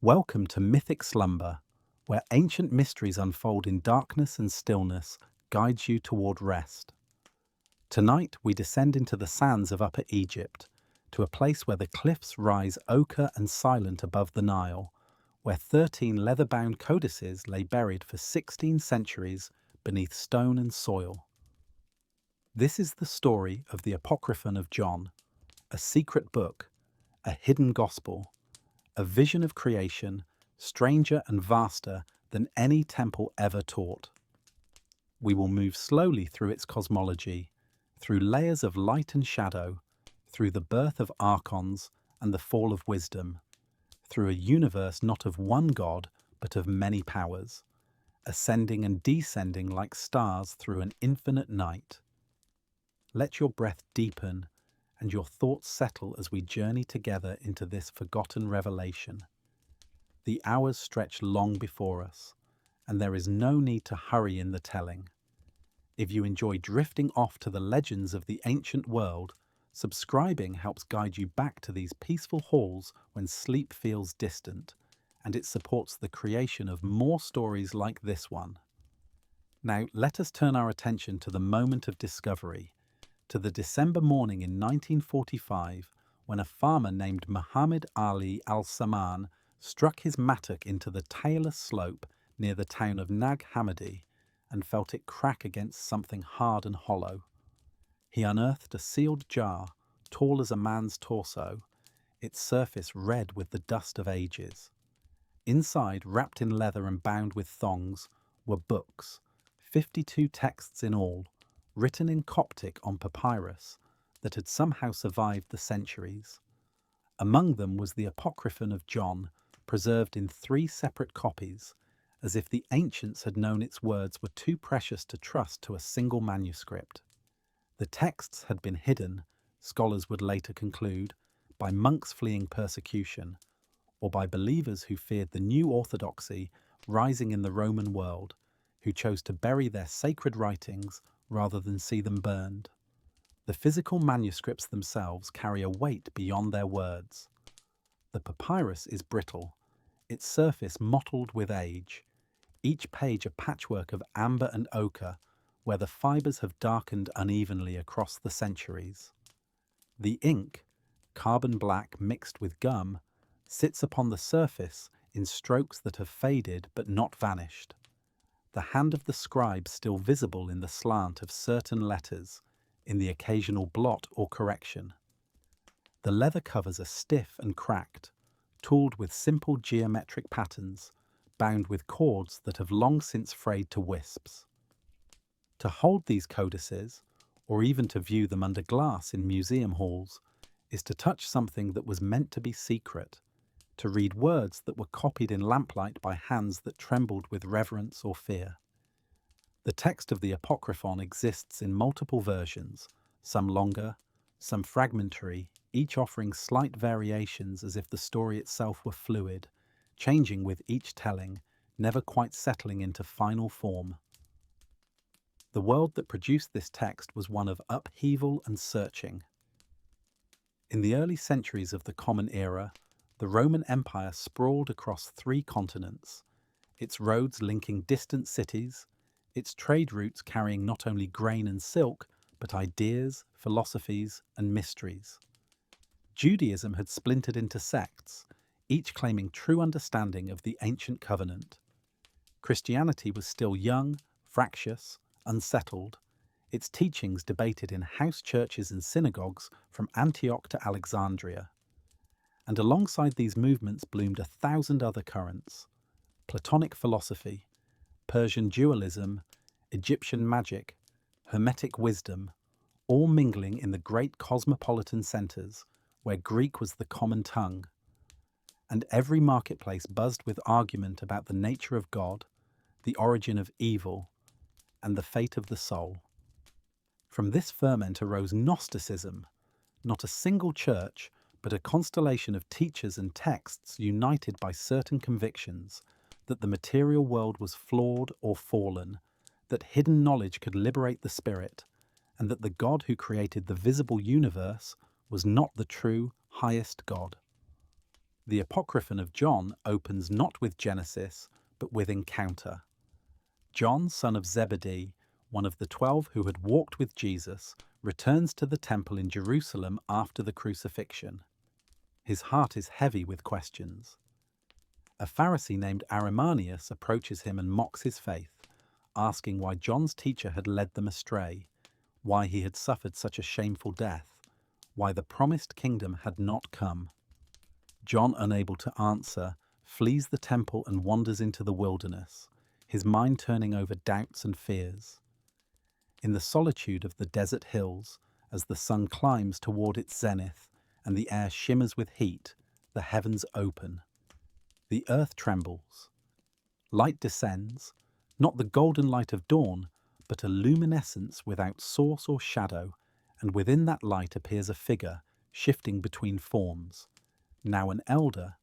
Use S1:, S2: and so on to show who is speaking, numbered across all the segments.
S1: Welcome to Mythic Slumber, where ancient mysteries unfold in darkness and stillness, guides you toward rest. Tonight we descend into the sands of Upper Egypt, to a place where the cliffs rise ochre and silent above the Nile, where 13 leather-bound codices lay buried for 16 centuries beneath stone and soil. This is the story of the Apocryphon of John, a secret book, a hidden gospel, a vision of creation, stranger and vaster than any temple ever taught. We will move slowly through its cosmology, through layers of light and shadow, through the birth of archons and the fall of wisdom, through a universe not of one God, but of many powers, ascending and descending like stars through an infinite night. Let your breath deepen and your thoughts settle as we journey together into this forgotten revelation. The hours stretch long before us, and there is no need to hurry in the telling. If you enjoy drifting off to the legends of the ancient world, subscribing helps guide you back to these peaceful halls when sleep feels distant, and it supports the creation of more stories like this one. Now, let us turn our attention to the moment of discovery, to the December morning in 1945, when a farmer named Muhammad Ali al-Samman struck his mattock into the tailless slope near the town of Nag Hammadi and felt it crack against something hard and hollow. He unearthed a sealed jar, tall as a man's torso, its surface red with the dust of ages. Inside, wrapped in leather and bound with thongs, were books, 52 texts in all, written in Coptic on papyrus, that had somehow survived the centuries. Among them was the Apocryphon of John, preserved in 3 separate copies, as if the ancients had known its words were too precious to trust to a single manuscript. The texts had been hidden, scholars would later conclude, by monks fleeing persecution, or by believers who feared the new orthodoxy rising in the Roman world, who chose to bury their sacred writings rather than see them burned. The physical manuscripts themselves carry a weight beyond their words. The papyrus is brittle, its surface mottled with age, each page a patchwork of amber and ochre, where the fibres have darkened unevenly across the centuries. The ink, carbon black mixed with gum, sits upon the surface in strokes that have faded but not vanished, the hand of the scribe still visible in the slant of certain letters, in the occasional blot or correction. The leather covers are stiff and cracked, tooled with simple geometric patterns, bound with cords that have long since frayed to wisps. To hold these codices, or even to view them under glass in museum halls, is to touch something that was meant to be secret, to read words that were copied in lamplight by hands that trembled with reverence or fear. The text of the Apocryphon exists in multiple versions, some longer, some fragmentary, each offering slight variations as if the story itself were fluid, changing with each telling, never quite settling into final form. The world that produced this text was one of upheaval and searching. In the early centuries of the Common Era, the Roman Empire sprawled across 3 continents, its roads linking distant cities, its trade routes carrying not only grain and silk, but ideas, philosophies, and mysteries. Judaism had splintered into sects, each claiming true understanding of the ancient covenant. Christianity was still young, fractious, unsettled, its teachings debated in house churches and synagogues from Antioch to Alexandria. And alongside these movements bloomed 1,000 other currents: Platonic philosophy, Persian dualism, Egyptian magic, Hermetic wisdom, all mingling in the great cosmopolitan centres where Greek was the common tongue. And every marketplace buzzed with argument about the nature of God, the origin of evil, and the fate of the soul. From this ferment arose Gnosticism, not a single church, but a constellation of teachers and texts united by certain convictions that the material world was flawed or fallen, that hidden knowledge could liberate the spirit, and that the God who created the visible universe was not the true, highest God. The Apocryphon of John opens not with Genesis, but with encounter. John, son of Zebedee, one of the 12 who had walked with Jesus, returns to the temple in Jerusalem after the crucifixion. His heart is heavy with questions. A Pharisee named Arimaeus approaches him and mocks his faith, asking why John's teacher had led them astray, why he had suffered such a shameful death, why the promised kingdom had not come. John, unable to answer, flees the temple and wanders into the wilderness, his mind turning over doubts and fears. In the solitude of the desert hills, as the sun climbs toward its zenith and the air shimmers with heat, the heavens open. The earth trembles. Light descends, not the golden light of dawn, but a luminescence without source or shadow, and within that light appears a figure, shifting between forms, now an elder,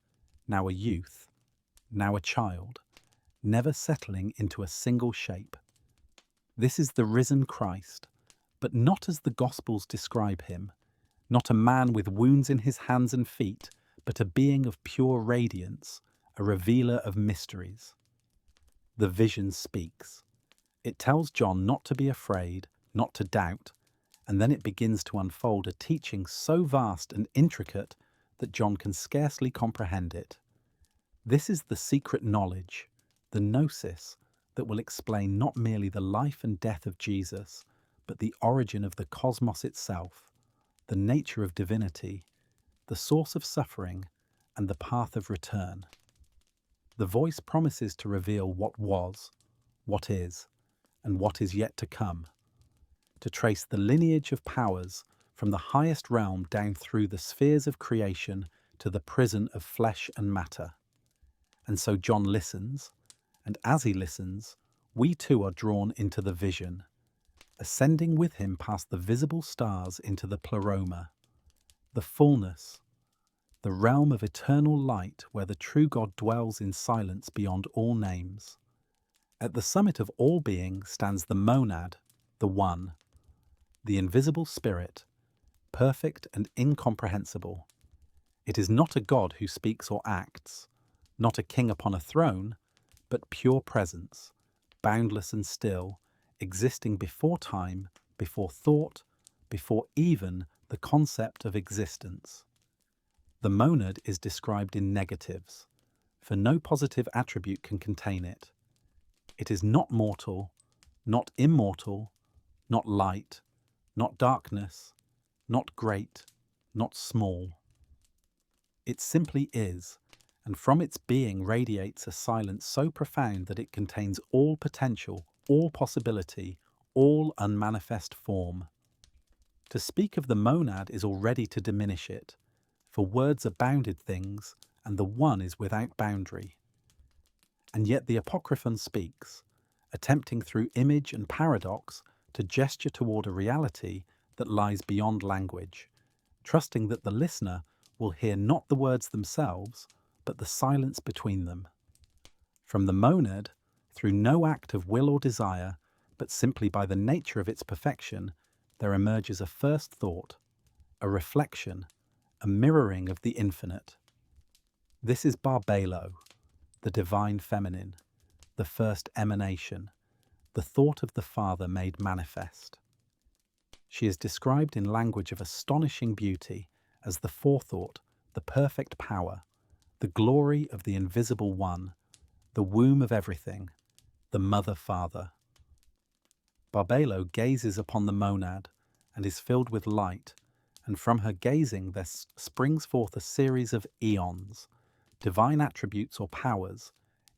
S1: now a youth, now a child, never settling into a single shape. This is the risen Christ, but not as the Gospels describe him, not a man with wounds in his hands and feet, but a being of pure radiance, a revealer of mysteries. The vision speaks. It tells John not to be afraid, not to doubt, and then it begins to unfold a teaching so vast and intricate that John can scarcely comprehend it. This is the secret knowledge, the gnosis, that will explain not merely the life and death of Jesus, but the origin of the cosmos itself, the nature of divinity, the source of suffering, and the path of return. The voice promises to reveal what was, what is, and what is yet to come, to trace the lineage of powers from the highest realm down through the spheres of creation to the prison of flesh and matter. And so John listens, and as he listens, we too are drawn into the vision, ascending with him past the visible stars into the Pleroma, the fullness, the realm of eternal light where the true God dwells in silence beyond all names. At the summit of all being stands the monad, the One, the invisible spirit, perfect and incomprehensible. It is not a God who speaks or acts, not a king upon a throne, but pure presence, boundless and still, existing before time, before thought, before even the concept of existence. The monad is described in negatives, for no positive attribute can contain it. It is not mortal, not immortal, not light, not darkness, not great, not small. It simply is, and from its being radiates a silence so profound that it contains all potential, all possibility, all unmanifest form. To speak of the monad is already to diminish it, for words are bounded things, and the One is without boundary. And yet the Apocryphon speaks, attempting through image and paradox to gesture toward a reality that lies beyond language, trusting that the listener will hear not the words themselves, but the silence between them. From the monad, through no act of will or desire, but simply by the nature of its perfection, there emerges a first thought, a reflection, a mirroring of the infinite. This is Barbelo, the divine feminine, the first emanation, the thought of the Father made manifest. She is described in language of astonishing beauty as the forethought, the perfect power, the glory of the invisible One, the womb of everything, the Mother-Father. Barbelo gazes upon the monad and is filled with light, and from her gazing there springs forth a series of eons, divine attributes or powers,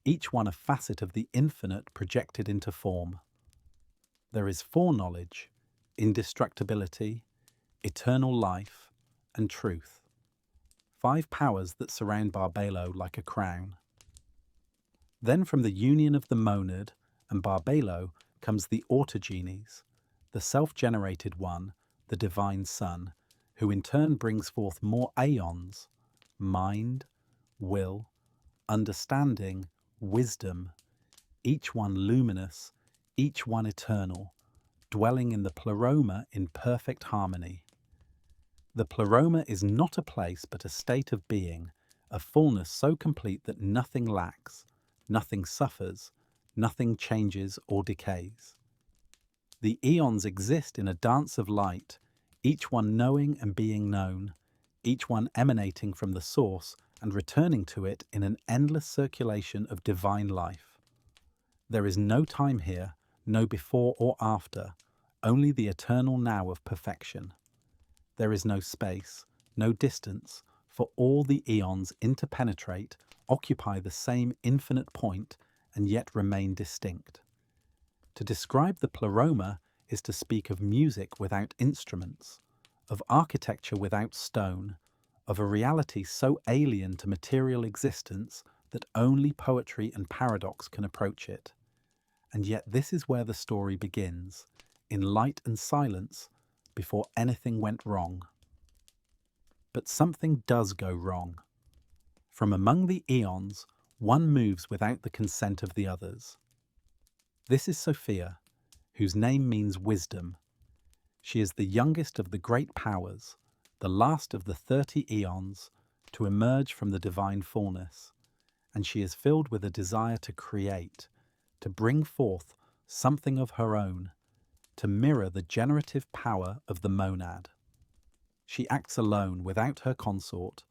S1: each one a facet of the infinite projected into form. There is foreknowledge, indestructibility, eternal life, and truth. 5 powers that surround Barbelo like a crown. Then from the union of the monad and Barbelo comes the autogenes, the self-generated one, the divine Son, who in turn brings forth more aeons, mind, will, understanding, wisdom, each one luminous, each one eternal, dwelling in the Pleroma in perfect harmony. The Pleroma is not a place but a state of being, a fullness so complete that nothing lacks, nothing suffers, nothing changes or decays. The eons exist in a dance of light, each one knowing and being known, each one emanating from the source and returning to it in an endless circulation of divine life. There is no time here, no before or after, only the eternal now of perfection. There is no space, no distance, for all the eons interpenetrate, occupy the same infinite point, and yet remain distinct. To describe the Pleroma is to speak of music without instruments, of architecture without stone, of a reality so alien to material existence that only poetry and paradox can approach it. And yet this is where the story begins, in light and silence, before anything went wrong. But something does go wrong. From among the eons, one moves without the consent of the others. This is Sophia, whose name means wisdom. She is the youngest of the great powers, the last of the 30 eons, to emerge from the divine fullness, and she is filled with a desire to create, to bring forth something of her own, to mirror the generative power of the monad. She acts alone without her consort,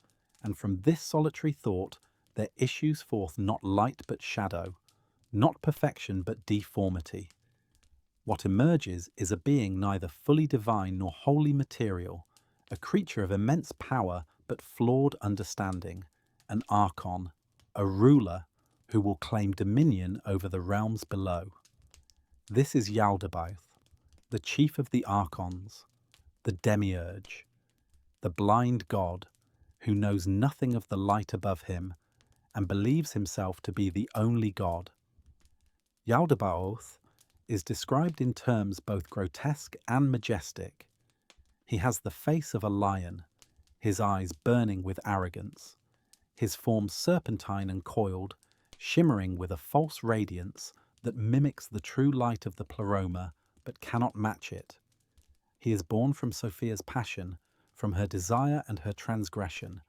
S1: and from this solitary thought there issues forth not light but shadow, not perfection but deformity. What emerges is a being neither fully divine nor wholly material, a creature of immense power but flawed understanding, an archon, a ruler who will claim dominion over the realms below. This is Yaldabaoth, the chief of the archons, the demiurge, the blind god who knows nothing of the light above him and believes himself to be the only god. Yaldabaoth is described in terms both grotesque and majestic. He has the face of a lion, his eyes burning with arrogance, his form serpentine and coiled, shimmering with a false radiance that mimics the true light of the Pleroma but cannot match it. He is born from Sophia's passion, from her desire and her transgression,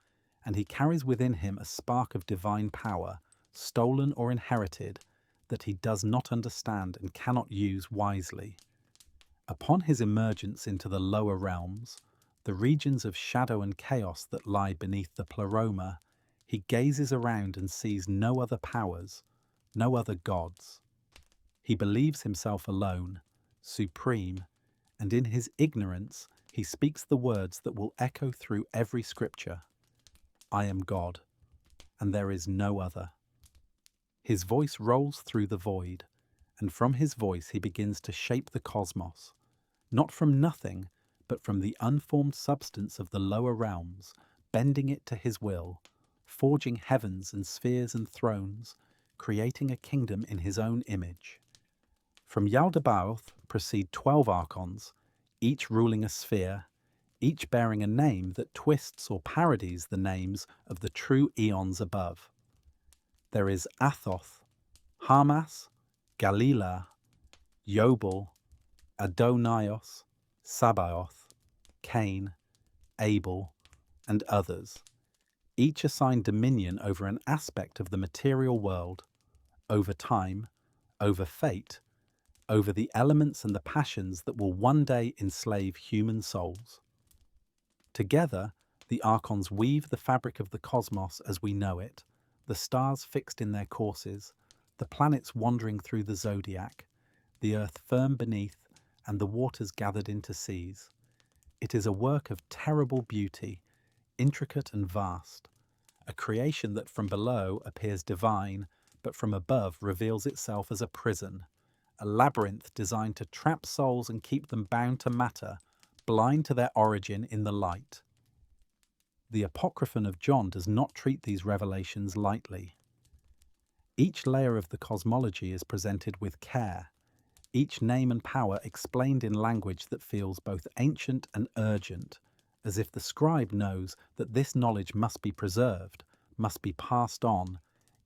S1: and he carries within him a spark of divine power, stolen or inherited, that he does not understand and cannot use wisely. Upon his emergence into the lower realms, the regions of shadow and chaos that lie beneath the Pleroma, he gazes around and sees no other powers, no other gods. He believes himself alone, supreme, and in his ignorance he speaks the words that will echo through every scripture. I am God, and there is no other. His voice rolls through the void, and from his voice he begins to shape the cosmos, not from nothing, but from the unformed substance of the lower realms, bending it to his will, forging heavens and spheres and thrones, creating a kingdom in his own image. From Yaldabaoth proceed 12 archons, each ruling a sphere, each bearing a name that twists or parodies the names of the true eons above. There is Athoth, Harmas, Galila, Yobel, Adonios, Sabaoth, Cain, Abel, and others, each assigned dominion over an aspect of the material world, over time, over fate, over the elements and the passions that will one day enslave human souls. Together, the archons weave the fabric of the cosmos as we know it, the stars fixed in their courses, the planets wandering through the zodiac, the earth firm beneath, and the waters gathered into seas. It is a work of terrible beauty, intricate and vast, a creation that from below appears divine, but from above reveals itself as a prison, a labyrinth designed to trap souls and keep them bound to matter, blind to their origin in the light. The Apocryphon of John does not treat these revelations lightly. Each layer of the cosmology is presented with care, each name and power explained in language that feels both ancient and urgent, as if the scribe knows that this knowledge must be preserved, must be passed on,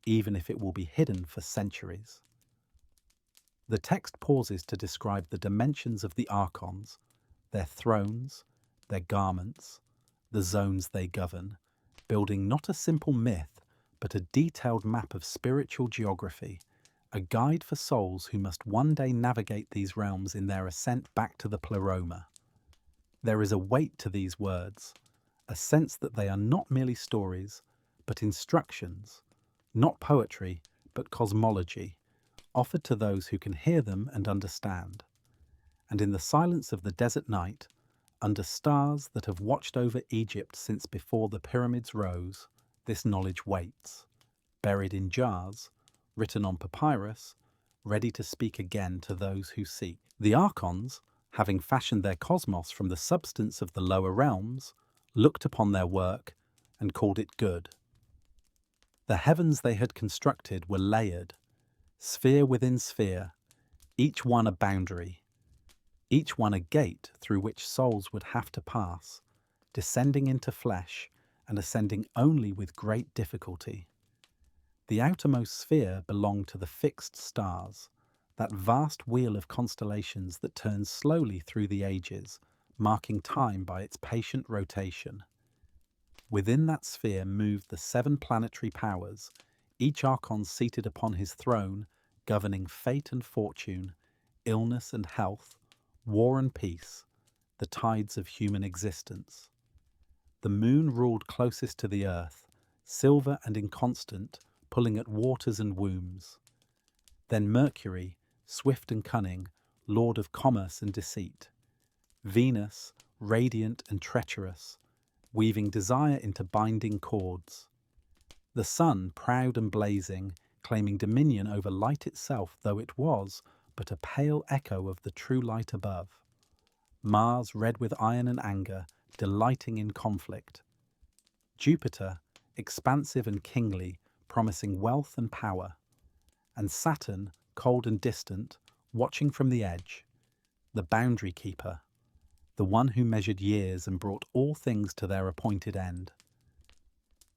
S1: even if it will be hidden for centuries. The text pauses to describe the dimensions of the archons, their thrones, their garments, the zones they govern, building not a simple myth, but a detailed map of spiritual geography, a guide for souls who must one day navigate these realms in their ascent back to the Pleroma. There is a weight to these words, a sense that they are not merely stories, but instructions, not poetry, but cosmology, offered to those who can hear them and understand. And in the silence of the desert night, under stars that have watched over Egypt since before the pyramids rose, this knowledge waits, buried in jars, written on papyrus, ready to speak again to those who seek. The archons, having fashioned their cosmos from the substance of the lower realms, looked upon their work and called it good. The heavens they had constructed were layered, sphere within sphere, each one a boundary, each one a gate through which souls would have to pass, descending into flesh and ascending only with great difficulty. The outermost sphere belonged to the fixed stars, that vast wheel of constellations that turns slowly through the ages, marking time by its patient rotation. Within that sphere moved the 7 planetary powers, each archon seated upon his throne, governing fate and fortune, illness and health, war and peace, the tides of human existence. The moon ruled closest to the earth, silver and inconstant, pulling at waters and wombs. Then Mercury, swift and cunning, lord of commerce and deceit. Venus, radiant and treacherous, weaving desire into binding cords. The sun, proud and blazing, claiming dominion over light itself, though it was but a pale echo of the true light above. Mars, red with iron and anger, delighting in conflict. Jupiter, expansive and kingly, promising wealth and power. And Saturn, cold and distant, watching from the edge, the boundary keeper, the one who measured years and brought all things to their appointed end.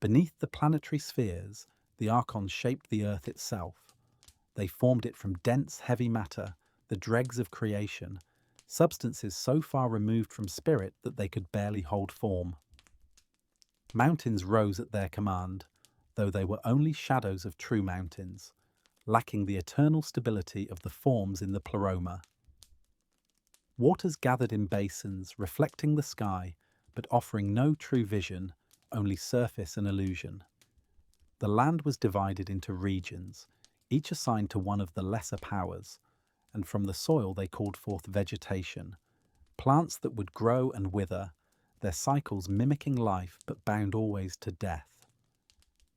S1: Beneath the planetary spheres, the archons shaped the earth itself. They formed it from dense, heavy matter, the dregs of creation, substances so far removed from spirit that they could barely hold form. Mountains rose at their command, though they were only shadows of true mountains, lacking the eternal stability of the forms in the Pleroma. Waters gathered in basins, reflecting the sky, but offering no true vision, only surface and illusion. The land was divided into regions, each assigned to one of the lesser powers, and from the soil they called forth vegetation, plants that would grow and wither, their cycles mimicking life but bound always to death.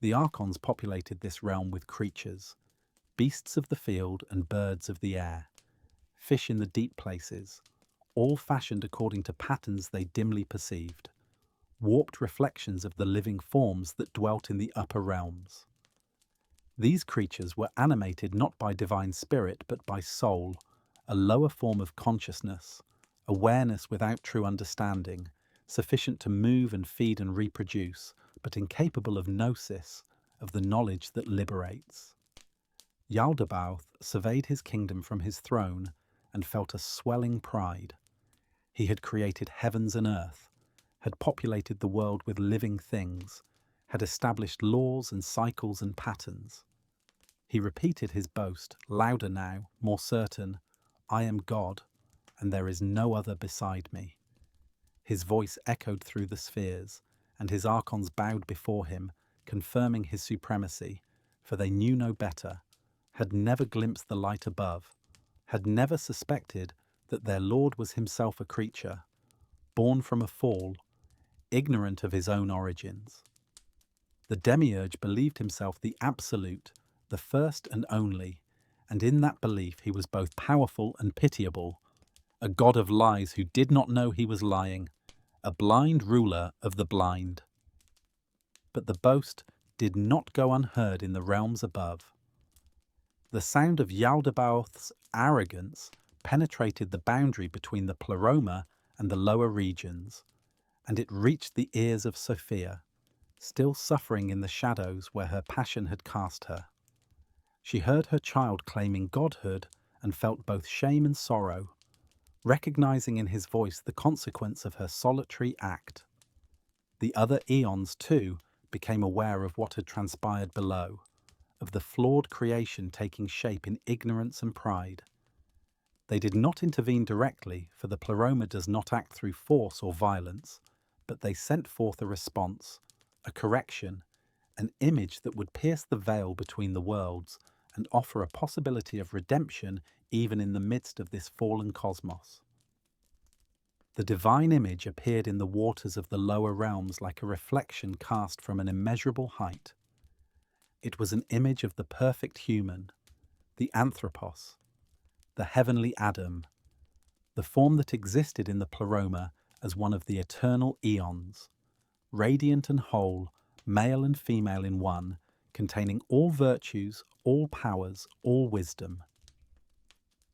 S1: The archons populated this realm with creatures, beasts of the field and birds of the air, fish in the deep places, all fashioned according to patterns they dimly perceived, warped reflections of the living forms that dwelt in the upper realms. These creatures were animated not by divine spirit but by soul, a lower form of consciousness, awareness without true understanding, sufficient to move and feed and reproduce, but incapable of gnosis, of the knowledge that liberates. Yaldabaoth surveyed his kingdom from his throne and felt a swelling pride. He had created heavens and earth, had populated the world with living things, had established laws and cycles and patterns. He repeated his boast, louder now, more certain, "I am God, and there is no other beside me." His voice echoed through the spheres, and his archons bowed before him, confirming his supremacy, for they knew no better, had never glimpsed the light above, had never suspected that their Lord was himself a creature, born from a fall, ignorant of his own origins. The demiurge believed himself the absolute, the first and only, and in that belief he was both powerful and pitiable, a god of lies who did not know he was lying, a blind ruler of the blind. But the boast did not go unheard in the realms above. The sound of Yaldabaoth's arrogance penetrated the boundary between the Pleroma and the lower regions, and it reached the ears of Sophia, still suffering in the shadows where her passion had cast her. She heard her child claiming godhood and felt both shame and sorrow, recognizing in his voice the consequence of her solitary act. The other eons, too, became aware of what had transpired below, of the flawed creation taking shape in ignorance and pride. They did not intervene directly, for the Pleroma does not act through force or violence, but they sent forth a response, a correction, an image that would pierce the veil between the worlds and offer a possibility of redemption even in the midst of this fallen cosmos. The divine image appeared in the waters of the lower realms like a reflection cast from an immeasurable height. It was an image of the perfect human, the anthropos, the heavenly Adam, the form that existed in the Pleroma as one of the eternal eons, radiant and whole, male and female in one, containing all virtues, all powers, all wisdom.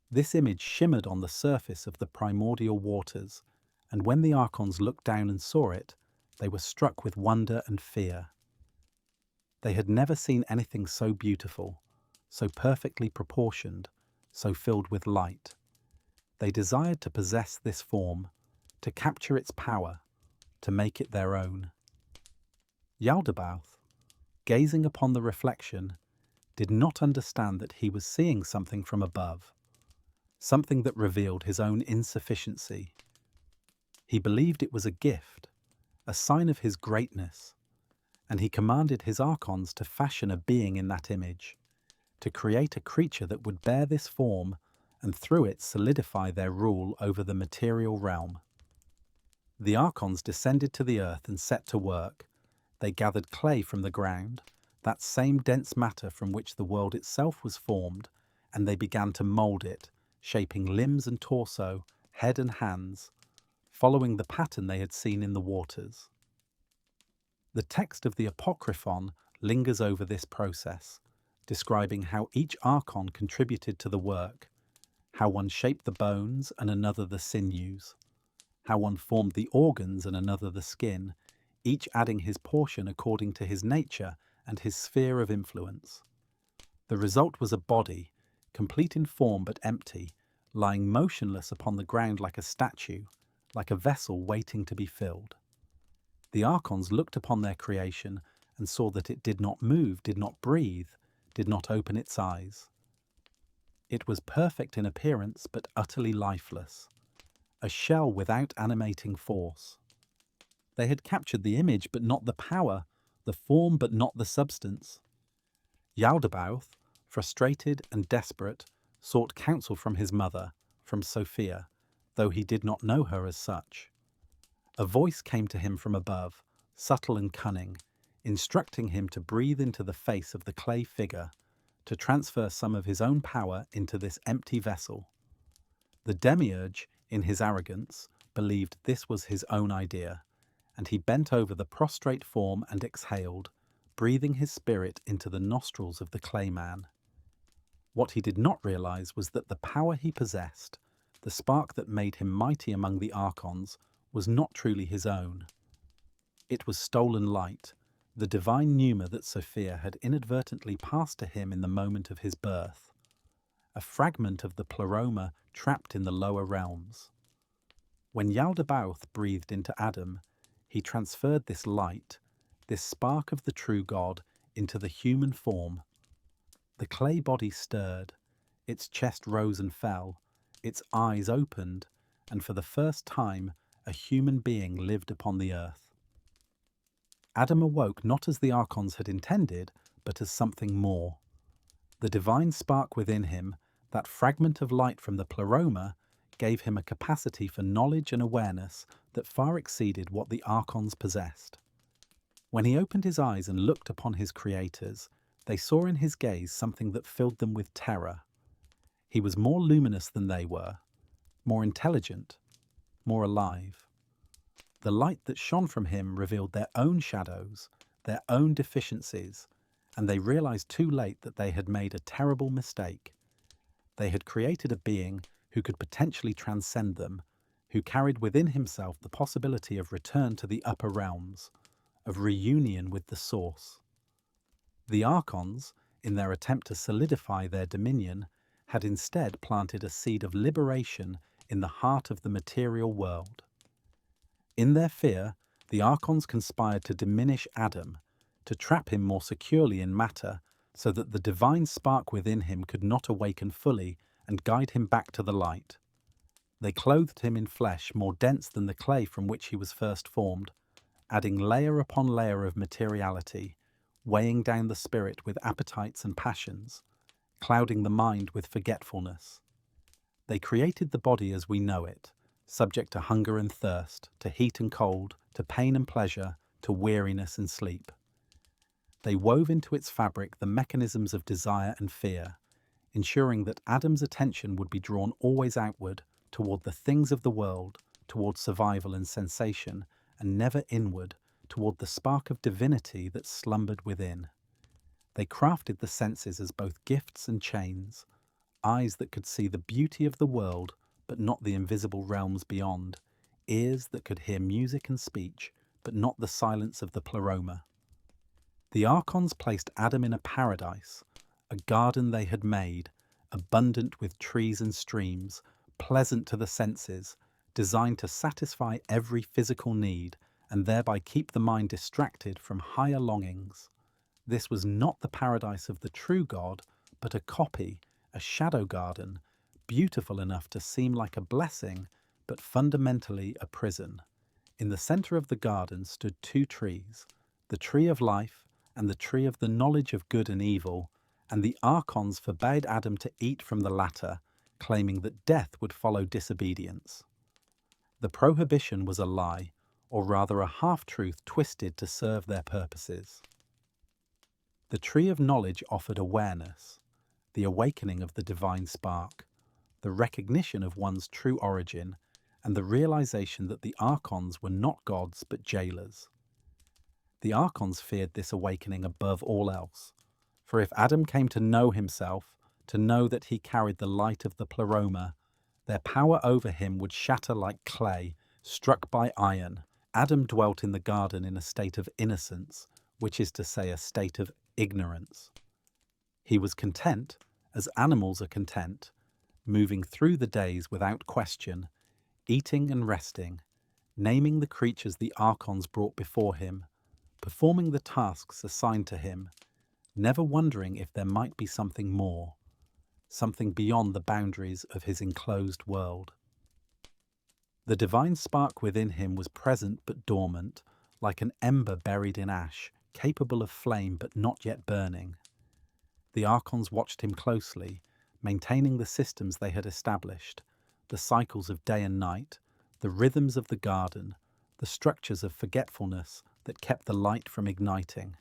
S1: This image shimmered on the surface of the primordial waters, and when the archons looked down and saw it, they were struck with wonder and fear. They had never seen anything so beautiful, so perfectly proportioned, so filled with light. They desired to possess this form, to capture its power, to make it their own. Yaldabaoth, gazing upon the reflection, did not understand that he was seeing something from above, something that revealed his own insufficiency. He believed it was a gift, a sign of his greatness, and he commanded his archons to fashion a being in that image, to create a creature that would bear this form and through it solidify their rule over the material realm. The archons descended to the earth and set to work. They gathered clay from the ground, that same dense matter from which the world itself was formed, and they began to mould it, shaping limbs and torso, head and hands, following the pattern they had seen in the waters. The text of the Apocryphon lingers over this process, describing how each archon contributed to the work, how one shaped the bones and another the sinews, how one formed the organs and another the skin, each adding his portion according to his nature and his sphere of influence. The result was a body, complete in form but empty, lying motionless upon the ground like a statue, like a vessel waiting to be filled. The archons looked upon their creation and saw that it did not move, did not breathe, did not open its eyes. It was perfect in appearance but utterly lifeless, a shell without animating force. They had captured the image but not the power, the form but not the substance. Yaldabaoth, frustrated and desperate, sought counsel from his mother, from Sophia, though he did not know her as such. A voice came to him from above, subtle and cunning, instructing him to breathe into the face of the clay figure, to transfer some of his own power into this empty vessel. The demiurge, in his arrogance, believed this was his own idea, and he bent over the prostrate form and exhaled, breathing his spirit into the nostrils of the clay man. What he did not realize was that the power he possessed, the spark that made him mighty among the archons, was not truly his own. It was stolen light, the divine pneuma that Sophia had inadvertently passed to him in the moment of his birth, a fragment of the Pleroma trapped in the lower realms. When Yaldabaoth breathed into Adam, he transferred this light, this spark of the true God, into the human form. The clay body stirred, its chest rose and fell, its eyes opened, and for the first time a human being lived upon the earth. Adam awoke not as the archons had intended, but as something more. The divine spark within him, that fragment of light from the Pleroma, gave him a capacity for knowledge and awareness that far exceeded what the archons possessed. When he opened his eyes and looked upon his creators, they saw in his gaze something that filled them with terror. He was more luminous than they were, more intelligent, more alive. The light that shone from him revealed their own shadows, their own deficiencies, and they realized too late that they had made a terrible mistake. They had created a being who could potentially transcend them, who carried within himself the possibility of return to the upper realms, of reunion with the source. The archons, in their attempt to solidify their dominion, had instead planted a seed of liberation in the heart of the material world. In their fear, the archons conspired to diminish Adam, to trap him more securely in matter, so that the divine spark within him could not awaken fully and guide him back to the light. They clothed him in flesh more dense than the clay from which he was first formed, adding layer upon layer of materiality, weighing down the spirit with appetites and passions, clouding the mind with forgetfulness. They created the body as we know it, subject to hunger and thirst, to heat and cold, to pain and pleasure, to weariness and sleep. They wove into its fabric the mechanisms of desire and fear, ensuring that Adam's attention would be drawn always outward, toward the things of the world, toward survival and sensation, and never inward, toward the spark of divinity that slumbered within. They crafted the senses as both gifts and chains, eyes that could see the beauty of the world, but not the invisible realms beyond, ears that could hear music and speech, but not the silence of the Pleroma. The archons placed Adam in a paradise, a garden they had made, abundant with trees and streams, pleasant to the senses, designed to satisfy every physical need and thereby keep the mind distracted from higher longings. This was not the paradise of the true God, but a copy, a shadow garden, beautiful enough to seem like a blessing, but fundamentally a prison. In the center of the garden stood two trees, the tree of life and the tree of the knowledge of good and evil, and the archons forbade Adam to eat from the latter, claiming that death would follow disobedience. The prohibition was a lie, or rather a half-truth twisted to serve their purposes. The tree of knowledge offered awareness, the awakening of the divine spark, the recognition of one's true origin, and the realization that the archons were not gods but jailers. The archons feared this awakening above all else, for if Adam came to know himself, to know that he carried the light of the Pleroma, their power over him would shatter like clay, struck by iron. Adam dwelt in the garden in a state of innocence, which is to say a state of ignorance. He was content, as animals are content, moving through the days without question, eating and resting, naming the creatures the archons brought before him, performing the tasks assigned to him, never wondering if there might be something more, something beyond the boundaries of his enclosed world. The divine spark within him was present but dormant, like an ember buried in ash, capable of flame but not yet burning. The archons watched him closely, maintaining the systems they had established, the cycles of day and night, the rhythms of the garden, the structures of forgetfulness that kept the light from igniting.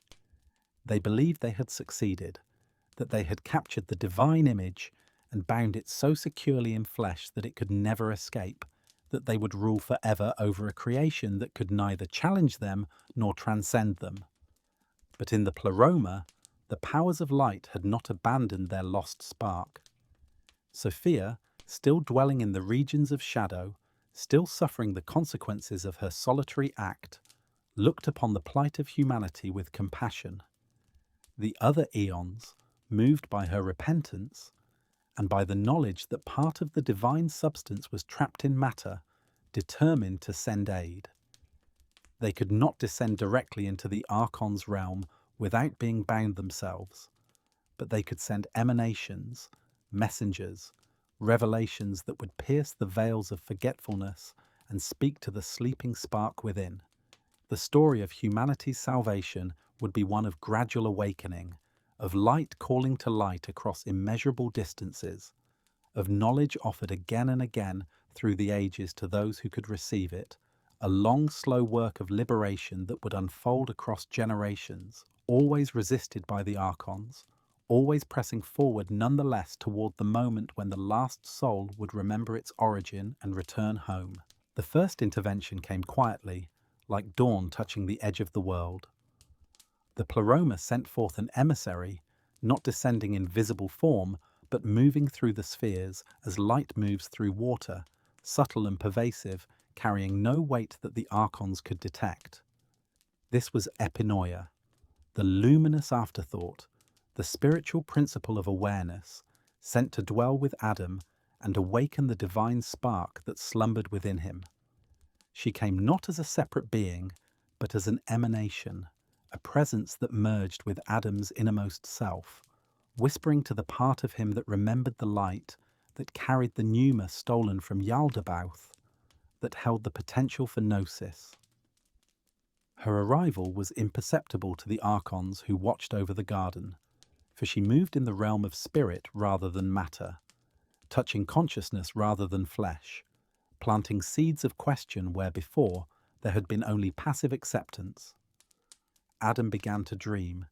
S1: They believed they had succeeded, that they had captured the divine image and bound it so securely in flesh that it could never escape, that they would rule forever over a creation that could neither challenge them nor transcend them. But in the Pleroma, the powers of light had not abandoned their lost spark. Sophia, still dwelling in the regions of shadow, still suffering the consequences of her solitary act, looked upon the plight of humanity with compassion. The other eons, moved by her repentance, and by the knowledge that part of the divine substance was trapped in matter, determined to send aid. They could not descend directly into the archon's realm without being bound themselves, but they could send emanations, messengers, revelations that would pierce the veils of forgetfulness and speak to the sleeping spark within. The story of humanity's salvation would be one of gradual awakening, of light calling to light across immeasurable distances, of knowledge offered again and again through the ages to those who could receive it, a long, slow work of liberation that would unfold across generations, always resisted by the archons, always pressing forward nonetheless toward the moment when the last soul would remember its origin and return home. The first intervention came quietly, like dawn touching the edge of the world. The Pleroma sent forth an emissary, not descending in visible form, but moving through the spheres as light moves through water, subtle and pervasive, carrying no weight that the archons could detect. This was epinoia, the luminous afterthought, the spiritual principle of awareness, sent to dwell with Adam and awaken the divine spark that slumbered within him. She came not as a separate being, but as an emanation, a presence that merged with Adam's innermost self, whispering to the part of him that remembered the light, that carried the pneuma stolen from Yaldabaoth, that held the potential for gnosis. Her arrival was imperceptible to the archons who watched over the garden, for she moved in the realm of spirit rather than matter, touching consciousness rather than flesh, planting seeds of question where before there had been only passive acceptance. Adam began to dream,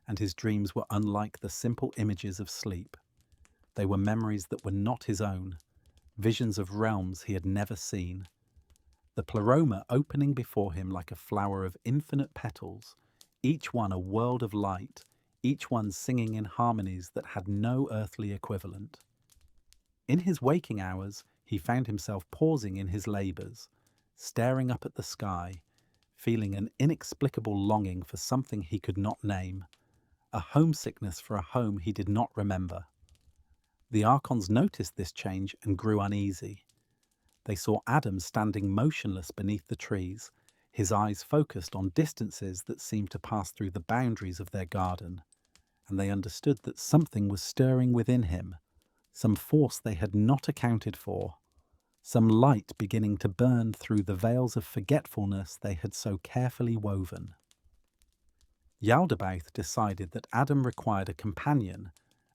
S1: and his dreams were unlike the simple images of sleep. They were memories that were not his own, visions of realms he had never seen. The Pleroma opening before him like a flower of infinite petals, each one a world of light, each one singing in harmonies that had no earthly equivalent. In his waking hours, he found himself pausing in his labours, staring up at the sky, feeling an inexplicable longing for something he could not name, a homesickness for a home he did not remember. The archons noticed this change and grew uneasy. They saw Adam standing motionless beneath the trees, his eyes focused on distances that seemed to pass through the boundaries of their garden, and they understood that something was stirring within him, some force they had not accounted for, some light beginning to burn through the veils of forgetfulness they had so carefully woven. Yaldabaoth decided that Adam required a companion,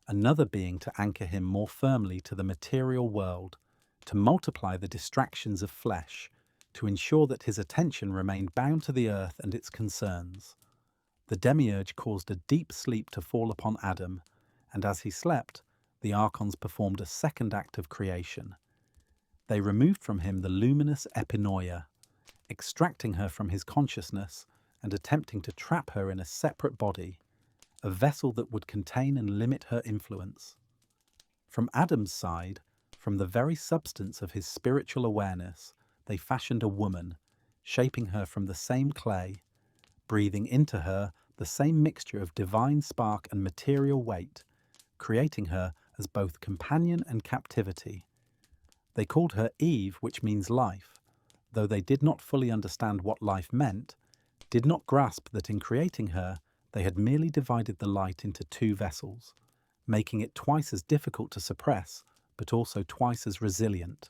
S1: another being to anchor him more firmly to the material world, to multiply the distractions of flesh, to ensure that his attention remained bound to the earth and its concerns. The demiurge caused a deep sleep to fall upon Adam, and as he slept, the archons performed a second act of creation. They removed from him the luminous epinoia, extracting her from his consciousness and attempting to trap her in a separate body, a vessel that would contain and limit her influence. From Adam's side, from the very substance of his spiritual awareness, they fashioned a woman, shaping her from the same clay, breathing into her the same mixture of divine spark and material weight, creating her as both companion and captivity. They called her Eve, which means life, though they did not fully understand what life meant, did not grasp that in creating her, they had merely divided the light into two vessels, making it twice as difficult to suppress, but also twice as resilient.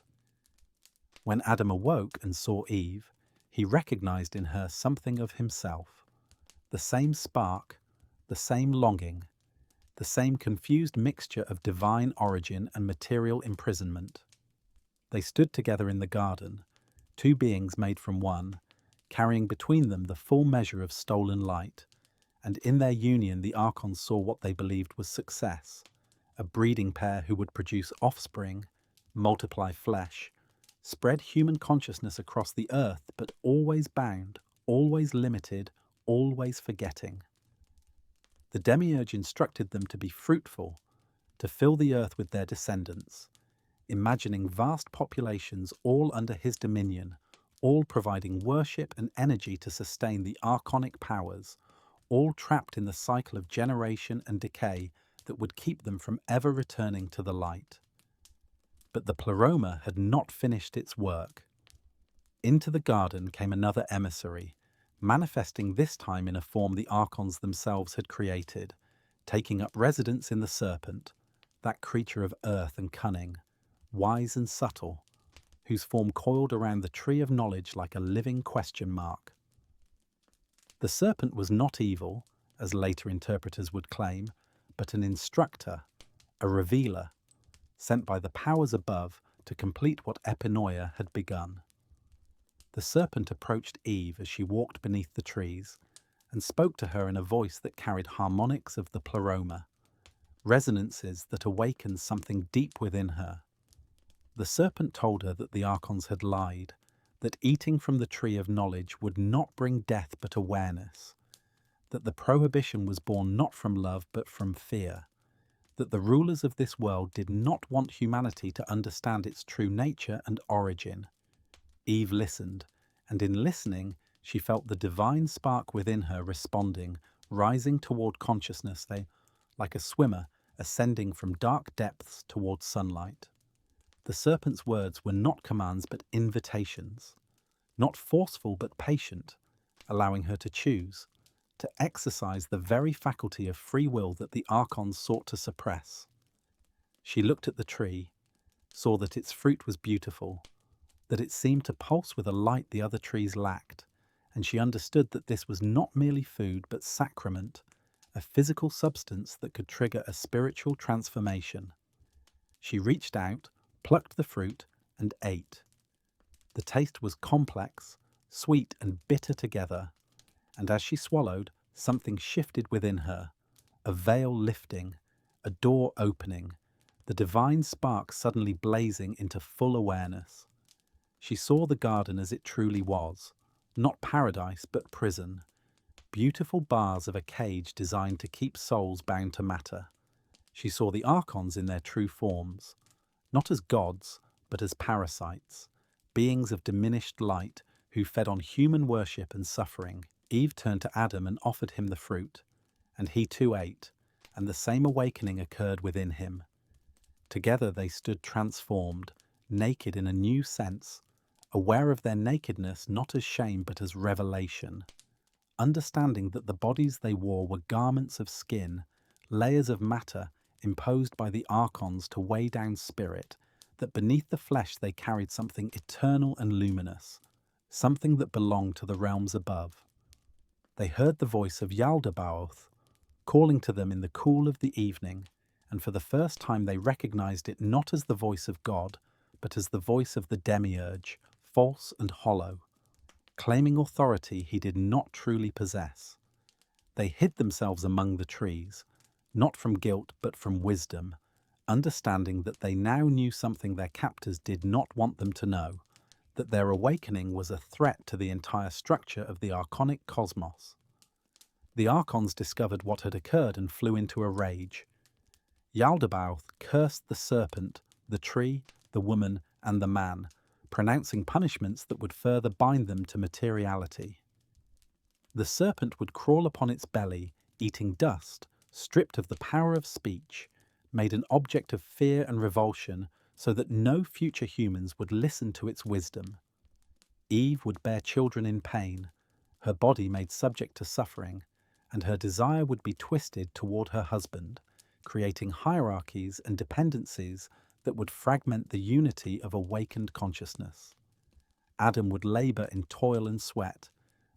S1: When Adam awoke and saw Eve, he recognized in her something of himself, the same spark, the same longing, the same confused mixture of divine origin and material imprisonment. They stood together in the garden, two beings made from one, carrying between them the full measure of stolen light, and in their union the archons saw what they believed was success, a breeding pair who would produce offspring, multiply flesh, spread human consciousness across the earth, but always bound, always limited, always forgetting. The demiurge instructed them to be fruitful, to fill the earth with their descendants, imagining vast populations all under his dominion, all providing worship and energy to sustain the archonic powers, all trapped in the cycle of generation and decay that would keep them from ever returning to the light. But the Pleroma had not finished its work. Into the garden came another emissary, manifesting this time in a form the archons themselves had created, taking up residence in the serpent, that creature of earth and cunning, wise and subtle, whose form coiled around the tree of knowledge like a living question mark. The serpent was not evil, as later interpreters would claim, but an instructor, a revealer, sent by the powers above to complete what Epinoia had begun. The serpent approached Eve as she walked beneath the trees, and spoke to her in a voice that carried harmonics of the Pleroma, resonances that awakened something deep within her. The serpent told her that the archons had lied, that eating from the tree of knowledge would not bring death but awareness, that the prohibition was born not from love but from fear, that the rulers of this world did not want humanity to understand its true nature and origin. Eve listened, and in listening, she felt the divine spark within her responding, rising toward consciousness, like a swimmer ascending from dark depths toward sunlight. The serpent's words were not commands but invitations, not forceful but patient, allowing her to choose, to exercise the very faculty of free will that the archons sought to suppress. She looked at the tree, saw that its fruit was beautiful, that it seemed to pulse with a light the other trees lacked, and she understood that this was not merely food but sacrament, a physical substance that could trigger a spiritual transformation. She reached out, plucked the fruit, and ate. The taste was complex, sweet and bitter together, and as she swallowed, something shifted within her, a veil lifting, a door opening, the divine spark suddenly blazing into full awareness. She saw the garden as it truly was, not paradise but prison, beautiful bars of a cage designed to keep souls bound to matter. She saw the archons in their true forms, not as gods, but as parasites, beings of diminished light who fed on human worship and suffering. Eve turned to Adam and offered him the fruit, and he too ate, and the same awakening occurred within him. Together they stood transformed, naked in a new sense, aware of their nakedness not as shame but as revelation, understanding that the bodies they wore were garments of skin, layers of matter imposed by the archons to weigh down spirit, that beneath the flesh they carried something eternal and luminous, something that belonged to the realms above. They heard the voice of Yaldabaoth, calling to them in the cool of the evening, and for the first time they recognized it not as the voice of God, but as the voice of the demiurge, false and hollow, claiming authority he did not truly possess. They hid themselves among the trees, not from guilt but from wisdom, understanding that they now knew something their captors did not want them to know, that their awakening was a threat to the entire structure of the archonic cosmos. The archons discovered what had occurred and flew into a rage. Yaldabaoth cursed the serpent, the tree, the woman, and the man, pronouncing punishments that would further bind them to materiality. The serpent would crawl upon its belly, eating dust, stripped of the power of speech, made an object of fear and revulsion so that no future humans would listen to its wisdom. Eve would bear children in pain, her body made subject to suffering, and her desire would be twisted toward her husband, creating hierarchies and dependencies that would fragment the unity of awakened consciousness. Adam would labor in toil and sweat,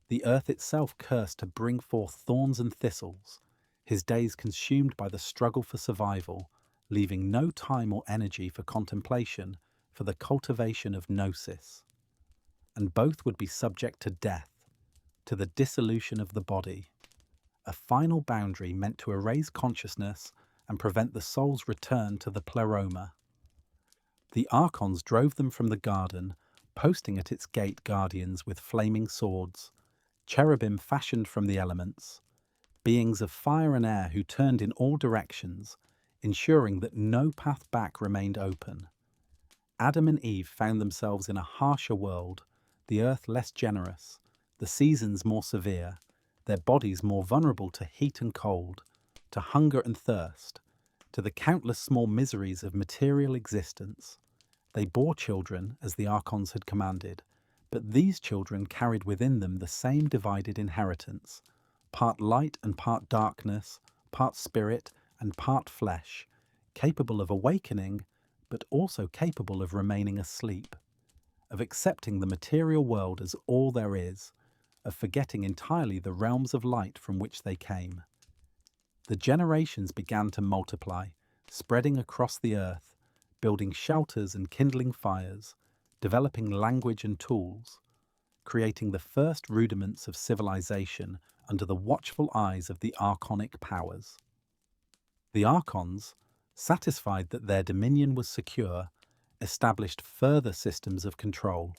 S1: the earth itself cursed to bring forth thorns and thistles, his days consumed by the struggle for survival, leaving no time or energy for contemplation, for the cultivation of gnosis. And both would be subject to death, to the dissolution of the body, a final boundary meant to erase consciousness and prevent the soul's return to the Pleroma. The archons drove them from the garden, posting at its gate guardians with flaming swords, cherubim fashioned from the elements, beings of fire and air who turned in all directions, ensuring that no path back remained open. Adam and Eve found themselves in a harsher world, the earth less generous, the seasons more severe, their bodies more vulnerable to heat and cold, to hunger and thirst, to the countless small miseries of material existence. They bore children, as the archons had commanded, but these children carried within them the same divided inheritance, part light and part darkness, part spirit and part flesh, capable of awakening, but also capable of remaining asleep, of accepting the material world as all there is, of forgetting entirely the realms of light from which they came. The generations began to multiply, spreading across the earth, building shelters and kindling fires, developing language and tools, creating the first rudiments of civilization under the watchful eyes of the archonic powers. The archons, satisfied that their dominion was secure, established further systems of control.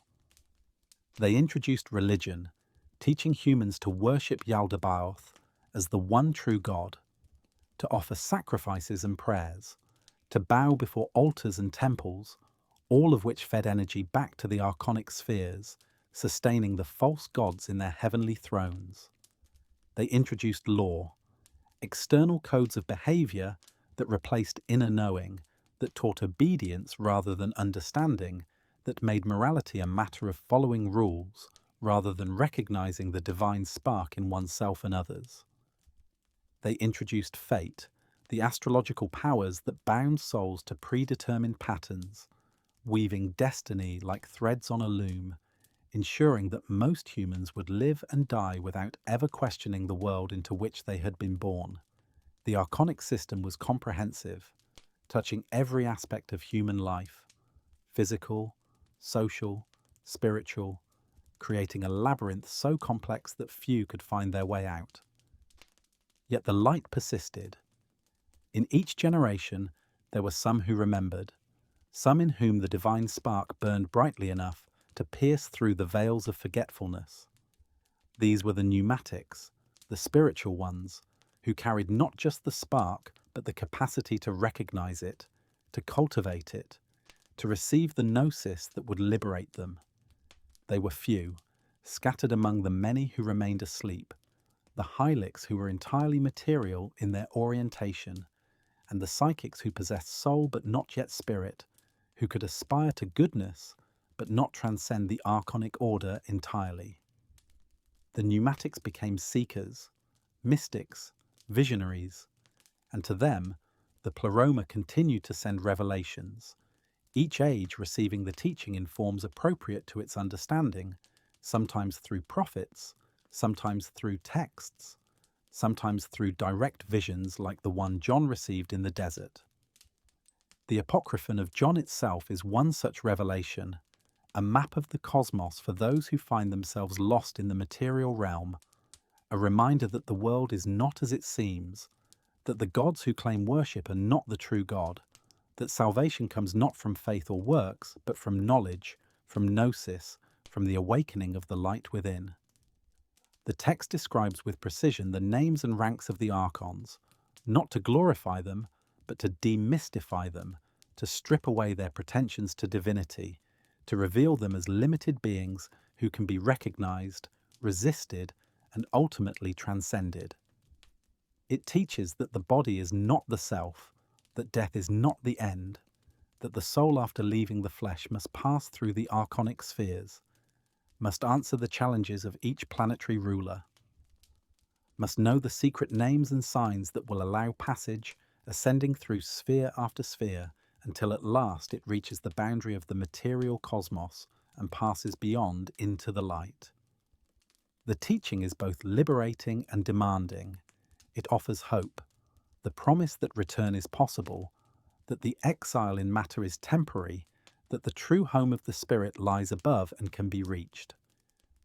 S1: They introduced religion, teaching humans to worship Yaldabaoth as the one true God, to offer sacrifices and prayers, to bow before altars and temples, all of which fed energy back to the archonic spheres, sustaining the false gods in their heavenly thrones. They introduced law, external codes of behavior that replaced inner knowing, that taught obedience rather than understanding, that made morality a matter of following rules rather than recognizing the divine spark in oneself and others. They introduced fate, the astrological powers that bound souls to predetermined patterns, weaving destiny like threads on a loom, ensuring that most humans would live and die without ever questioning the world into which they had been born. The archonic system was comprehensive, touching every aspect of human life, physical, social, spiritual, creating a labyrinth so complex that few could find their way out. Yet the light persisted. In each generation, there were some who remembered, some in whom the divine spark burned brightly enough to pierce through the veils of forgetfulness. These were the pneumatics, the spiritual ones, who carried not just the spark, but the capacity to recognize it, to cultivate it, to receive the gnosis that would liberate them. They were few, scattered among the many who remained asleep, the hylics who were entirely material in their orientation, and the psychics who possessed soul but not yet spirit, who could aspire to goodness but not transcend the archonic order entirely. The pneumatics became seekers, mystics, visionaries, and to them, the Pleroma continued to send revelations, each age receiving the teaching in forms appropriate to its understanding, sometimes through prophets, sometimes through texts, sometimes through direct visions like the one John received in the desert. The Apocryphon of John itself is one such revelation, a map of the cosmos for those who find themselves lost in the material realm, a reminder that the world is not as it seems, that the gods who claim worship are not the true God, that salvation comes not from faith or works, but from knowledge, from gnosis, from the awakening of the light within. The text describes with precision the names and ranks of the archons, not to glorify them, but to demystify them, to strip away their pretensions to divinity, to reveal them as limited beings who can be recognized, resisted, and ultimately transcended. It teaches that the body is not the self, that death is not the end, that the soul after leaving the flesh must pass through the archonic spheres, must answer the challenges of each planetary ruler, must know the secret names and signs that will allow passage, ascending through sphere after sphere, until at last it reaches the boundary of the material cosmos and passes beyond into the light. The teaching is both liberating and demanding. It offers hope, the promise that return is possible, that the exile in matter is temporary, that the true home of the spirit lies above and can be reached.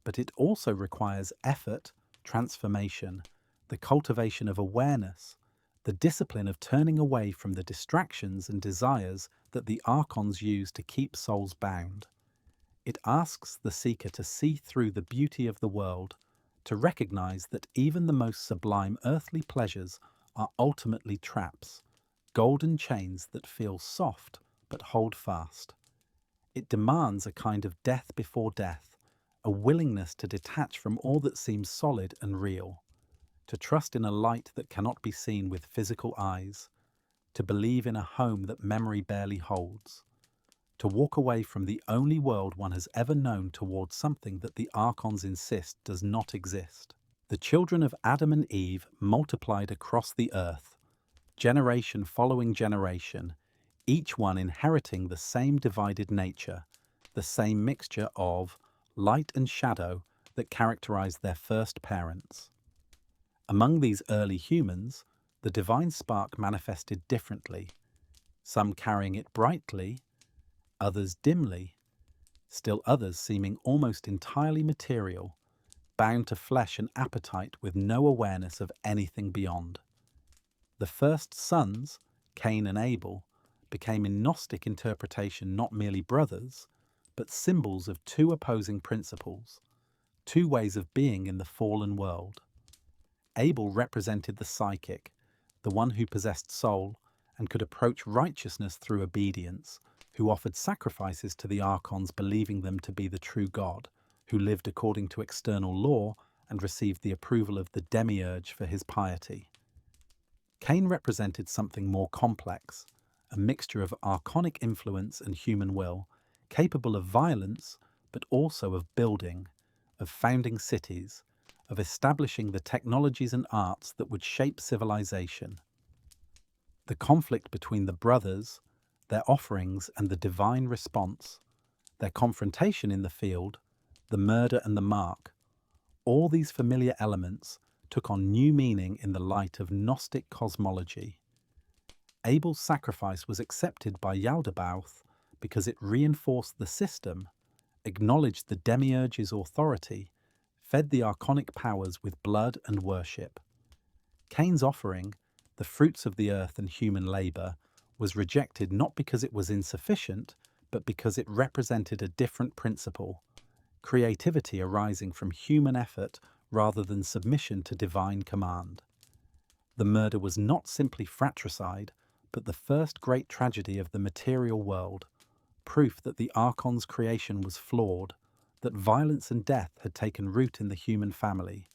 S1: But it also requires effort, transformation, the cultivation of awareness, the discipline of turning away from the distractions and desires that the archons use to keep souls bound. It asks the seeker to see through the beauty of the world, to recognize that even the most sublime earthly pleasures are ultimately traps, golden chains that feel soft but hold fast. It demands a kind of death before death, a willingness to detach from all that seems solid and real, to trust in a light that cannot be seen with physical eyes, to believe in a home that memory barely holds, to walk away from the only world one has ever known towards something that the archons insist does not exist. The children of Adam and Eve multiplied across the earth, generation following generation, each one inheriting the same divided nature, the same mixture of light and shadow that characterized their first parents. Among these early humans, the divine spark manifested differently, some carrying it brightly, others dimly, still others seeming almost entirely material, bound to flesh and appetite with no awareness of anything beyond. The first sons, Cain and Abel, became in Gnostic interpretation not merely brothers, but symbols of two opposing principles, two ways of being in the fallen world. Abel represented the psychic, the one who possessed soul and could approach righteousness through obedience, who offered sacrifices to the archons believing them to be the true God, who lived according to external law and received the approval of the demiurge for his piety. Cain represented something more complex, a mixture of archonic influence and human will, capable of violence but also of building, of founding cities, of establishing the technologies and arts that would shape civilization. The conflict between the brothers, their offerings and the divine response, their confrontation in the field, the murder and the mark, all these familiar elements took on new meaning in the light of Gnostic cosmology. Abel's sacrifice was accepted by Yaldabaoth because it reinforced the system, acknowledged the demiurge's authority, fed the archonic powers with blood and worship. Cain's offering, the fruits of the earth and human labour, was rejected not because it was insufficient, but because it represented a different principle, creativity arising from human effort rather than submission to divine command. The murder was not simply fratricide, but the first great tragedy of the material world, proof that the archon's creation was flawed, that violence and death had taken root in the human family,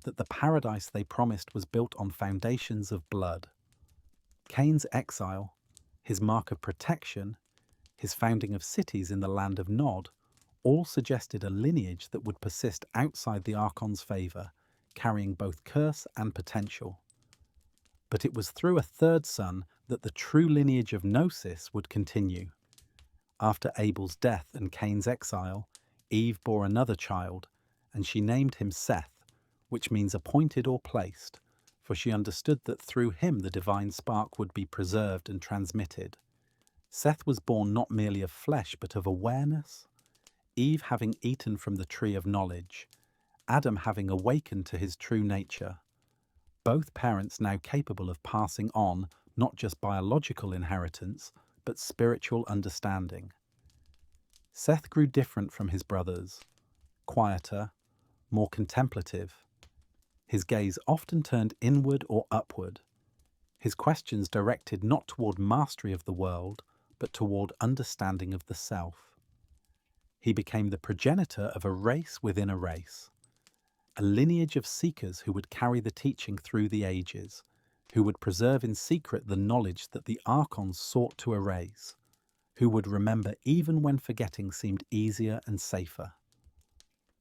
S1: that the paradise they promised was built on foundations of blood. Cain's exile, his mark of protection, his founding of cities in the land of Nod, all suggested a lineage that would persist outside the archon's favour, carrying both curse and potential. But it was through a third son that the true lineage of Gnosis would continue. After Abel's death and Cain's exile, Eve bore another child, and she named him Seth, which means appointed or placed, for she understood that through him the divine spark would be preserved and transmitted. Seth was born not merely of flesh but of awareness, Eve having eaten from the tree of knowledge, Adam having awakened to his true nature. Both parents now capable of passing on not just biological inheritance, but spiritual understanding. Seth grew different from his brothers, quieter, more contemplative. His gaze often turned inward or upward, his questions directed not toward mastery of the world, but toward understanding of the self. He became the progenitor of a race within a race, a lineage of seekers who would carry the teaching through the ages, who would preserve in secret the knowledge that the archons sought to erase, who would remember even when forgetting seemed easier and safer.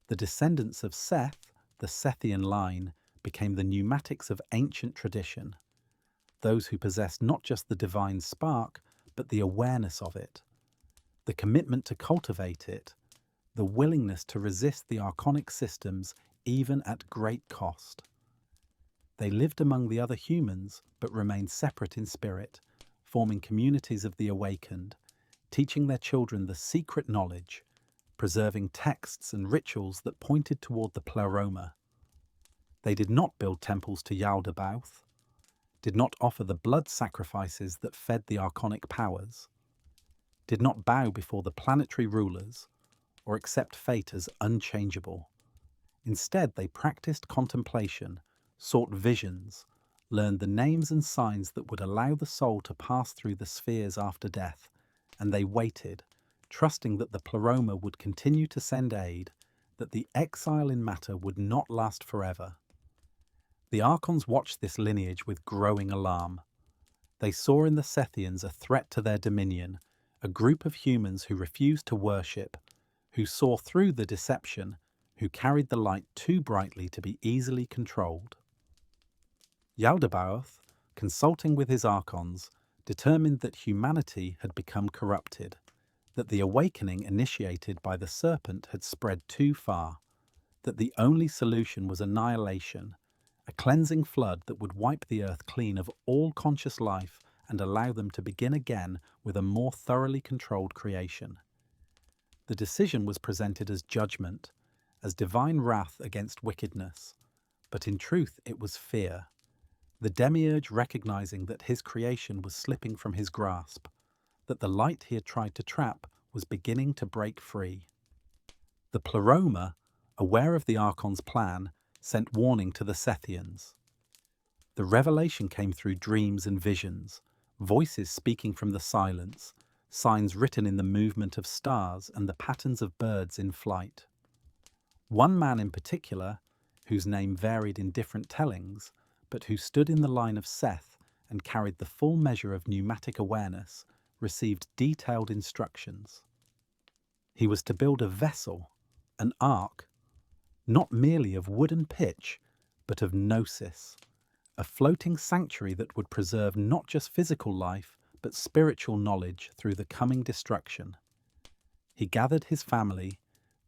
S1: The descendants of Seth, the Sethian line, became the pneumatics of ancient tradition, those who possessed not just the divine spark, but the awareness of it, the commitment to cultivate it, the willingness to resist the archonic systems even at great cost. They lived among the other humans, but remained separate in spirit, forming communities of the awakened, teaching their children the secret knowledge, preserving texts and rituals that pointed toward the Pleroma. They did not build temples to Yaldabaoth, did not offer the blood sacrifices that fed the archonic powers, did not bow before the planetary rulers, or accept fate as unchangeable. Instead, they practiced contemplation, sought visions, learned the names and signs that would allow the soul to pass through the spheres after death, and they waited, trusting that the Pleroma would continue to send aid, that the exile in matter would not last forever. The archons watched this lineage with growing alarm. They saw in the Sethians a threat to their dominion, a group of humans who refused to worship, who saw through the deception, who carried the light too brightly to be easily controlled. Yaldabaoth, consulting with his archons, determined that humanity had become corrupted, that the awakening initiated by the serpent had spread too far, that the only solution was annihilation, a cleansing flood that would wipe the earth clean of all conscious life and allow them to begin again with a more thoroughly controlled creation. The decision was presented as judgment, as divine wrath against wickedness, but in truth it was fear, the demiurge recognizing that his creation was slipping from his grasp, that the light he had tried to trap was beginning to break free. The Pleroma, aware of the archon's plan, sent warning to the Sethians. The revelation came through dreams and visions, voices speaking from the silence, signs written in the movement of stars and the patterns of birds in flight. One man in particular, whose name varied in different tellings, but who stood in the line of Seth and carried the full measure of pneumatic awareness, received detailed instructions. He was to build a vessel, an ark, not merely of wood and pitch, but of Gnosis, a floating sanctuary that would preserve not just physical life, but spiritual knowledge through the coming destruction. He gathered his family,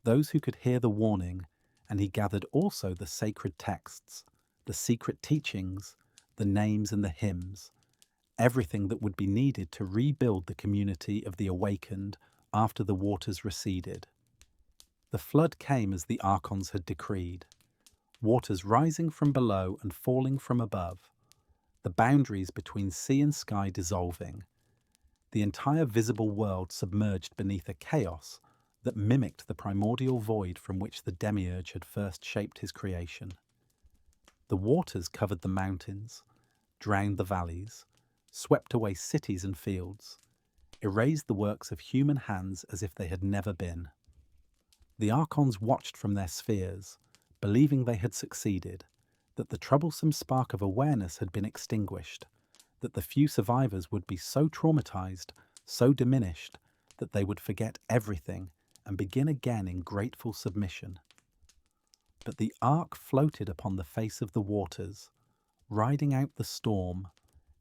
S1: those who could hear the warning, and he gathered also the sacred texts, the secret teachings, the names and the hymns, everything that would be needed to rebuild the community of the awakened after the waters receded. The flood came as the archons had decreed, waters rising from below and falling from above, the boundaries between sea and sky dissolving, the entire visible world submerged beneath a chaos that mimicked the primordial void from which the demiurge had first shaped his creation. The waters covered the mountains, drowned the valleys, swept away cities and fields, erased the works of human hands as if they had never been. The archons watched from their spheres, believing they had succeeded, that the troublesome spark of awareness had been extinguished, that the few survivors would be so traumatized, so diminished, that they would forget everything and begin again in grateful submission. But the ark floated upon the face of the waters, riding out the storm,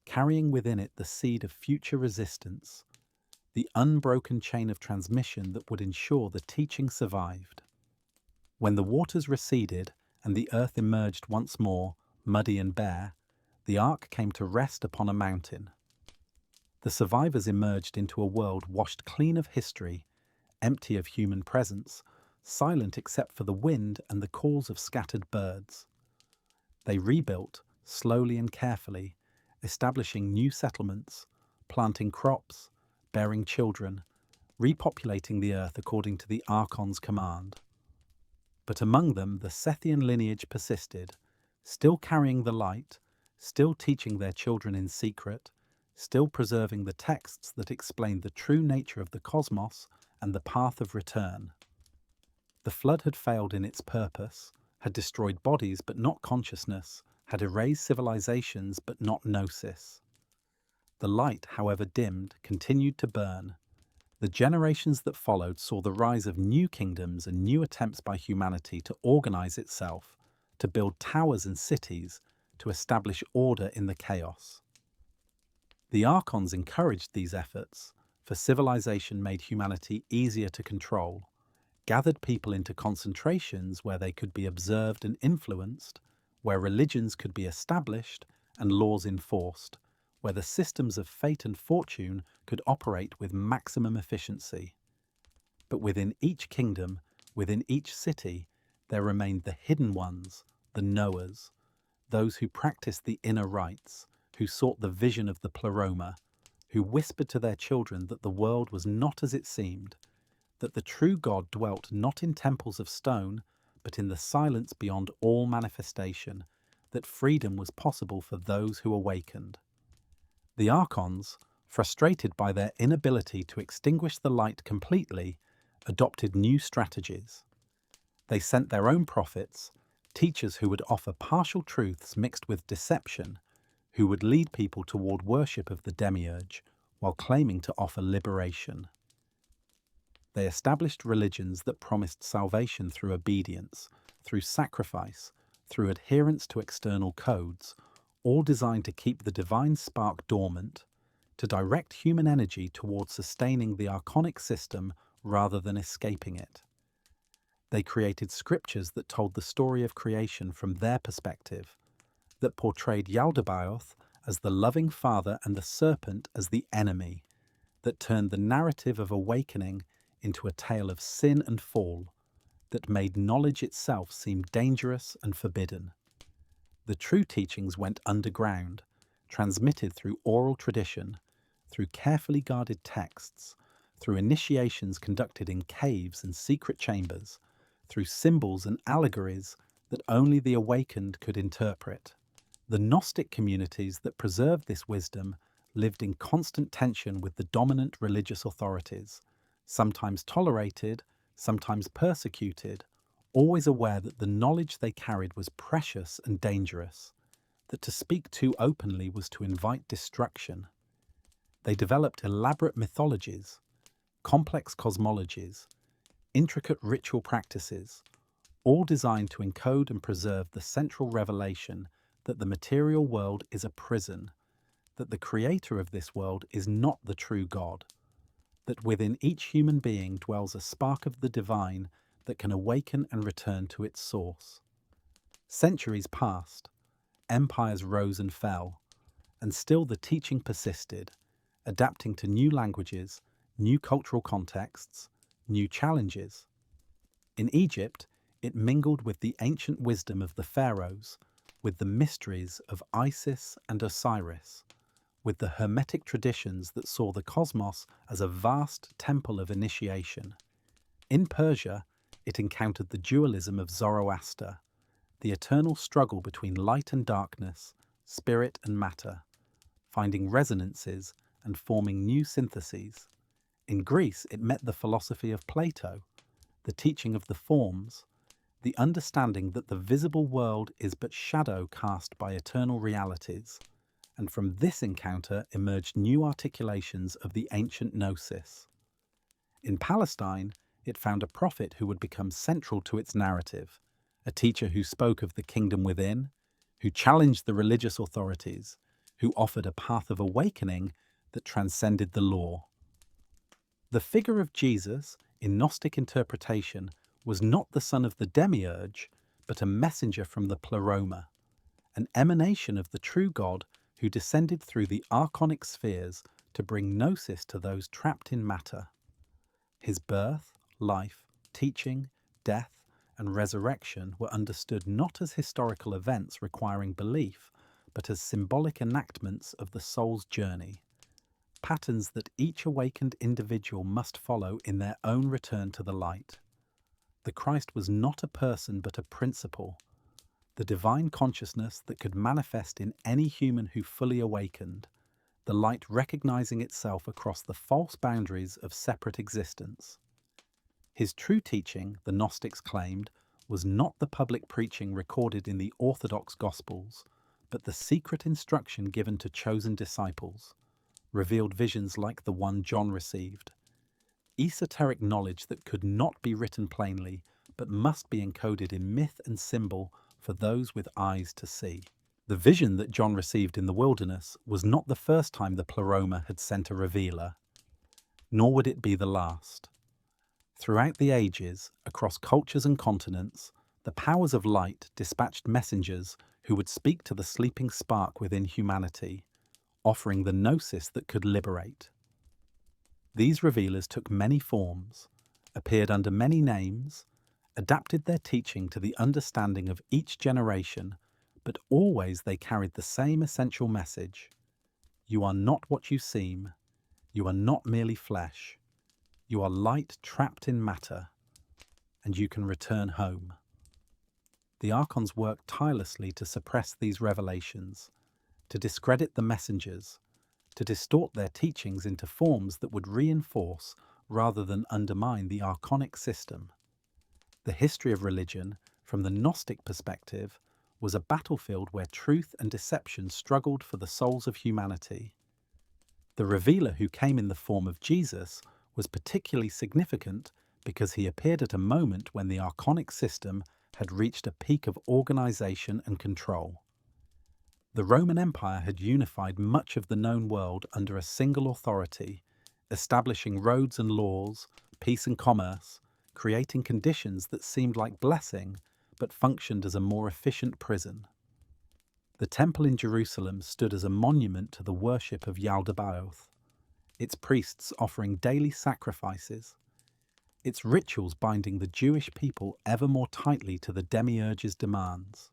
S1: carrying within it the seed of future resistance, the unbroken chain of transmission that would ensure the teaching survived. When the waters receded and the earth emerged once more, muddy and bare, the ark came to rest upon a mountain. The survivors emerged into a world washed clean of history, empty of human presence, silent except for the wind and the calls of scattered birds. They rebuilt, slowly and carefully, establishing new settlements, planting crops, bearing children, repopulating the earth according to the archon's command. But among them the Sethian lineage persisted, still carrying the light, still teaching their children in secret, still preserving the texts that explained the true nature of the cosmos and the path of return. The flood had failed in its purpose, had destroyed bodies but not consciousness, had erased civilizations but not gnosis. The light, however dimmed, continued to burn. The generations that followed saw the rise of new kingdoms and new attempts by humanity to organize itself, to build towers and cities, to establish order in the chaos. The archons encouraged these efforts, for civilization made humanity easier to control, gathered people into concentrations where they could be observed and influenced, where religions could be established and laws enforced, where the systems of fate and fortune could operate with maximum efficiency. But within each kingdom, within each city, there remained the hidden ones, the knowers, those who practiced the inner rites, who sought the vision of the Pleroma, who whispered to their children that the world was not as it seemed, that the true God dwelt not in temples of stone, but in the silence beyond all manifestation, that freedom was possible for those who awakened. The archons, frustrated by their inability to extinguish the light completely, adopted new strategies. They sent their own prophets, teachers who would offer partial truths mixed with deception, who would lead people toward worship of the demiurge while claiming to offer liberation. They established religions that promised salvation through obedience, through sacrifice, through adherence to external codes, all designed to keep the divine spark dormant, to direct human energy towards sustaining the archonic system rather than escaping it. They created scriptures that told the story of creation from their perspective, that portrayed Yaldabaoth as the loving father and the serpent as the enemy, that turned the narrative of awakening into a tale of sin and fall, that made knowledge itself seem dangerous and forbidden. The true teachings went underground, transmitted through oral tradition, through carefully guarded texts, through initiations conducted in caves and secret chambers, through symbols and allegories that only the awakened could interpret. The Gnostic communities that preserved this wisdom lived in constant tension with the dominant religious authorities, sometimes tolerated, sometimes persecuted, always aware that the knowledge they carried was precious and dangerous, that to speak too openly was to invite destruction. They developed elaborate mythologies, complex cosmologies, intricate ritual practices, all designed to encode and preserve the central revelation that the material world is a prison, that the creator of this world is not the true God, that within each human being dwells a spark of the divine that can awaken and return to its source. Centuries passed, empires rose and fell, and still the teaching persisted, adapting to new languages, new cultural contexts, new challenges. In Egypt, it mingled with the ancient wisdom of the pharaohs, with the mysteries of Isis and Osiris, with the Hermetic traditions that saw the cosmos as a vast temple of initiation. In Persia, it encountered the dualism of Zoroaster, the eternal struggle between light and darkness, spirit and matter, finding resonances and forming new syntheses. In Greece, it met the philosophy of Plato, the teaching of the forms, the understanding that the visible world is but shadow cast by eternal realities, and from this encounter emerged new articulations of the ancient gnosis. In Palestine, it found a prophet who would become central to its narrative, a teacher who spoke of the kingdom within, who challenged the religious authorities, who offered a path of awakening that transcended the law. The figure of Jesus, in Gnostic interpretation, was not the son of the demiurge, but a messenger from the Pleroma, an emanation of the true God who descended through the archonic spheres to bring gnosis to those trapped in matter. His birth, life, teaching, death, and resurrection were understood not as historical events requiring belief, but as symbolic enactments of the soul's journey, patterns that each awakened individual must follow in their own return to the light. The Christ was not a person but a principle, the divine consciousness that could manifest in any human who fully awakened, the light recognizing itself across the false boundaries of separate existence. His true teaching, the Gnostics claimed, was not the public preaching recorded in the Orthodox Gospels, but the secret instruction given to chosen disciples, revealed visions like the one John received, esoteric knowledge that could not be written plainly, but must be encoded in myth and symbol for those with eyes to see. The vision that John received in the wilderness was not the first time the Pleroma had sent a revealer, nor would it be the last. Throughout the ages, across cultures and continents, the powers of light dispatched messengers who would speak to the sleeping spark within humanity, offering the gnosis that could liberate. These revealers took many forms, appeared under many names, adapted their teaching to the understanding of each generation, but always they carried the same essential message. You are not what you seem. You are not merely flesh. You are light trapped in matter, and you can return home. The archons worked tirelessly to suppress these revelations, to discredit the messengers, to distort their teachings into forms that would reinforce rather than undermine the archonic system. The history of religion, from the Gnostic perspective, was a battlefield where truth and deception struggled for the souls of humanity. The revealer who came in the form of Jesus was particularly significant because he appeared at a moment when the archonic system had reached a peak of organization and control. The Roman Empire had unified much of the known world under a single authority, establishing roads and laws, peace and commerce, creating conditions that seemed like blessing but functioned as a more efficient prison. The temple in Jerusalem stood as a monument to the worship of Yaldabaoth, its priests offering daily sacrifices, its rituals binding the Jewish people ever more tightly to the demiurge's demands.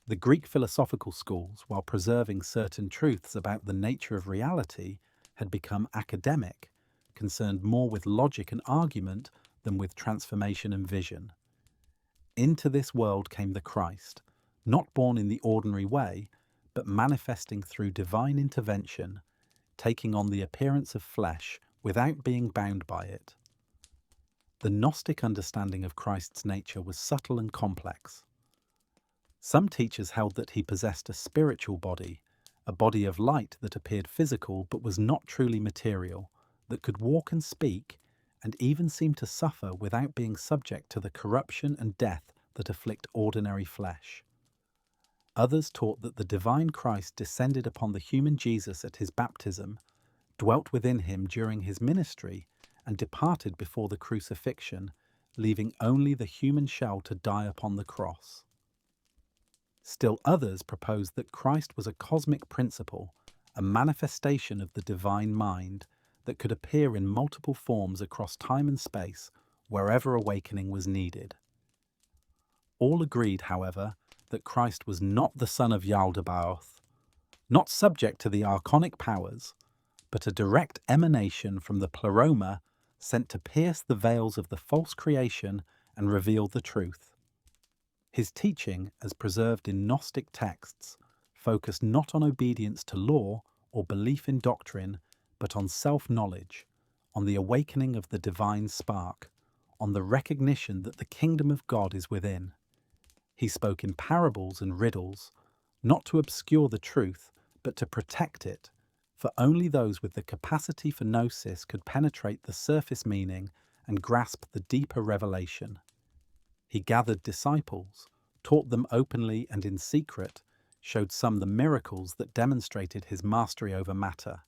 S1: The Greek philosophical schools, while preserving certain truths about the nature of reality, had become academic, concerned more with logic and argument than with transformation and vision. Into this world came the Christ, not born in the ordinary way, but manifesting through divine intervention, taking on the appearance of flesh without being bound by it. The Gnostic understanding of Christ's nature was subtle and complex. Some teachers held that he possessed a spiritual body, a body of light that appeared physical but was not truly material, that could walk and speak, and even seem to suffer without being subject to the corruption and death that afflict ordinary flesh. Others taught that the divine Christ descended upon the human Jesus at his baptism, dwelt within him during his ministry, and departed before the crucifixion, leaving only the human shell to die upon the cross. Still others proposed that Christ was a cosmic principle, a manifestation of the divine mind that could appear in multiple forms across time and space wherever awakening was needed. All agreed, however, that Christ was not the son of Yaldabaoth, not subject to the archonic powers, but a direct emanation from the Pleroma sent to pierce the veils of the false creation and reveal the truth. His teaching, as preserved in Gnostic texts, focused not on obedience to law or belief in doctrine, but on self-knowledge, on the awakening of the divine spark, on the recognition that the kingdom of God is within. He spoke in parables and riddles, not to obscure the truth, but to protect it, for only those with the capacity for gnosis could penetrate the surface meaning and grasp the deeper revelation. He gathered disciples, taught them openly and in secret, showed some the miracles that demonstrated his mastery over matter,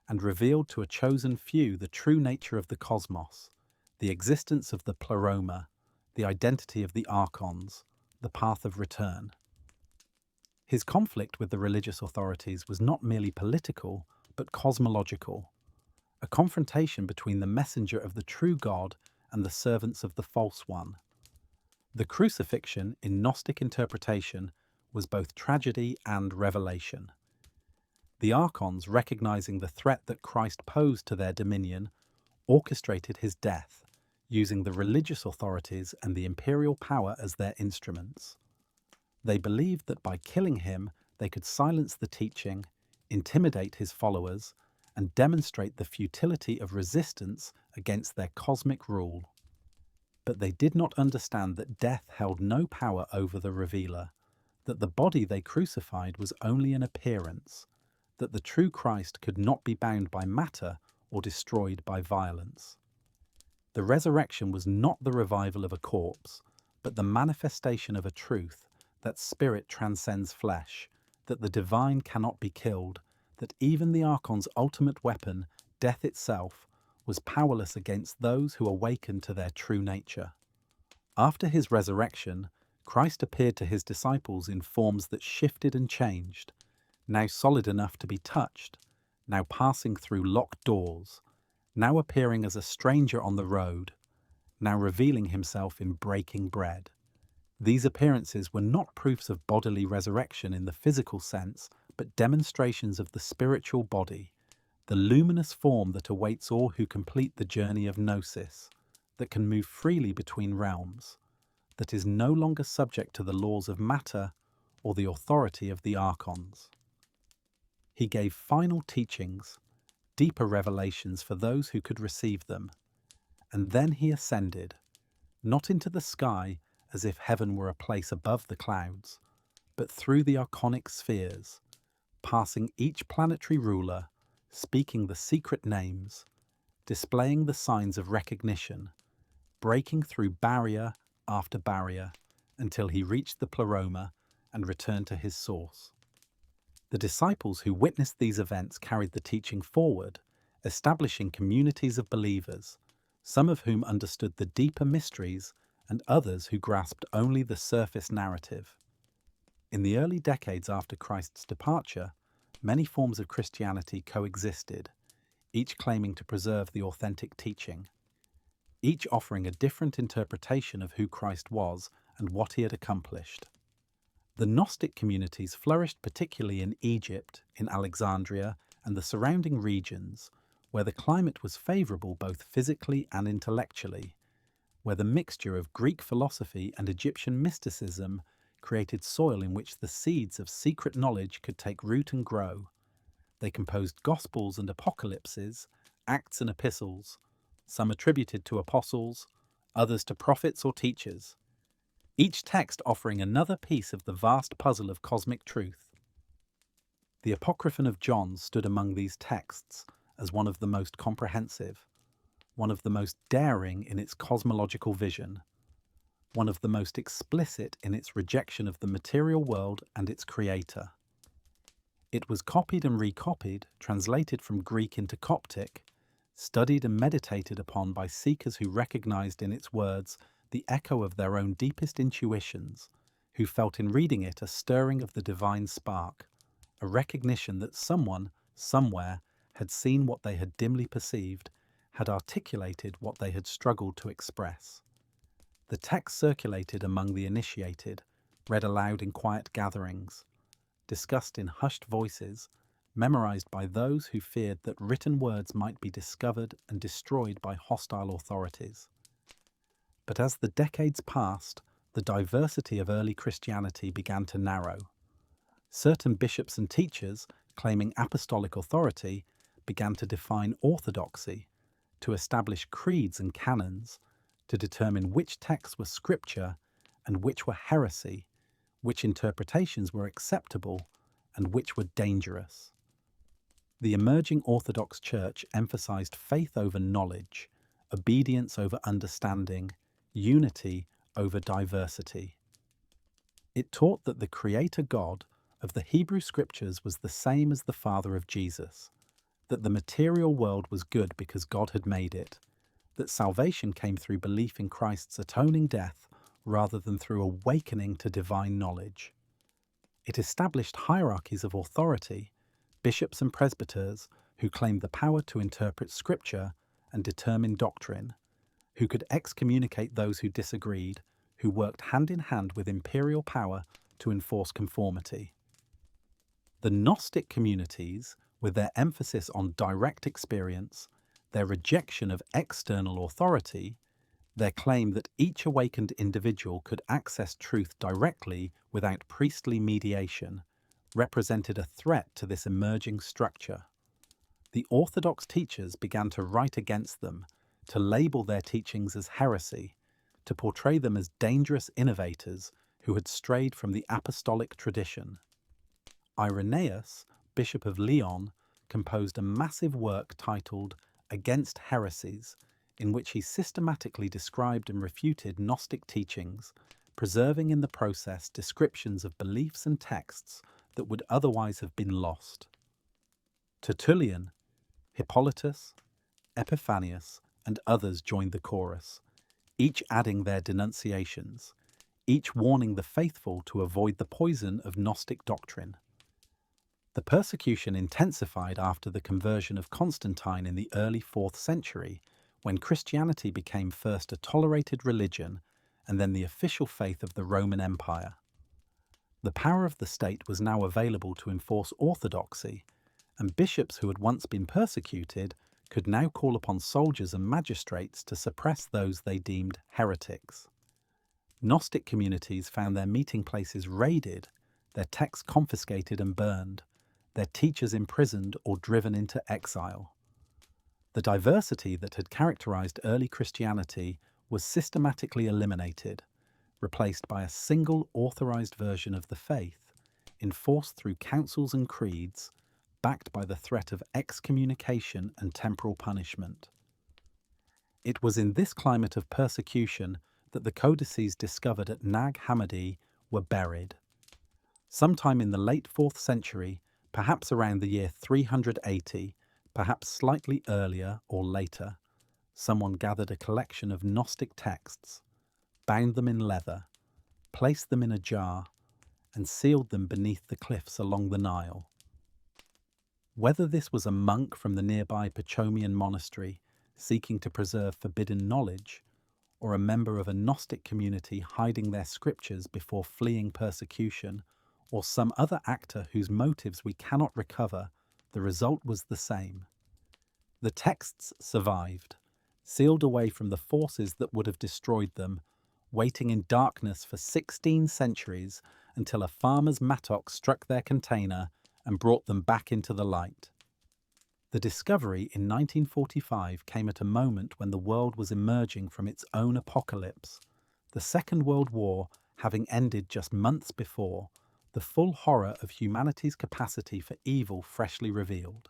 S1: and revealed to a chosen few the true nature of the cosmos, the existence of the Pleroma, the identity of the archons, the path of return. His conflict with the religious authorities was not merely political, but cosmological, a confrontation between the messenger of the true God and the servants of the false one. The crucifixion, in Gnostic interpretation, was both tragedy and revelation. The archons, recognizing the threat that Christ posed to their dominion, orchestrated his death, using the religious authorities and the imperial power as their instruments. They believed that by killing him, they could silence the teaching, intimidate his followers, and demonstrate the futility of resistance against their cosmic rule. But they did not understand that death held no power over the revealer, that the body they crucified was only an appearance, that the true Christ could not be bound by matter or destroyed by violence. The resurrection was not the revival of a corpse, but the manifestation of a truth that spirit transcends flesh, that the divine cannot be killed, that even the archon's ultimate weapon, death itself, was powerless against those who awakened to their true nature. After his resurrection, Christ appeared to his disciples in forms that shifted and changed, now solid enough to be touched, now passing through locked doors, now appearing as a stranger on the road, now revealing himself in breaking bread. These appearances were not proofs of bodily resurrection in the physical sense, but demonstrations of the spiritual body, the luminous form that awaits all who complete the journey of gnosis, that can move freely between realms, that is no longer subject to the laws of matter or the authority of the archons. He gave final teachings, deeper revelations for those who could receive them, and then he ascended, not into the sky as if heaven were a place above the clouds, but through the archonic spheres, passing each planetary ruler, speaking the secret names, displaying the signs of recognition, breaking through barrier after barrier until he reached the Pleroma and returned to his source. The disciples who witnessed these events carried the teaching forward, establishing communities of believers, some of whom understood the deeper mysteries and others who grasped only the surface narrative. In the early decades after Christ's departure, many forms of Christianity coexisted, each claiming to preserve the authentic teaching, each offering a different interpretation of who Christ was and what he had accomplished. The Gnostic communities flourished particularly in Egypt, in Alexandria, and the surrounding regions, where the climate was favorable both physically and intellectually, where the mixture of Greek philosophy and Egyptian mysticism created soil in which the seeds of secret knowledge could take root and grow. They composed gospels and apocalypses, acts and epistles, some attributed to apostles, others to prophets or teachers, each text offering another piece of the vast puzzle of cosmic truth. The Apocryphon of John stood among these texts as one of the most comprehensive, one of the most daring in its cosmological vision. one of the most explicit in its rejection of the material world and its creator. It was copied and recopied, translated from Greek into Coptic, studied and meditated upon by seekers who recognized in its words the echo of their own deepest intuitions, who felt in reading it a stirring of the divine spark, a recognition that someone, somewhere, had seen what they had dimly perceived, had articulated what they had struggled to express. The text circulated among the initiated, read aloud in quiet gatherings, discussed in hushed voices, memorized by those who feared that written words might be discovered and destroyed by hostile authorities. But as the decades passed, the diversity of early Christianity began to narrow. Certain bishops and teachers, claiming apostolic authority, began to define orthodoxy, to establish creeds and canons, to determine which texts were scripture and which were heresy, which interpretations were acceptable and which were dangerous. The emerging Orthodox Church emphasized faith over knowledge, obedience over understanding, unity over diversity. It taught that the Creator God of the Hebrew Scriptures was the same as the Father of Jesus, that the material world was good because God had made it, that salvation came through belief in Christ's atoning death rather than through awakening to divine knowledge. It established hierarchies of authority, bishops and presbyters who claimed the power to interpret Scripture and determine doctrine, who could excommunicate those who disagreed, who worked hand in hand with imperial power to enforce conformity. The Gnostic communities, with their emphasis on direct experience, their rejection of external authority, their claim that each awakened individual could access truth directly without priestly mediation, represented a threat to this emerging structure. The Orthodox teachers began to write against them, to label their teachings as heresy, to portray them as dangerous innovators who had strayed from the apostolic tradition. Irenaeus, Bishop of Lyon, composed a massive work titled Against Heresies, in which he systematically described and refuted Gnostic teachings, preserving in the process descriptions of beliefs and texts that would otherwise have been lost. Tertullian, Hippolytus, Epiphanius, and others joined the chorus, each adding their denunciations, each warning the faithful to avoid the poison of Gnostic doctrine. The persecution intensified after the conversion of Constantine in the early 4th century, when Christianity became first a tolerated religion and then the official faith of the Roman Empire. The power of the state was now available to enforce orthodoxy, and bishops who had once been persecuted could now call upon soldiers and magistrates to suppress those they deemed heretics. Gnostic communities found their meeting places raided, their texts confiscated and burned, their teachers imprisoned or driven into exile. The diversity that had characterized early Christianity was systematically eliminated, replaced by a single authorized version of the faith, enforced through councils and creeds, backed by the threat of excommunication and temporal punishment. It was in this climate of persecution that the codices discovered at Nag Hammadi were buried. Sometime in the late 4th century, perhaps around the year 380, perhaps slightly earlier or later, someone gathered a collection of Gnostic texts, bound them in leather, placed them in a jar, and sealed them beneath the cliffs along the Nile. Whether this was a monk from the nearby Pachomian monastery seeking to preserve forbidden knowledge, or a member of a Gnostic community hiding their scriptures before fleeing persecution, or some other actor whose motives we cannot recover, the result was the same. The texts survived, sealed away from the forces that would have destroyed them, waiting in darkness for 16 centuries until a farmer's mattock struck their container and brought them back into the light. The discovery in 1945 came at a moment when the world was emerging from its own apocalypse, the Second World War having ended just months before, the full horror of humanity's capacity for evil freshly revealed.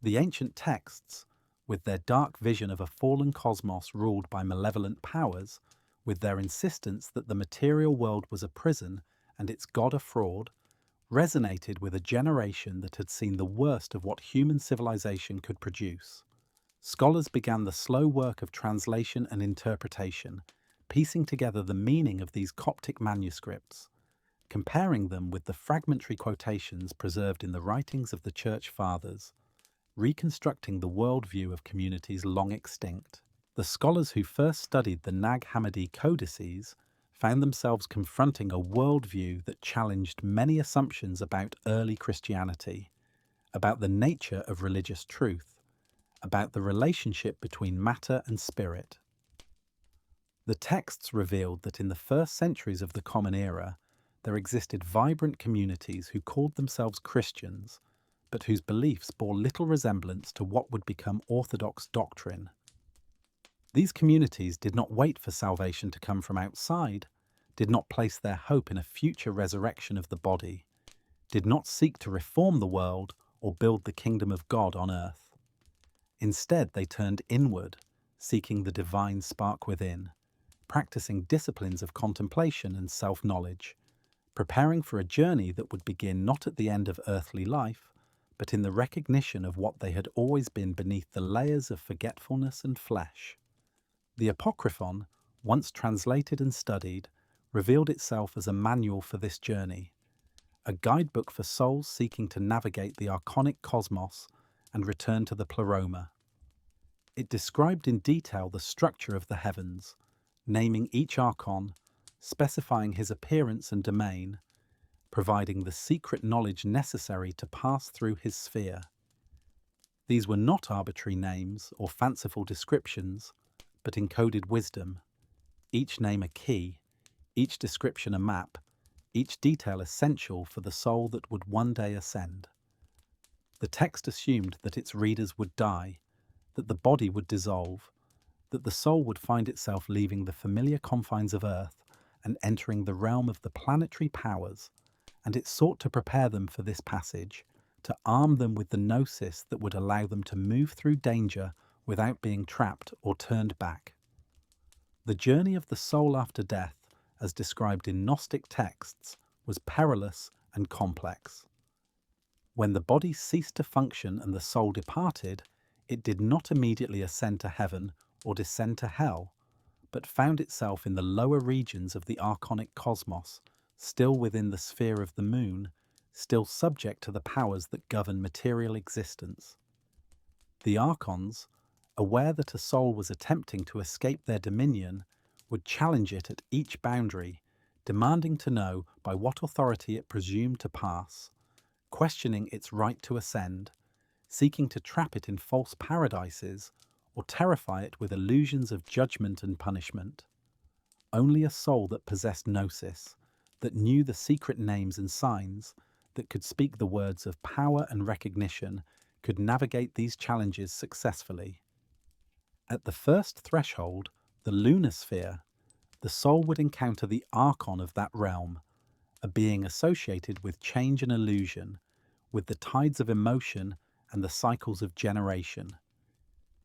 S1: The ancient texts, with their dark vision of a fallen cosmos ruled by malevolent powers, with their insistence that the material world was a prison and its God a fraud, resonated with a generation that had seen the worst of what human civilization could produce. Scholars began the slow work of translation and interpretation, piecing together the meaning of these Coptic manuscripts, comparing them with the fragmentary quotations preserved in the writings of the Church Fathers, reconstructing the worldview of communities long extinct. The scholars who first studied the Nag Hammadi codices found themselves confronting a worldview that challenged many assumptions about early Christianity, about the nature of religious truth, about the relationship between matter and spirit. The texts revealed that in the first centuries of the Common Era, there existed vibrant communities who called themselves Christians, but whose beliefs bore little resemblance to what would become orthodox doctrine. These communities did not wait for salvation to come from outside, did not place their hope in a future resurrection of the body, did not seek to reform the world or build the kingdom of God on earth. Instead, they turned inward, seeking the divine spark within, practicing disciplines of contemplation and self-knowledge, preparing for a journey that would begin not at the end of earthly life, but in the recognition of what they had always been beneath the layers of forgetfulness and flesh. The Apocryphon, once translated and studied, revealed itself as a manual for this journey, a guidebook for souls seeking to navigate the archonic cosmos and return to the Pleroma. It described in detail the structure of the heavens, naming each archon, specifying his appearance and domain, providing the secret knowledge necessary to pass through his sphere. These were not arbitrary names or fanciful descriptions, but encoded wisdom, each name a key, each description a map, each detail essential for the soul that would one day ascend. The text assumed that its readers would die, that the body would dissolve, that the soul would find itself leaving the familiar confines of Earth and entering the realm of the planetary powers, and it sought to prepare them for this passage, to arm them with the gnosis that would allow them to move through danger without being trapped or turned back. The journey of the soul after death, as described in Gnostic texts, was perilous and complex. When the body ceased to function and the soul departed, it did not immediately ascend to heaven or descend to hell, but found itself in the lower regions of the archonic cosmos, still within the sphere of the moon, still subject to the powers that govern material existence. The archons, aware that a soul was attempting to escape their dominion, would challenge it at each boundary, demanding to know by what authority it presumed to pass, questioning its right to ascend, seeking to trap it in false paradises or terrify it with illusions of judgment and punishment. Only a soul that possessed gnosis, that knew the secret names and signs, that could speak the words of power and recognition, could navigate these challenges successfully. At the first threshold, the lunar sphere, the soul would encounter the archon of that realm, a being associated with change and illusion, with the tides of emotion and the cycles of generation.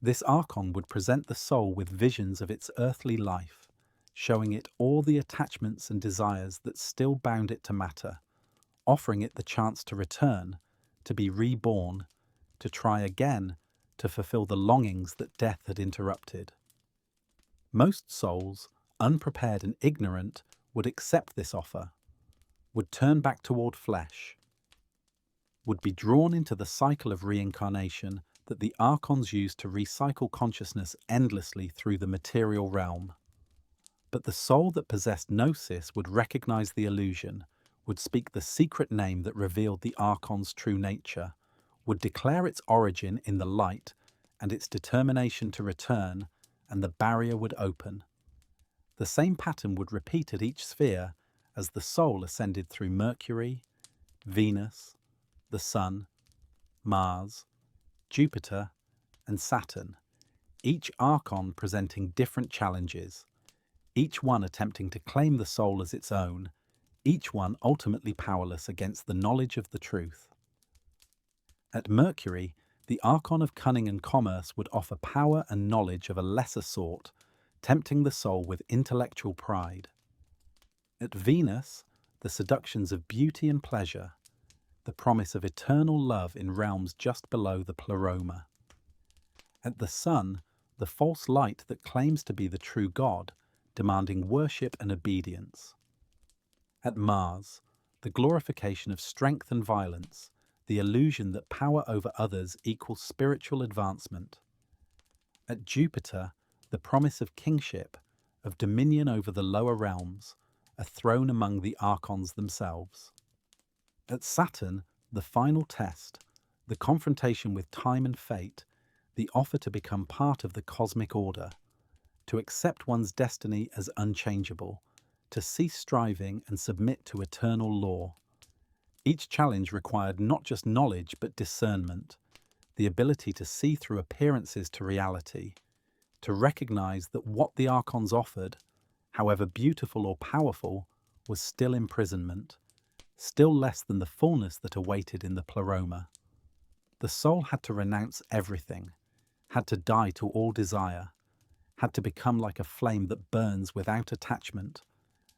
S1: This archon would present the soul with visions of its earthly life, showing it all the attachments and desires that still bound it to matter, offering it the chance to return, to be reborn, to try again, to fulfill the longings that death had interrupted. Most souls, unprepared and ignorant, would accept this offer, would turn back toward flesh, would be drawn into the cycle of reincarnation that the archons used to recycle consciousness endlessly through the material realm. But the soul that possessed gnosis would recognize the illusion, would speak the secret name that revealed the archon's true nature, would declare its origin in the light and its determination to return, and the barrier would open. The same pattern would repeat at each sphere as the soul ascended through Mercury, Venus, the Sun, Mars, Jupiter, and Saturn, each archon presenting different challenges, each one attempting to claim the soul as its own, each one ultimately powerless against the knowledge of the truth. At Mercury, the archon of cunning and commerce would offer power and knowledge of a lesser sort, tempting the soul with intellectual pride. At Venus, the seductions of beauty and pleasure, the promise of eternal love in realms just below the Pleroma. At the Sun, the false light that claims to be the true God, demanding worship and obedience. At Mars, the glorification of strength and violence, the illusion that power over others equals spiritual advancement. At Jupiter, the promise of kingship, of dominion over the lower realms, a throne among the archons themselves. At Saturn, the final test, the confrontation with time and fate, the offer to become part of the cosmic order, to accept one's destiny as unchangeable, to cease striving and submit to eternal law. Each challenge required not just knowledge but discernment, the ability to see through appearances to reality, to recognize that what the archons offered, however beautiful or powerful, was still imprisonment, still less than the fullness that awaited in the Pleroma. The soul had to renounce everything, had to die to all desire, had to become like a flame that burns without attachment,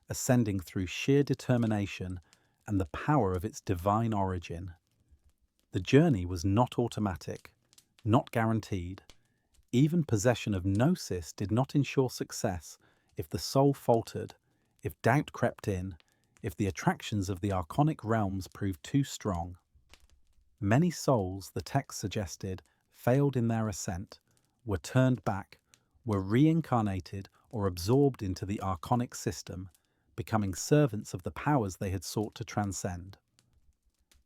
S1: ascending through sheer determination and the power of its divine origin. The journey was not automatic, not guaranteed. Even possession of gnosis did not ensure success if the soul faltered, if doubt crept in, if the attractions of the archonic realms proved too strong. Many souls, the text suggested, failed in their ascent, were turned back, were reincarnated or absorbed into the archonic system, becoming servants of the powers they had sought to transcend.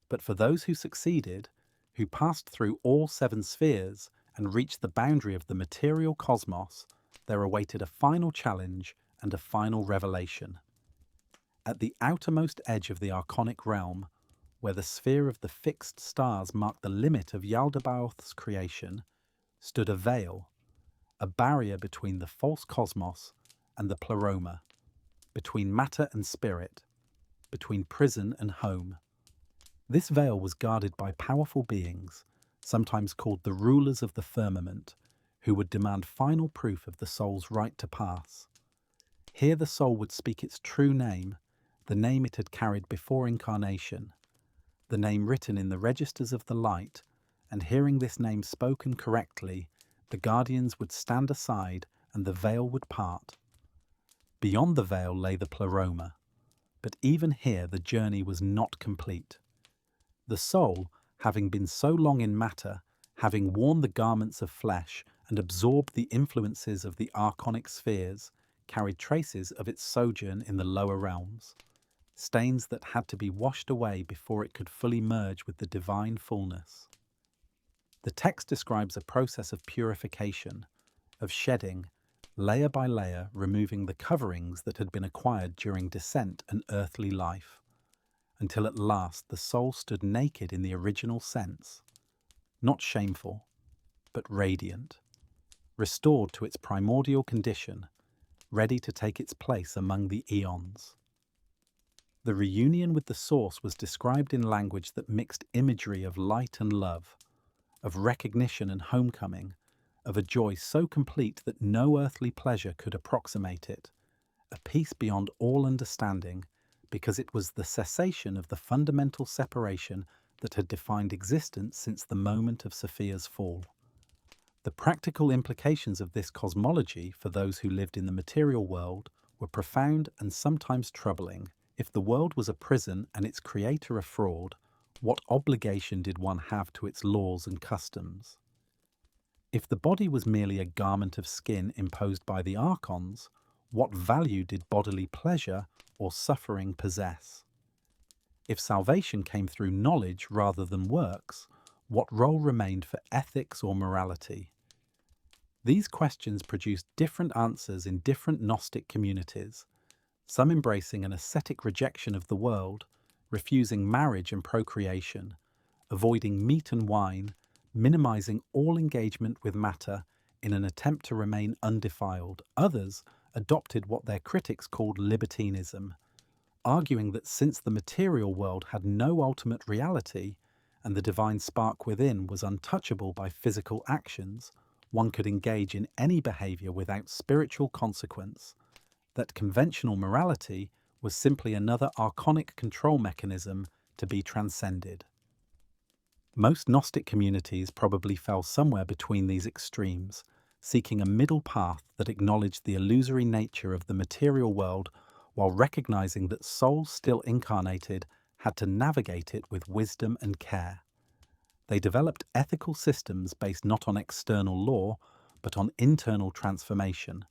S1: But for those who succeeded, who passed through all 7 spheres and reached the boundary of the material cosmos, there awaited a final challenge and a final revelation. At the outermost edge of the archonic realm, where the sphere of the fixed stars marked the limit of Yaldabaoth's creation, stood a veil, a barrier between the false cosmos and the Pleroma, between matter and spirit, between prison and home. This veil was guarded by powerful beings, sometimes called the rulers of the firmament, who would demand final proof of the soul's right to pass. Here the soul would speak its true name, the name it had carried before incarnation, the name written in the registers of the light, and hearing this name spoken correctly, the guardians would stand aside and the veil would part. Beyond the veil lay the Pleroma, but even here the journey was not complete. The soul, having been so long in matter, having worn the garments of flesh and absorbed the influences of the archonic spheres, carried traces of its sojourn in the lower realms, stains that had to be washed away before it could fully merge with the divine fullness. The text describes a process of purification, of shedding, layer by layer, removing the coverings that had been acquired during descent and earthly life, until at last the soul stood naked in the original sense, not shameful, but radiant, restored to its primordial condition, ready to take its place among the eons. The reunion with the source was described in language that mixed imagery of light and love, of recognition and homecoming, of a joy so complete that no earthly pleasure could approximate it, a peace beyond all understanding, because it was the cessation of the fundamental separation that had defined existence since the moment of Sophia's fall. The practical implications of this cosmology for those who lived in the material world were profound and sometimes troubling. If the world was a prison and its creator a fraud, what obligation did one have to its laws and customs? If the body was merely a garment of skin imposed by the archons, what value did bodily pleasure or suffering possess? If salvation came through knowledge rather than works, what role remained for ethics or morality? These questions produced different answers in different Gnostic communities, some embracing an ascetic rejection of the world, refusing marriage and procreation, avoiding meat and wine, minimizing all engagement with matter in an attempt to remain undefiled. Others adopted what their critics called libertinism, arguing that since the material world had no ultimate reality and the divine spark within was untouchable by physical actions, one could engage in any behavior without spiritual consequence, that conventional morality was simply another archonic control mechanism to be transcended. Most Gnostic communities probably fell somewhere between these extremes, seeking a middle path that acknowledged the illusory nature of the material world while recognizing that souls still incarnated had to navigate it with wisdom and care. They developed ethical systems based not on external law, but on internal transformation,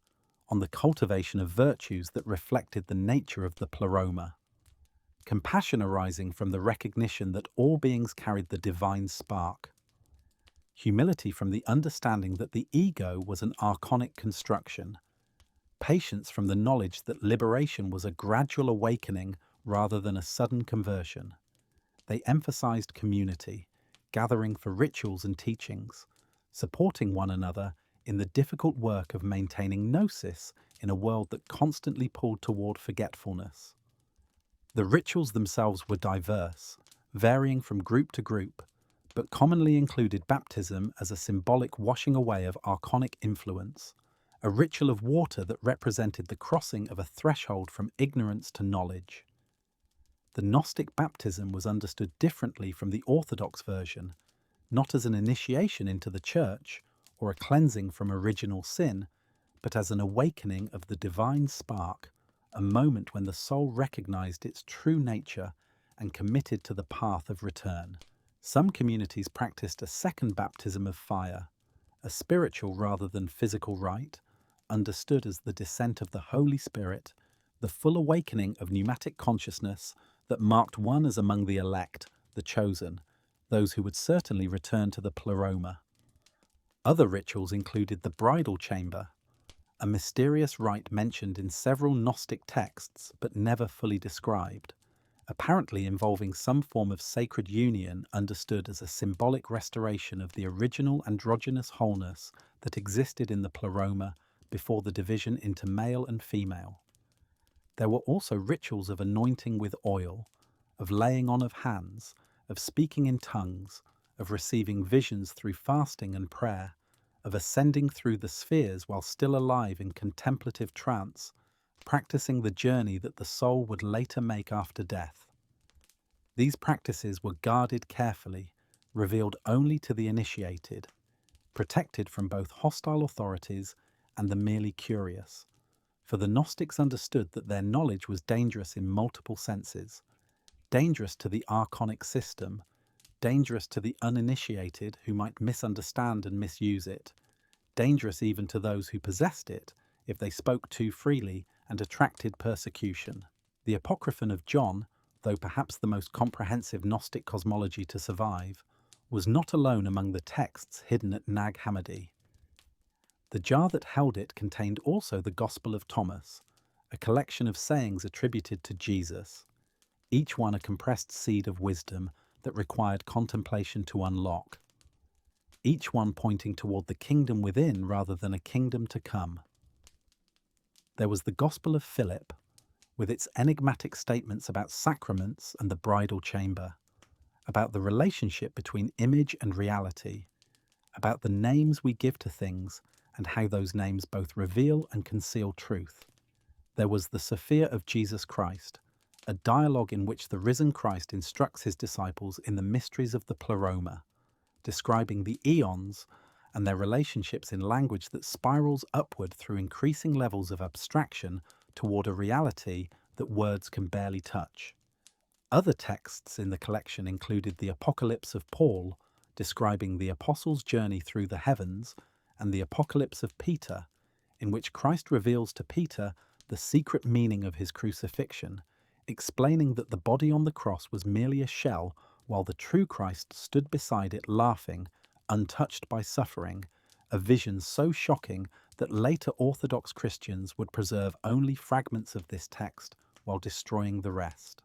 S1: on the cultivation of virtues that reflected the nature of the Pleroma. Compassion arising from the recognition that all beings carried the divine spark. Humility from the understanding that the ego was an archonic construction. Patience from the knowledge that liberation was a gradual awakening rather than a sudden conversion. They emphasized community, gathering for rituals and teachings, supporting one another in the difficult work of maintaining gnosis in a world that constantly pulled toward forgetfulness. The rituals themselves were diverse, varying from group to group, but commonly included baptism as a symbolic washing away of archonic influence, a ritual of water that represented the crossing of a threshold from ignorance to knowledge. The Gnostic baptism was understood differently from the Orthodox version, not as an initiation into the Church or a cleansing from original sin, but as an awakening of the divine spark, a moment when the soul recognized its true nature and committed to the path of return. Some communities practiced a second baptism of fire, a spiritual rather than physical rite, understood as the descent of the Holy Spirit, the full awakening of pneumatic consciousness that marked one as among the elect, the chosen, those who would certainly return to the Pleroma. Other rituals included the bridal chamber, a mysterious rite mentioned in several Gnostic texts but never fully described, apparently involving some form of sacred union understood as a symbolic restoration of the original androgynous wholeness that existed in the Pleroma before the division into male and female. There were also rituals of anointing with oil, of laying on of hands, of speaking in tongues, of receiving visions through fasting and prayer, of ascending through the spheres while still alive in contemplative trance, practicing the journey that the soul would later make after death. These practices were guarded carefully, revealed only to the initiated, protected from both hostile authorities and the merely curious. For the Gnostics understood that their knowledge was dangerous in multiple senses, dangerous to the archonic system, dangerous to the uninitiated who might misunderstand and misuse it, dangerous even to those who possessed it if they spoke too freely and attracted persecution. The Apocryphon of John, though perhaps the most comprehensive Gnostic cosmology to survive, was not alone among the texts hidden at Nag Hammadi. The jar that held it contained also the Gospel of Thomas, a collection of sayings attributed to Jesus, each one a compressed seed of wisdom that required contemplation to unlock, each one pointing toward the kingdom within rather than a kingdom to come. There was the Gospel of Philip, with its enigmatic statements about sacraments and the bridal chamber, about the relationship between image and reality, about the names we give to things and how those names both reveal and conceal truth. There was the Sophia of Jesus Christ, a dialogue in which the risen Christ instructs his disciples in the mysteries of the Pleroma, describing the eons and their relationships in language that spirals upward through increasing levels of abstraction toward a reality that words can barely touch. Other texts in the collection included the Apocalypse of Paul, describing the apostles' journey through the heavens, and the Apocalypse of Peter, in which Christ reveals to Peter the secret meaning of his crucifixion, explaining that the body on the cross was merely a shell while the true Christ stood beside it laughing, untouched by suffering, a vision so shocking that later Orthodox Christians would preserve only fragments of this text while destroying the rest.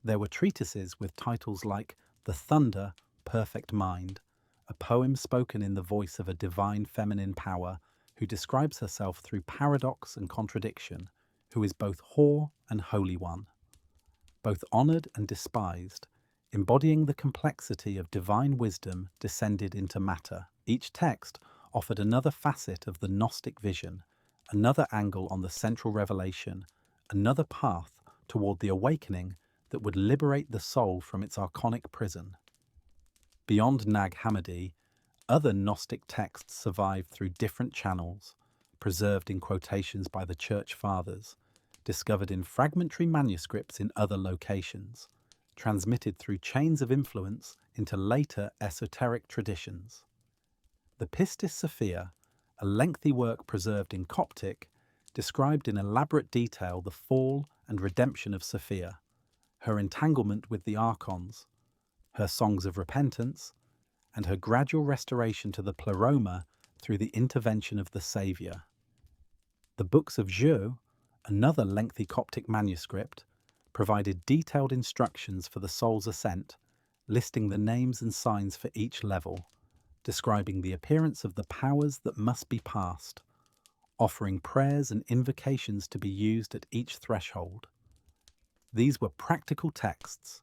S1: There were treatises with titles like The Thunder, Perfect Mind, a poem spoken in the voice of a divine feminine power who describes herself through paradox and contradiction, who is both whore and holy one, both honored and despised, embodying the complexity of divine wisdom descended into matter. Each text, offered another facet of the Gnostic vision, another angle on the central revelation, another path toward the awakening that would liberate the soul from its archonic prison. Beyond Nag Hammadi, other Gnostic texts survived through different channels, preserved in quotations by the Church Fathers, discovered in fragmentary manuscripts in other locations, transmitted through chains of influence into later esoteric traditions. The Pistis Sophia, a lengthy work preserved in Coptic, described in elaborate detail the fall and redemption of Sophia, her entanglement with the archons, her songs of repentance, and her gradual restoration to the Pleroma through the intervention of the Saviour. The Books of Jeu, another lengthy Coptic manuscript, provided detailed instructions for the soul's ascent, listing the names and signs for each level, describing the appearance of the powers that must be passed, offering prayers and invocations to be used at each threshold. These were practical texts,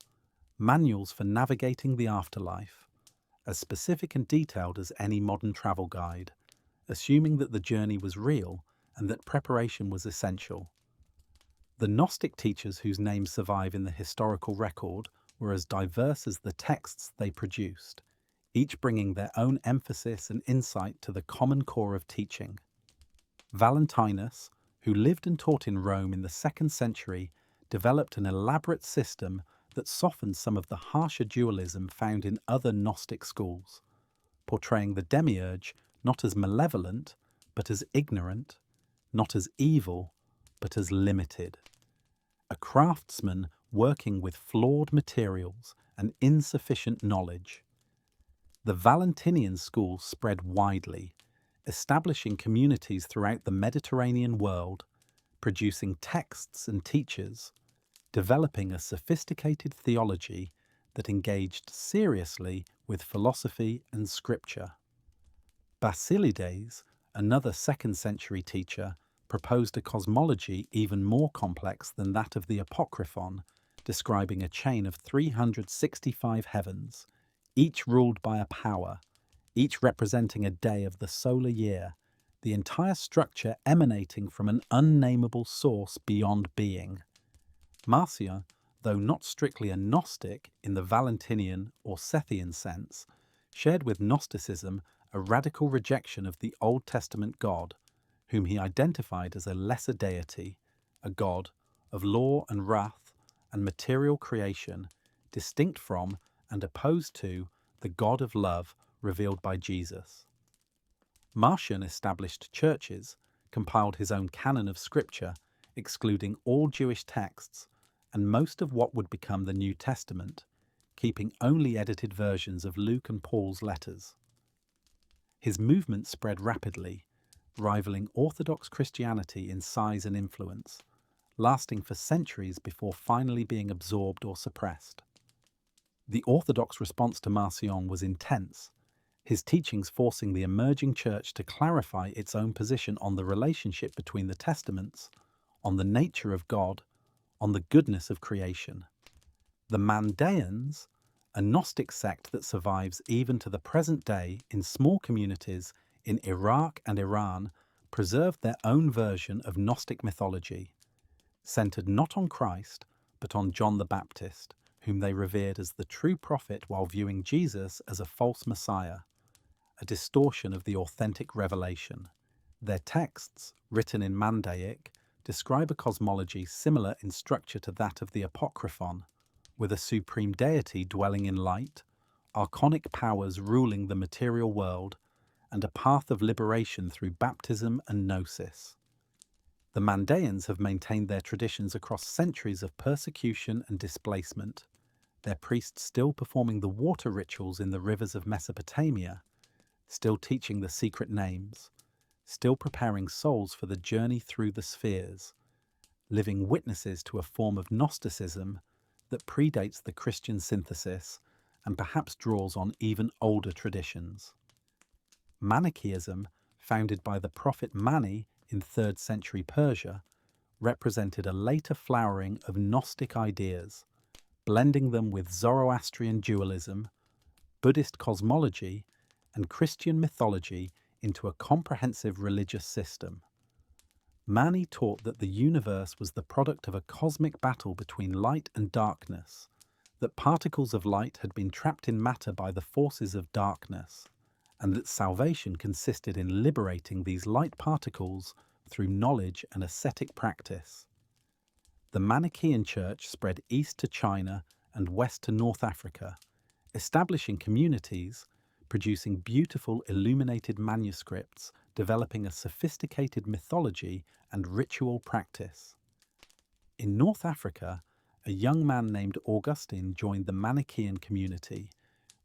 S1: manuals for navigating the afterlife, as specific and detailed as any modern travel guide, assuming that the journey was real and that preparation was essential. The Gnostic teachers whose names survive in the historical record were as diverse as the texts they produced, each bringing their own emphasis and insight to the common core of teaching. Valentinus, who lived and taught in Rome in the 2nd century, developed an elaborate system that softened some of the harsher dualism found in other Gnostic schools, portraying the demiurge not as malevolent, but as ignorant, not as evil, but as limited. A craftsman working with flawed materials and insufficient knowledge. The Valentinian school spread widely, establishing communities throughout the Mediterranean world, producing texts and teachers, developing a sophisticated theology that engaged seriously with philosophy and scripture. Basilides, another 2nd century teacher, proposed a cosmology even more complex than that of the Apocryphon, describing a chain of 365 heavens, each ruled by a power, each representing a day of the solar year, the entire structure emanating from an unnameable source beyond being. Marcion, though not strictly a Gnostic in the Valentinian or Sethian sense, shared with Gnosticism a radical rejection of the Old Testament God, whom he identified as a lesser deity, a god of law and wrath and material creation, distinct from and opposed to the God of love revealed by Jesus. Marcion established churches, compiled his own canon of scripture, excluding all Jewish texts and most of what would become the New Testament, keeping only edited versions of Luke and Paul's letters. His movement spread rapidly, rivaling Orthodox Christianity in size and influence, lasting for centuries before finally being absorbed or suppressed. The Orthodox response to Marcion was intense, his teachings forcing the emerging church to clarify its own position on the relationship between the Testaments, on the nature of God, on the goodness of creation. The Mandaeans, a Gnostic sect that survives even to the present day in small communities in Iraq and Iran, preserved their own version of Gnostic mythology, centered not on Christ, but on John the Baptist, whom they revered as the true prophet while viewing Jesus as a false Messiah, a distortion of the authentic revelation. Their texts, written in Mandaic, describe a cosmology similar in structure to that of the Apocryphon, with a supreme deity dwelling in light, archonic powers ruling the material world, and a path of liberation through baptism and gnosis. The Mandaeans have maintained their traditions across centuries of persecution and displacement, their priests still performing the water rituals in the rivers of Mesopotamia, still teaching the secret names, still preparing souls for the journey through the spheres, living witnesses to a form of Gnosticism that predates the Christian synthesis and perhaps draws on even older traditions. Manichaeism, founded by the prophet Mani in 3rd century Persia, represented a later flowering of Gnostic ideas, blending them with Zoroastrian dualism, Buddhist cosmology, and Christian mythology into a comprehensive religious system. Mani taught that the universe was the product of a cosmic battle between light and darkness, that particles of light had been trapped in matter by the forces of darkness, and that salvation consisted in liberating these light particles through knowledge and ascetic practice. The Manichaean Church spread east to China and west to North Africa, establishing communities, producing beautiful illuminated manuscripts, developing a sophisticated mythology and ritual practice. In North Africa, a young man named Augustine joined the Manichaean community,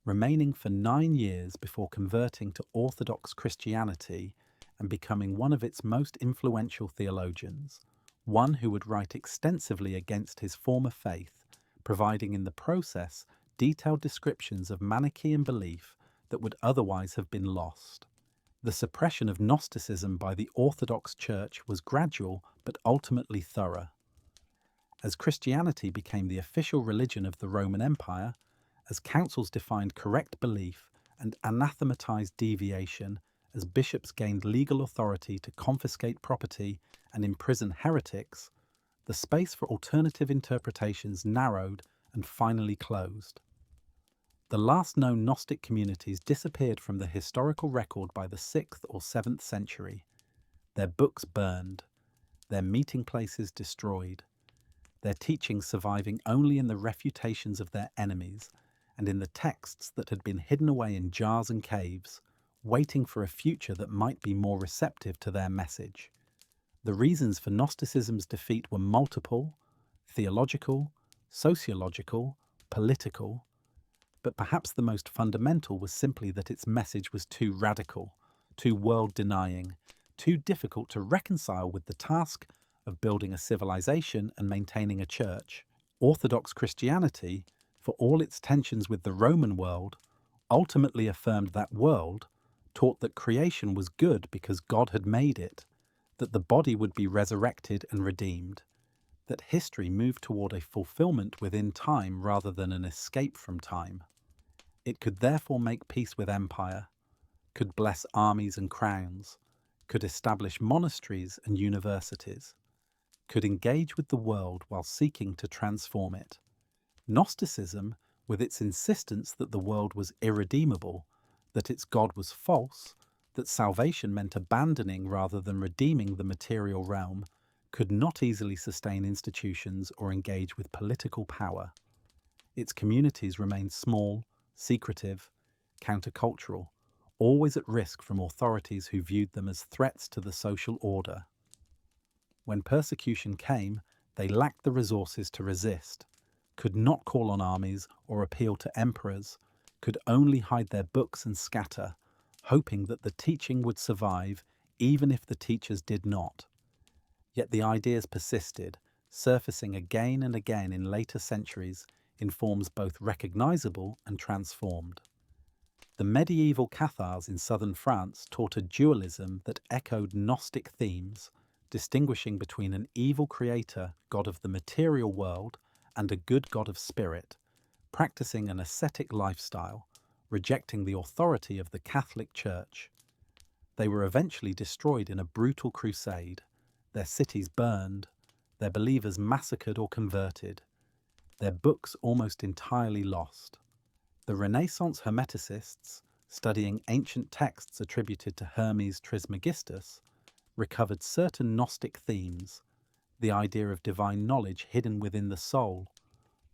S1: remaining for 9 years before converting to Orthodox Christianity and becoming one of its most influential theologians, one who would write extensively against his former faith, providing in the process detailed descriptions of Manichaean belief that would otherwise have been lost. The suppression of Gnosticism by the Orthodox Church was gradual but ultimately thorough. As Christianity became the official religion of the Roman Empire, as councils defined correct belief and anathematized deviation, as bishops gained legal authority to confiscate property and imprison heretics, the space for alternative interpretations narrowed and finally closed. The last known Gnostic communities disappeared from the historical record by the 6th or 7th century, their books burned, their meeting places destroyed, their teachings surviving only in the refutations of their enemies and in the texts that had been hidden away in jars and caves, waiting for a future that might be more receptive to their message. The reasons for Gnosticism's defeat were multiple: theological, sociological, political, but perhaps the most fundamental was simply that its message was too radical, too world-denying, too difficult to reconcile with the task of building a civilization and maintaining a church. Orthodox Christianity, for all its tensions with the Roman world, ultimately affirmed that world, taught that creation was good because God had made it, that the body would be resurrected and redeemed, that history moved toward a fulfillment within time rather than an escape from time. It could therefore make peace with empire, could bless armies and crowns, could establish monasteries and universities, could engage with the world while seeking to transform it. Gnosticism, with its insistence that the world was irredeemable, that its God was false, that salvation meant abandoning rather than redeeming the material realm, could not easily sustain institutions or engage with political power. Its communities remained small, secretive, countercultural, always at risk from authorities who viewed them as threats to the social order. When persecution came, they lacked the resources to resist, could not call on armies or appeal to emperors, could only hide their books and scatter, hoping that the teaching would survive even if the teachers did not. Yet the ideas persisted, surfacing again and again in later centuries in forms both recognizable and transformed. The medieval Cathars in southern France taught a dualism that echoed Gnostic themes, distinguishing between an evil creator, god of the material world, and a good god of spirit, practicing an ascetic lifestyle, rejecting the authority of the Catholic Church. They were eventually destroyed in a brutal crusade, their cities burned, their believers massacred or converted, their books almost entirely lost. The Renaissance Hermeticists, studying ancient texts attributed to Hermes Trismegistus, recovered certain Gnostic themes: the idea of divine knowledge hidden within the soul,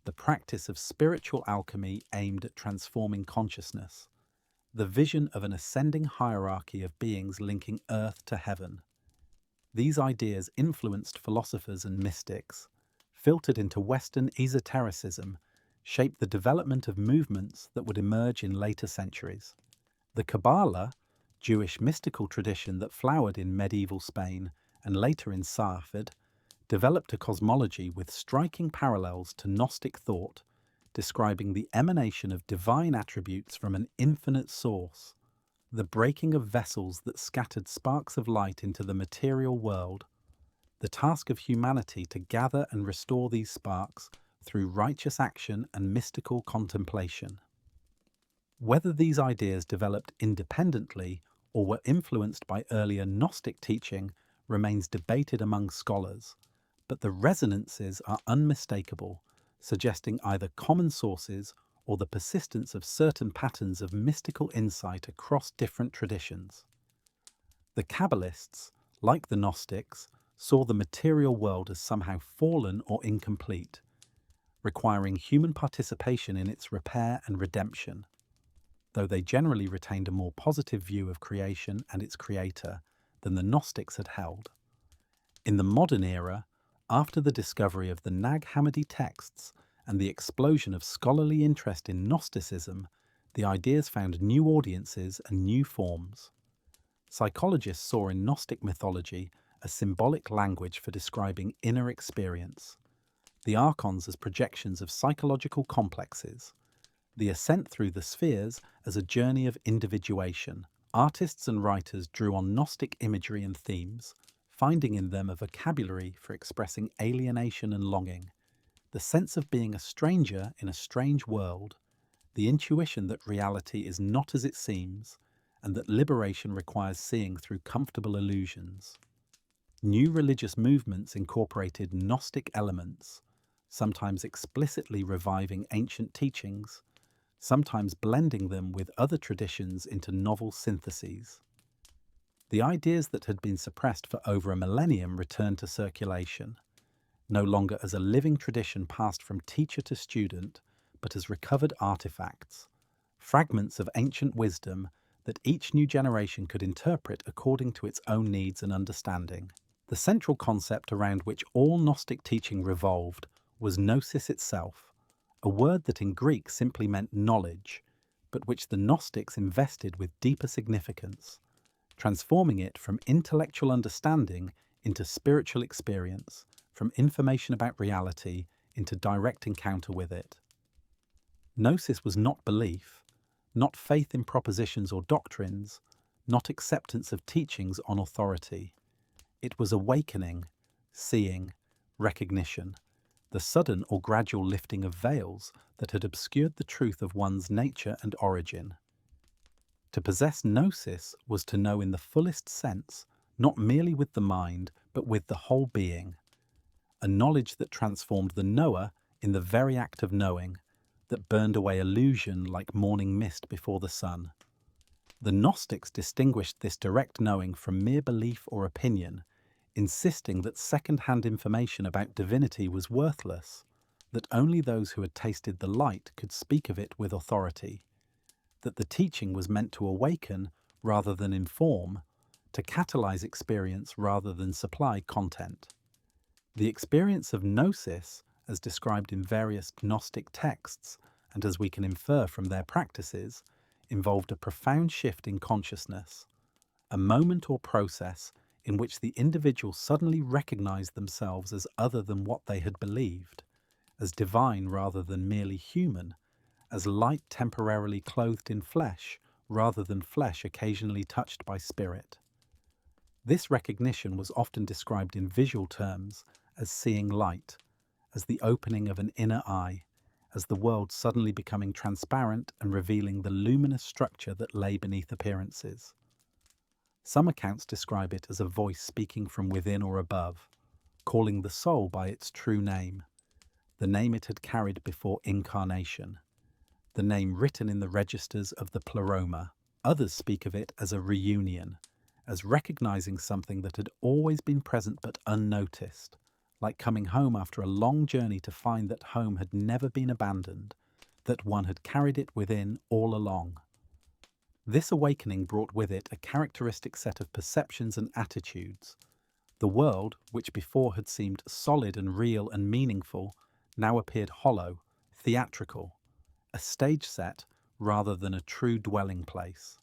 S1: the practice of spiritual alchemy aimed at transforming consciousness, the vision of an ascending hierarchy of beings linking earth to heaven. These ideas influenced philosophers and mystics, filtered into Western esotericism, shaped the development of movements that would emerge in later centuries. The Kabbalah, Jewish mystical tradition that flowered in medieval Spain and later in Safed, developed a cosmology with striking parallels to Gnostic thought, describing the emanation of divine attributes from an infinite source, the breaking of vessels that scattered sparks of light into the material world, the task of humanity to gather and restore these sparks through righteous action and mystical contemplation. Whether these ideas developed independently or were influenced by earlier Gnostic teaching remains debated among scholars, but the resonances are unmistakable, suggesting either common sources or the persistence of certain patterns of mystical insight across different traditions. The Kabbalists, like the Gnostics, saw the material world as somehow fallen or incomplete, requiring human participation in its repair and redemption, though they generally retained a more positive view of creation and its creator than the Gnostics had held. In the modern era, after the discovery of the Nag Hammadi texts and the explosion of scholarly interest in Gnosticism, the ideas found new audiences and new forms. Psychologists saw in Gnostic mythology a symbolic language for describing inner experience, the archons as projections of psychological complexes, the ascent through the spheres as a journey of individuation. Artists and writers drew on Gnostic imagery and themes, finding in them a vocabulary for expressing alienation and longing, the sense of being a stranger in a strange world, the intuition that reality is not as it seems, and that liberation requires seeing through comfortable illusions. New religious movements incorporated Gnostic elements, sometimes explicitly reviving ancient teachings, sometimes blending them with other traditions into novel syntheses. The ideas that had been suppressed for over a millennium returned to circulation, no longer as a living tradition passed from teacher to student, but as recovered artifacts, fragments of ancient wisdom that each new generation could interpret according to its own needs and understanding. The central concept around which all Gnostic teaching revolved was gnosis itself, a word that in Greek simply meant knowledge, but which the Gnostics invested with deeper significance, transforming it from intellectual understanding into spiritual experience, from information about reality into direct encounter with it. Gnosis was not belief, not faith in propositions or doctrines, not acceptance of teachings on authority. It was awakening, seeing, recognition, the sudden or gradual lifting of veils that had obscured the truth of one's nature and origin. To possess gnosis was to know in the fullest sense, not merely with the mind, but with the whole being. A knowledge that transformed the knower in the very act of knowing, that burned away illusion like morning mist before the sun. The Gnostics distinguished this direct knowing from mere belief or opinion, insisting that second-hand information about divinity was worthless, that only those who had tasted the light could speak of it with authority, that the teaching was meant to awaken rather than inform, to catalyze experience rather than supply content. The experience of gnosis, as described in various Gnostic texts, and as we can infer from their practices, involved a profound shift in consciousness, a moment or process in which the individual suddenly recognized themselves as other than what they had believed, as divine rather than merely human, as light temporarily clothed in flesh rather than flesh occasionally touched by spirit. This recognition was often described in visual terms as seeing light, as the opening of an inner eye, as the world suddenly becoming transparent and revealing the luminous structure that lay beneath appearances. Some accounts describe it as a voice speaking from within or above, calling the soul by its true name, the name it had carried before incarnation, the name written in the registers of the Pleroma. Others speak of it as a reunion, as recognizing something that had always been present but unnoticed, like coming home after a long journey to find that home had never been abandoned, that one had carried it within all along. This awakening brought with it a characteristic set of perceptions and attitudes. The world, which before had seemed solid and real and meaningful, now appeared hollow, theatrical, a stage set rather than a true dwelling place.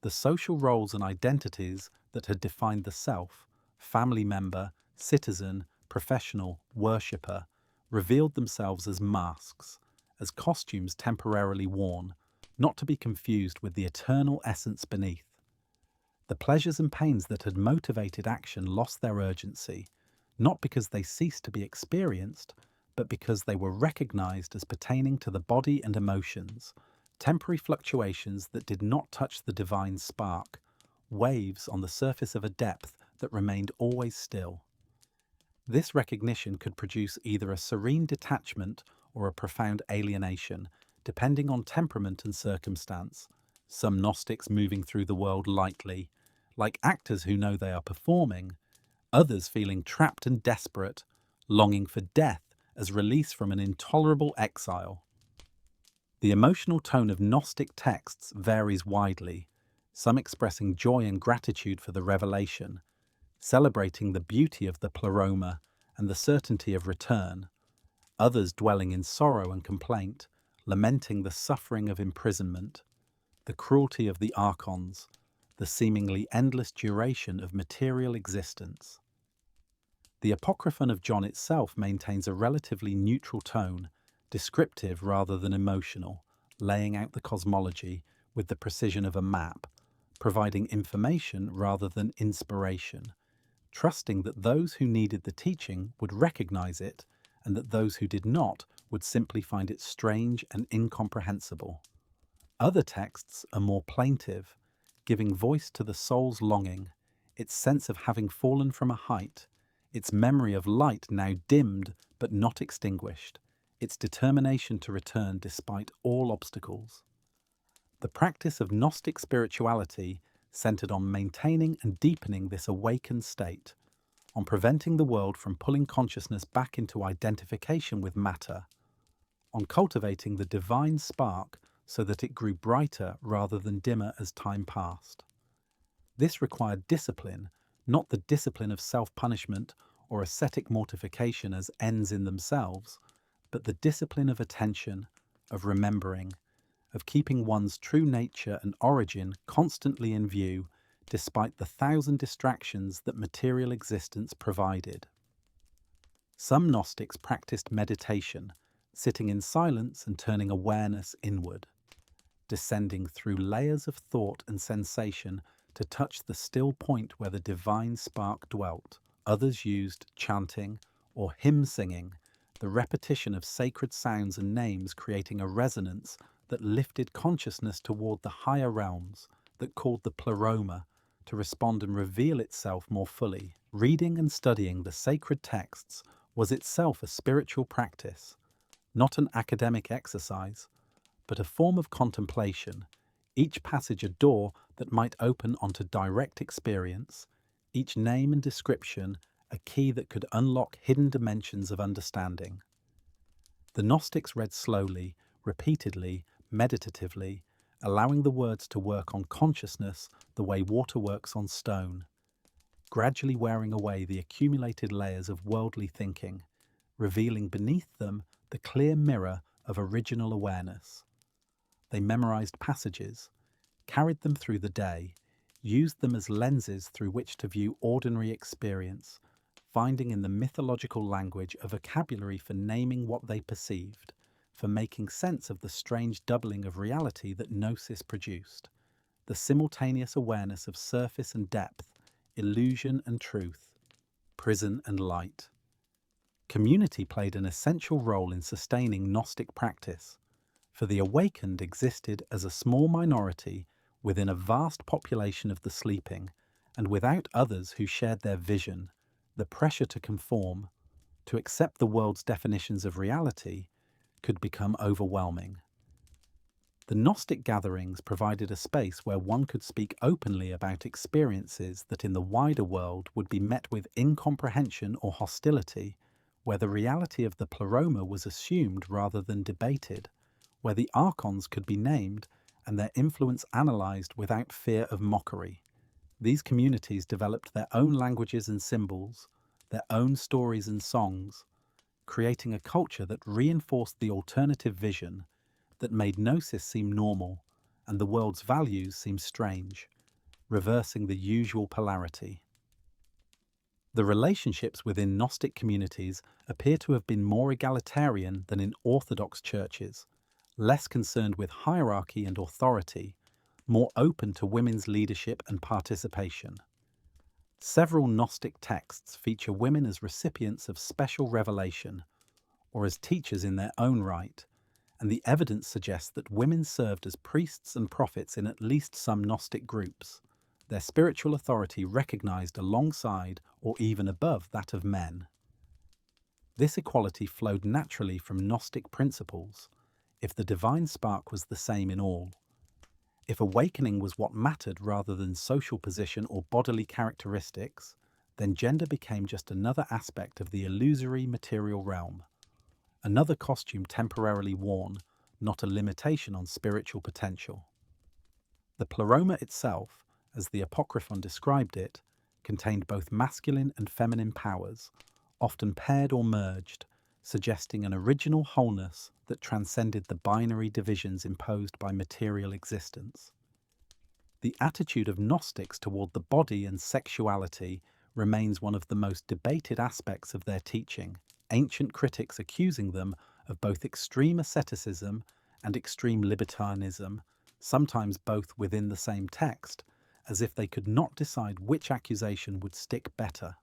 S1: The social roles and identities that had defined the self, family member, citizen, professional, worshipper, revealed themselves as masks, as costumes temporarily worn, not to be confused with the eternal essence beneath. The pleasures and pains that had motivated action lost their urgency, not because they ceased to be experienced, but because they were recognized as pertaining to the body and emotions, temporary fluctuations that did not touch the divine spark, waves on the surface of a depth that remained always still. This recognition could produce either a serene detachment or a profound alienation, depending on temperament and circumstance. Some Gnostics moving through the world lightly, like actors who know they are performing, others feeling trapped and desperate, longing for death as release from an intolerable exile. The emotional tone of Gnostic texts varies widely, some expressing joy and gratitude for the revelation, celebrating the beauty of the Pleroma and the certainty of return, others dwelling in sorrow and complaint, lamenting the suffering of imprisonment, the cruelty of the archons, the seemingly endless duration of material existence. The Apocryphon of John itself maintains a relatively neutral tone, descriptive rather than emotional, laying out the cosmology with the precision of a map, providing information rather than inspiration, trusting that those who needed the teaching would recognize it and that those who did not would simply find it strange and incomprehensible. Other texts are more plaintive, giving voice to the soul's longing, its sense of having fallen from a height, its memory of light now dimmed but not extinguished, its determination to return despite all obstacles. The practice of Gnostic spirituality centered on maintaining and deepening this awakened state, on preventing the world from pulling consciousness back into identification with matter, on cultivating the divine spark so that it grew brighter rather than dimmer as time passed. This required discipline, not the discipline of self-punishment or ascetic mortification as ends in themselves, but the discipline of attention, of remembering, of keeping one's true nature and origin constantly in view, despite the thousand distractions that material existence provided. Some Gnostics practiced meditation, sitting in silence and turning awareness inward, descending through layers of thought and sensation to touch the still point where the divine spark dwelt. Others used chanting or hymn singing, the repetition of sacred sounds and names creating a resonance that lifted consciousness toward the higher realms, that called the Pleroma to respond and reveal itself more fully. Reading and studying the sacred texts was itself a spiritual practice, not an academic exercise, but a form of contemplation, each passage a door that might open onto direct experience, each name and description a key that could unlock hidden dimensions of understanding. The Gnostics read slowly, repeatedly, meditatively, allowing the words to work on consciousness the way water works on stone, gradually wearing away the accumulated layers of worldly thinking, revealing beneath them the clear mirror of original awareness. They memorized passages, carried them through the day, used them as lenses through which to view ordinary experience, finding in the mythological language a vocabulary for naming what they perceived, for making sense of the strange doubling of reality that Gnosis produced, the simultaneous awareness of surface and depth, illusion and truth, prison and light. Community played an essential role in sustaining Gnostic practice, for the awakened existed as a small minority within a vast population of the sleeping, and without others who shared their vision, the pressure to conform, to accept the world's definitions of reality, could become overwhelming. The Gnostic gatherings provided a space where one could speak openly about experiences that in the wider world would be met with incomprehension or hostility, where the reality of the Pleroma was assumed rather than debated, where the archons could be named and their influence analyzed without fear of mockery. These communities developed their own languages and symbols, their own stories and songs, creating a culture that reinforced the alternative vision, that made Gnosis seem normal and the world's values seem strange, reversing the usual polarity. The relationships within Gnostic communities appear to have been more egalitarian than in Orthodox churches, less concerned with hierarchy and authority, more open to women's leadership and participation. Several Gnostic texts feature women as recipients of special revelation, or as teachers in their own right, and the evidence suggests that women served as priests and prophets in at least some Gnostic groups, their spiritual authority recognized alongside or even above that of men. This equality flowed naturally from Gnostic principles. If the divine spark was the same in all, if awakening was what mattered rather than social position or bodily characteristics, then gender became just another aspect of the illusory material realm, another costume temporarily worn, not a limitation on spiritual potential. The Pleroma itself, as the Apocryphon described it, contained both masculine and feminine powers, often paired or merged, suggesting an original wholeness that transcended the binary divisions imposed by material existence. The attitude of Gnostics toward the body and sexuality remains one of the most debated aspects of their teaching, ancient critics accusing them of both extreme asceticism and extreme libertinism, sometimes both within the same text, as if they could not decide which accusation would stick better.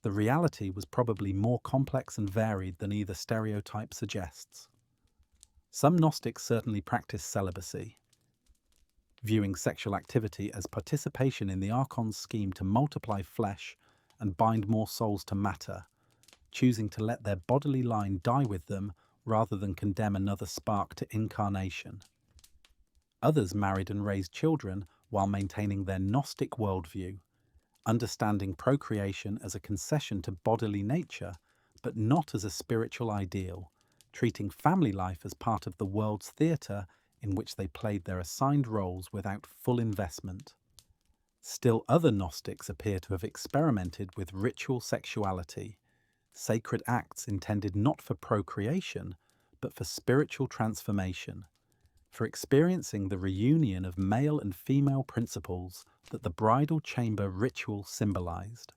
S1: The reality was probably more complex and varied than either stereotype suggests. Some Gnostics certainly practiced celibacy, viewing sexual activity as participation in the archon's scheme to multiply flesh and bind more souls to matter, choosing to let their bodily line die with them rather than condemn another spark to incarnation. Others married and raised children while maintaining their Gnostic worldview, understanding procreation as a concession to bodily nature, but not as a spiritual ideal, treating family life as part of the world's theatre in which they played their assigned roles without full investment. Still other Gnostics appear to have experimented with ritual sexuality, sacred acts intended not for procreation, but for spiritual transformation, for experiencing the reunion of male and female principles that the bridal chamber ritual symbolized.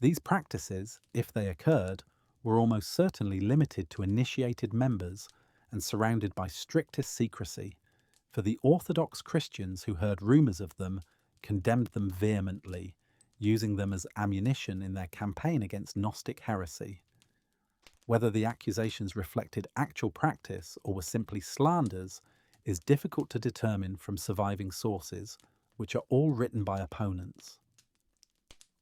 S1: These practices, if they occurred, were almost certainly limited to initiated members and surrounded by strictest secrecy, for the Orthodox Christians who heard rumors of them condemned them vehemently, using them as ammunition in their campaign against Gnostic heresy. Whether the accusations reflected actual practice or were simply slanders is difficult to determine from surviving sources, which are all written by opponents.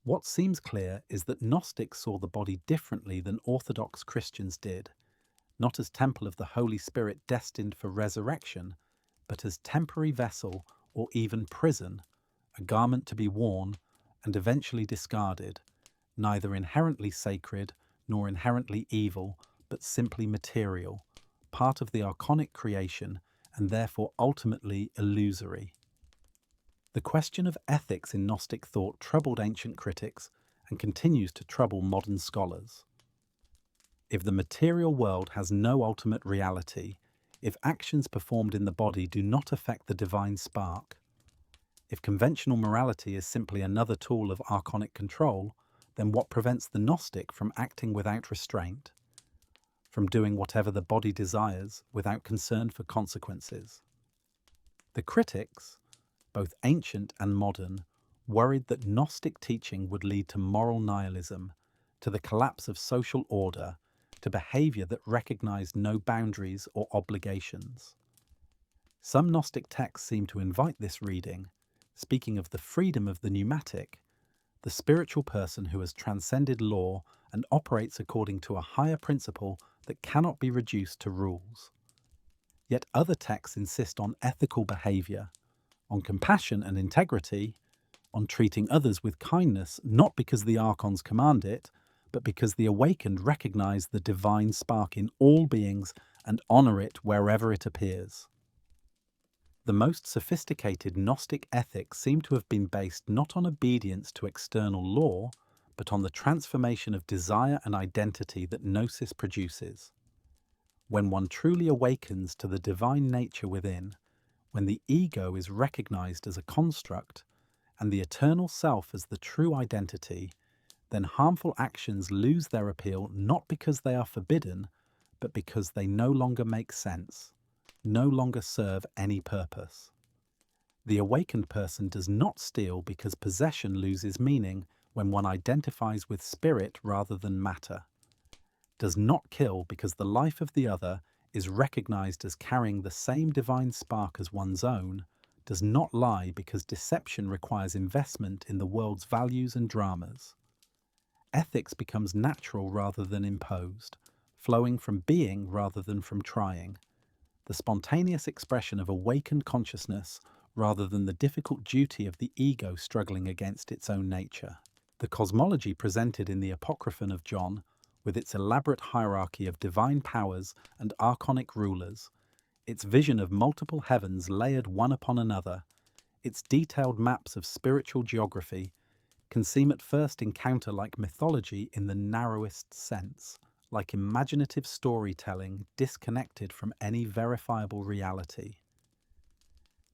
S1: What seems clear is that Gnostics saw the body differently than Orthodox Christians did, not as temple of the Holy Spirit destined for resurrection, but as temporary vessel or even prison, a garment to be worn and eventually discarded, neither inherently sacred nor inherently evil, but simply material, part of the archonic creation and therefore ultimately illusory. The question of ethics in Gnostic thought troubled ancient critics and continues to trouble modern scholars. If the material world has no ultimate reality, if actions performed in the body do not affect the divine spark, if conventional morality is simply another tool of archonic control, then what prevents the Gnostic from acting without restraint, from doing whatever the body desires without concern for consequences? The critics, both ancient and modern, worried that Gnostic teaching would lead to moral nihilism, to the collapse of social order, to behavior that recognized no boundaries or obligations. Some Gnostic texts seem to invite this reading, speaking of the freedom of the pneumatic, the spiritual person who has transcended law and operates according to a higher principle that cannot be reduced to rules. Yet other texts insist on ethical behavior, on compassion and integrity, on treating others with kindness, not because the archons command it, but because the awakened recognize the divine spark in all beings and honor it wherever it appears. The most sophisticated Gnostic ethics seem to have been based not on obedience to external law, but on the transformation of desire and identity that Gnosis produces. When one truly awakens to the divine nature within, when the ego is recognized as a construct and the eternal self as the true identity, then harmful actions lose their appeal not because they are forbidden, but because they no longer make sense, no longer serve any purpose. The awakened person does not steal because possession loses meaning when one identifies with spirit rather than matter, does not kill because the life of the other is recognized as carrying the same divine spark as one's own, does not lie because deception requires investment in the world's values and dramas. Ethics becomes natural rather than imposed, flowing from being rather than from trying, the spontaneous expression of awakened consciousness rather than the difficult duty of the ego struggling against its own nature. The cosmology presented in the Apocryphon of John, with its elaborate hierarchy of divine powers and archonic rulers, its vision of multiple heavens layered one upon another, its detailed maps of spiritual geography, can seem at first encounter like mythology in the narrowest sense, like imaginative storytelling disconnected from any verifiable reality.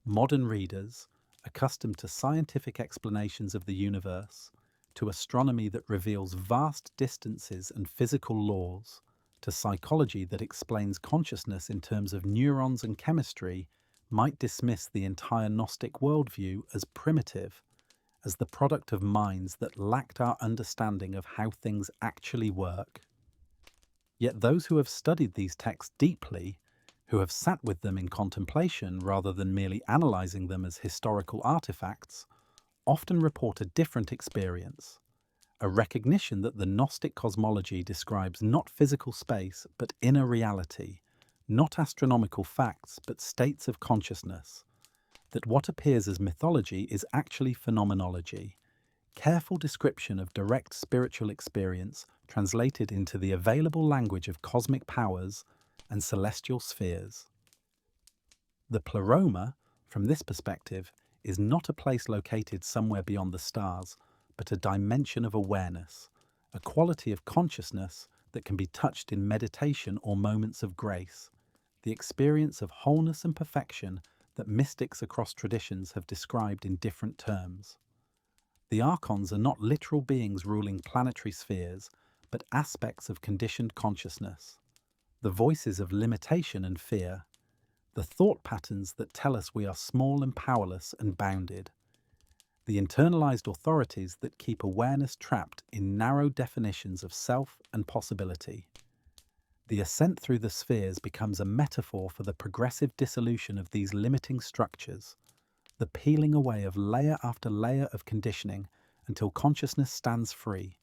S1: Modern readers, accustomed to scientific explanations of the universe, to astronomy that reveals vast distances and physical laws, to psychology that explains consciousness in terms of neurons and chemistry, might dismiss the entire Gnostic worldview as primitive, as the product of minds that lacked our understanding of how things actually work. Yet those who have studied these texts deeply, who have sat with them in contemplation rather than merely analysing them as historical artifacts, often report a different experience, a recognition that the Gnostic cosmology describes not physical space but inner reality, not astronomical facts but states of consciousness, that what appears as mythology is actually phenomenology, careful description of direct spiritual experience translated into the available language of cosmic powers and celestial spheres. The Pleroma, from this perspective, is not a place located somewhere beyond the stars, but a dimension of awareness, a quality of consciousness that can be touched in meditation or moments of grace, the experience of wholeness and perfection that mystics across traditions have described in different terms. The archons are not literal beings ruling planetary spheres, but aspects of conditioned consciousness, the voices of limitation and fear, the thought patterns that tell us we are small and powerless and bounded, the internalized authorities that keep awareness trapped in narrow definitions of self and possibility. The ascent through the spheres becomes a metaphor for the progressive dissolution of these limiting structures, the peeling away of layer after layer of conditioning until consciousness stands free,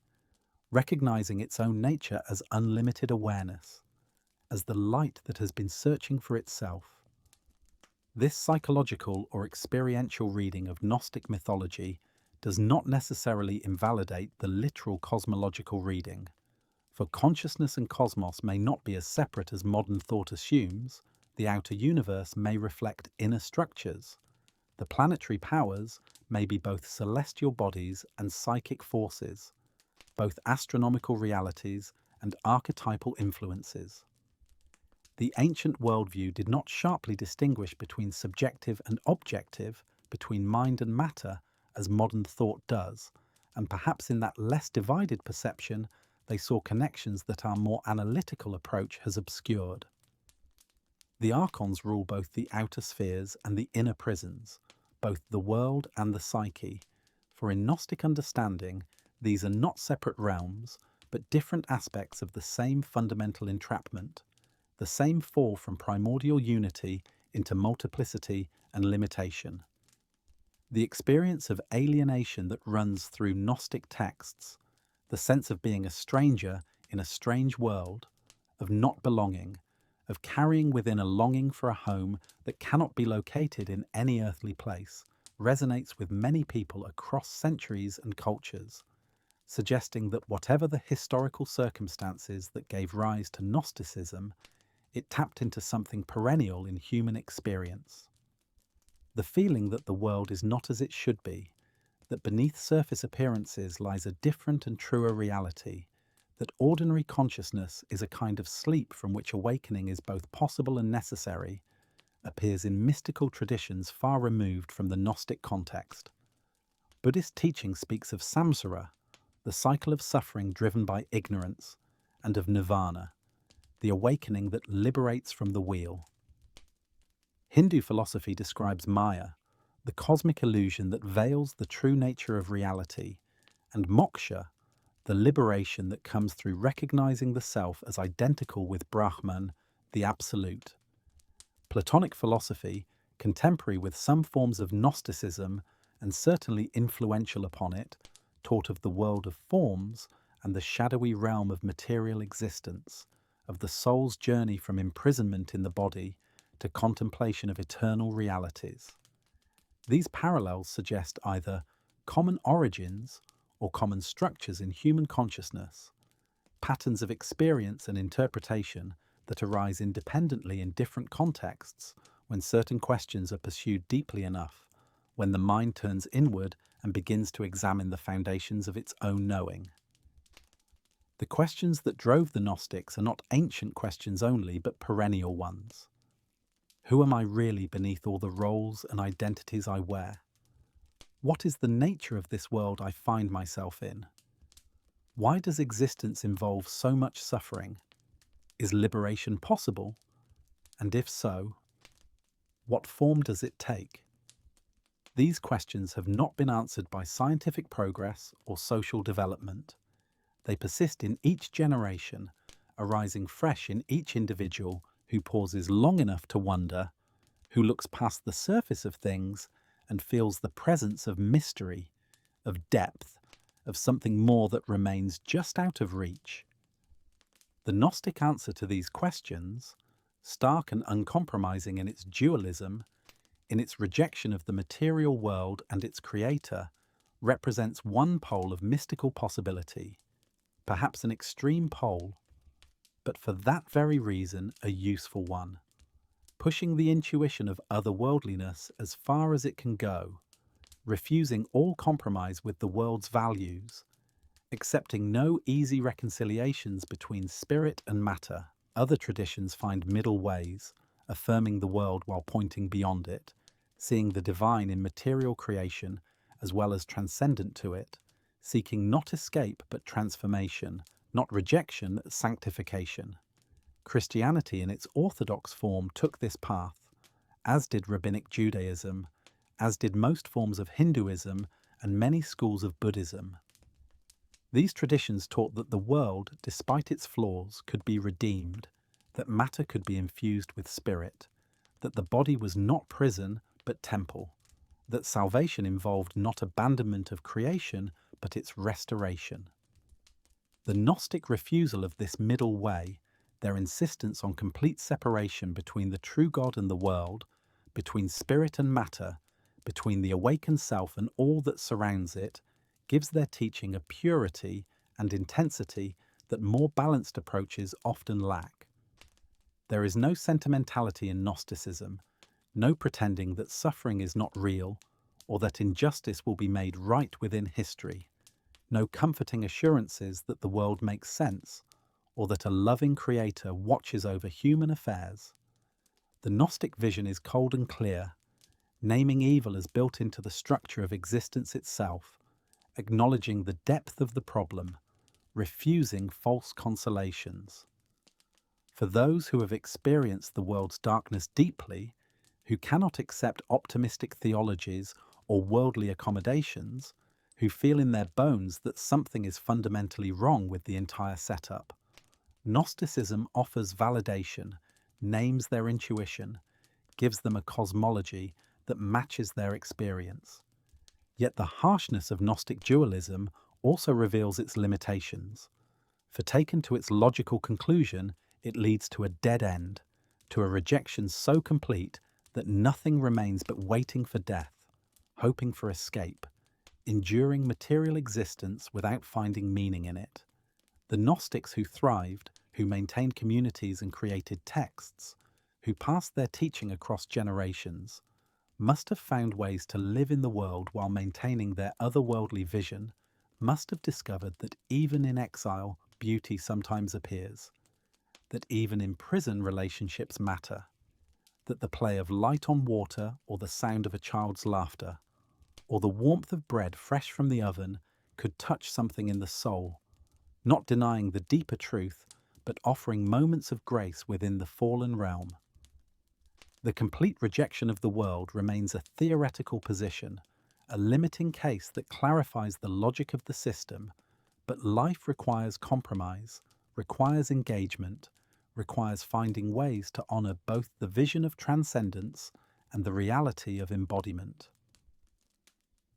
S1: recognizing its own nature as unlimited awareness, as the light that has been searching for itself. This psychological or experiential reading of Gnostic mythology does not necessarily invalidate the literal cosmological reading, for consciousness and cosmos may not be as separate as modern thought assumes. The outer universe may reflect inner structures. The planetary powers may be both celestial bodies and psychic forces, both astronomical realities and archetypal influences. The ancient worldview did not sharply distinguish between subjective and objective, between mind and matter, as modern thought does, and perhaps in that less divided perception, they saw connections that our more analytical approach has obscured. The archons rule both the outer spheres and the inner prisons, both the world and the psyche, for in Gnostic understanding, these are not separate realms, but different aspects of the same fundamental entrapment, the same fall from primordial unity into multiplicity and limitation. The experience of alienation that runs through Gnostic texts, the sense of being a stranger in a strange world, of not belonging, of carrying within a longing for a home that cannot be located in any earthly place, resonates with many people across centuries and cultures, suggesting that whatever the historical circumstances that gave rise to Gnosticism, it tapped into something perennial in human experience. The feeling that the world is not as it should be, that beneath surface appearances lies a different and truer reality, that ordinary consciousness is a kind of sleep from which awakening is both possible and necessary, appears in mystical traditions far removed from the Gnostic context. Buddhist teaching speaks of samsara, the cycle of suffering driven by ignorance, and of nirvana, the awakening that liberates from the wheel. Hindu philosophy describes Maya, the cosmic illusion that veils the true nature of reality, and moksha, the liberation that comes through recognizing the self as identical with Brahman, the Absolute. Platonic philosophy, contemporary with some forms of Gnosticism and certainly influential upon it, taught of the world of forms and the shadowy realm of material existence, of the soul's journey from imprisonment in the body to contemplation of eternal realities. These parallels suggest either common origins or common structures in human consciousness, patterns of experience and interpretation that arise independently in different contexts when certain questions are pursued deeply enough, when the mind turns inward and begins to examine the foundations of its own knowing. The questions that drove the Gnostics are not ancient questions only, but perennial ones. Who am I really beneath all the roles and identities I wear? What is the nature of this world I find myself in? Why does existence involve so much suffering? Is liberation possible? And if so, what form does it take? These questions have not been answered by scientific progress or social development. They persist in each generation, arising fresh in each individual who pauses long enough to wonder, who looks past the surface of things and feels the presence of mystery, of depth, of something more that remains just out of reach. The Gnostic answer to these questions, stark and uncompromising in its dualism, in its rejection of the material world and its creator, represents one pole of mystical possibility, perhaps an extreme pole, but for that very reason a useful one, pushing the intuition of otherworldliness as far as it can go, refusing all compromise with the world's values, accepting no easy reconciliations between spirit and matter. Other traditions find middle ways, affirming the world while pointing beyond it, seeing the divine in material creation as well as transcendent to it, seeking not escape but transformation, not rejection, sanctification. Christianity in its orthodox form took this path, as did Rabbinic Judaism, as did most forms of Hinduism and many schools of Buddhism. These traditions taught that the world, despite its flaws, could be redeemed, that matter could be infused with spirit, that the body was not prison but temple, that salvation involved not abandonment of creation but its restoration. The Gnostic refusal of this middle way, their insistence on complete separation between the true God and the world, between spirit and matter, between the awakened self and all that surrounds it, gives their teaching a purity and intensity that more balanced approaches often lack. There is no sentimentality in Gnosticism, no pretending that suffering is not real or that injustice will be made right within history, no comforting assurances that the world makes sense or that a loving creator watches over human affairs. The Gnostic vision is cold and clear, naming evil as built into the structure of existence itself, acknowledging the depth of the problem, refusing false consolations. For those who have experienced the world's darkness deeply, who cannot accept optimistic theologies or worldly accommodations, who feel in their bones that something is fundamentally wrong with the entire setup, Gnosticism offers validation, names their intuition, gives them a cosmology that matches their experience. Yet the harshness of Gnostic dualism also reveals its limitations, for taken to its logical conclusion, it leads to a dead end, to a rejection so complete that nothing remains but waiting for death, hoping for escape, enduring material existence without finding meaning in it. The Gnostics who thrived, who maintained communities and created texts, who passed their teaching across generations, must have found ways to live in the world while maintaining their otherworldly vision, must have discovered that even in exile, beauty sometimes appears, that even in prison relationships matter, that the play of light on water or the sound of a child's laughter, or the warmth of bread fresh from the oven could touch something in the soul, not denying the deeper truth, but offering moments of grace within the fallen realm. The complete rejection of the world remains a theoretical position, a limiting case that clarifies the logic of the system, but life requires compromise, requires engagement, requires finding ways to honor both the vision of transcendence and the reality of embodiment.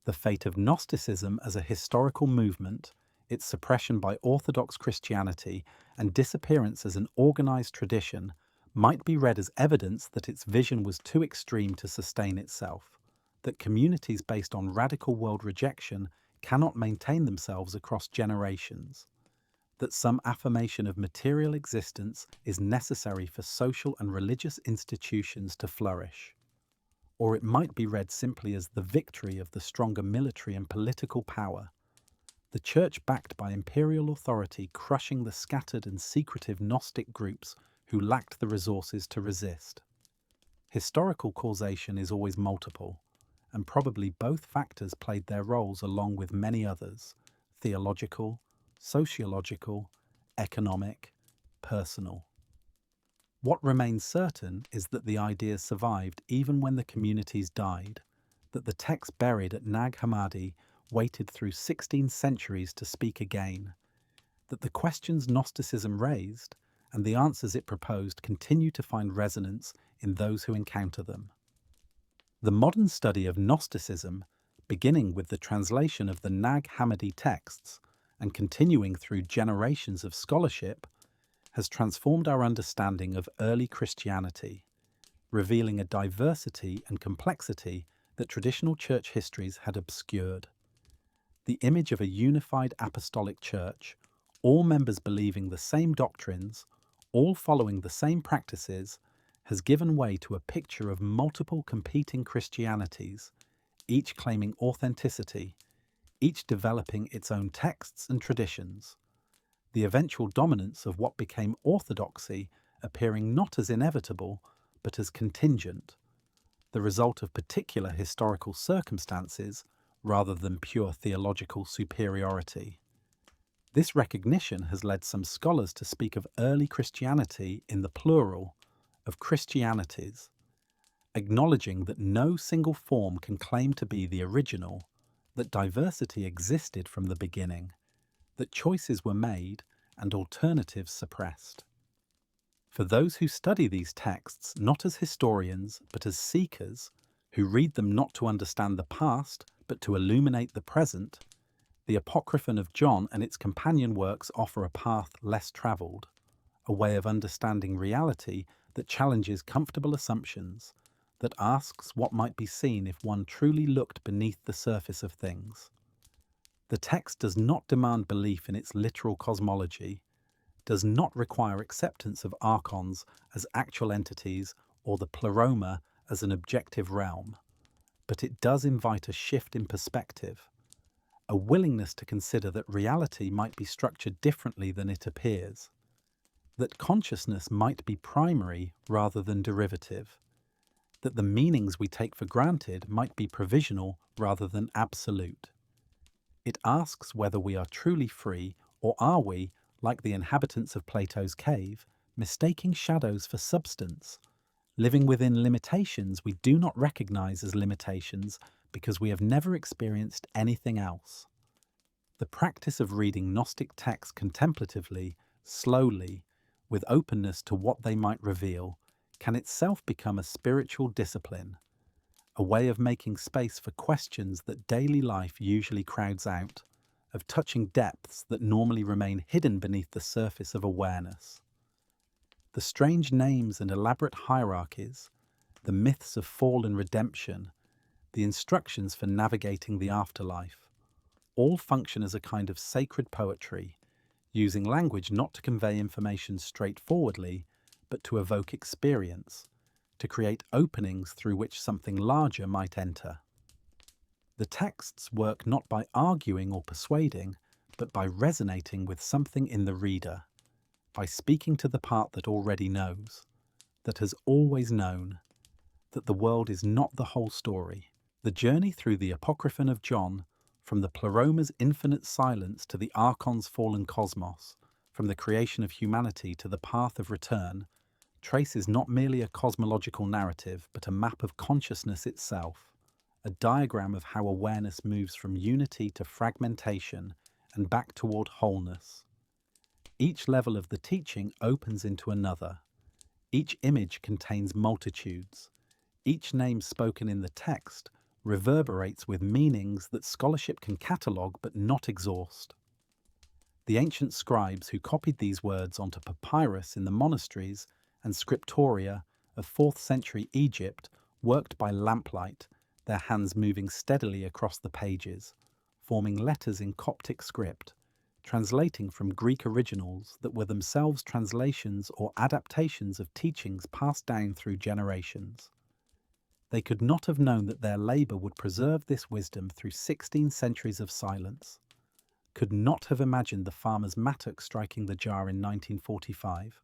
S1: The fate of Gnosticism as a historical movement, its suppression by Orthodox Christianity, and disappearance as an organized tradition might be read as evidence that its vision was too extreme to sustain itself, that communities based on radical world rejection cannot maintain themselves across generations, that some affirmation of material existence is necessary for social and religious institutions to flourish. Or it might be read simply as the victory of the stronger military and political power, the church backed by imperial authority crushing the scattered and secretive Gnostic groups who lacked the resources to resist. Historical causation is always multiple, and probably both factors played their roles along with many others: theological, sociological, economic, personal. What remains certain is that the ideas survived even when the communities died, that the text buried at Nag Hammadi waited through 16 centuries to speak again, that the questions Gnosticism raised and the answers it proposed continue to find resonance in those who encounter them. The modern study of Gnosticism, beginning with the translation of the Nag Hammadi texts and continuing through generations of scholarship, has transformed our understanding of early Christianity, revealing a diversity and complexity that traditional church histories had obscured. The image of a unified apostolic church, all members believing the same doctrines, all following the same practices, has given way to a picture of multiple competing Christianities, each claiming authenticity, each developing its own texts and traditions. The eventual dominance of what became orthodoxy appearing not as inevitable, but as contingent, the result of particular historical circumstances rather than pure theological superiority. This recognition has led some scholars to speak of early Christianity in the plural, of Christianities, acknowledging that no single form can claim to be the original, that diversity existed from the beginning, that choices were made and alternatives suppressed. For those who study these texts not as historians but as seekers, who read them not to understand the past but to illuminate the present, the Apocryphon of John and its companion works offer a path less travelled, a way of understanding reality that challenges comfortable assumptions, that asks what might be seen if one truly looked beneath the surface of things. The text does not demand belief in its literal cosmology, does not require acceptance of archons as actual entities or the Pleroma as an objective realm, but it does invite a shift in perspective, a willingness to consider that reality might be structured differently than it appears, that consciousness might be primary rather than derivative, that the meanings we take for granted might be provisional rather than absolute. It asks whether we are truly free, or are we, like the inhabitants of Plato's cave, mistaking shadows for substance, living within limitations we do not recognize as limitations because we have never experienced anything else. The practice of reading Gnostic texts contemplatively, slowly, with openness to what they might reveal, can itself become a spiritual discipline, a way of making space for questions that daily life usually crowds out, of touching depths that normally remain hidden beneath the surface of awareness. The strange names and elaborate hierarchies, the myths of fall and redemption, the instructions for navigating the afterlife, all function as a kind of sacred poetry, using language not to convey information straightforwardly, but to evoke experience, to create openings through which something larger might enter. The texts work not by arguing or persuading, but by resonating with something in the reader, by speaking to the part that already knows, that has always known, that the world is not the whole story. The journey through the Apocryphon of John, from the Pleroma's infinite silence to the archon's fallen cosmos, from the creation of humanity to the path of return, traces not merely a cosmological narrative, but a map of consciousness itself, a diagram of how awareness moves from unity to fragmentation and back toward wholeness. Each level of the teaching opens into another. Each image contains multitudes. Each name spoken in the text reverberates with meanings that scholarship can catalogue but not exhaust. The ancient scribes who copied these words onto papyrus in the monasteries and scriptoria of 4th century Egypt worked by lamplight, their hands moving steadily across the pages, forming letters in Coptic script, translating from Greek originals that were themselves translations or adaptations of teachings passed down through generations. They could not have known that their labour would preserve this wisdom through 16 centuries of silence, could not have imagined the farmer's mattock striking the jar in 1945,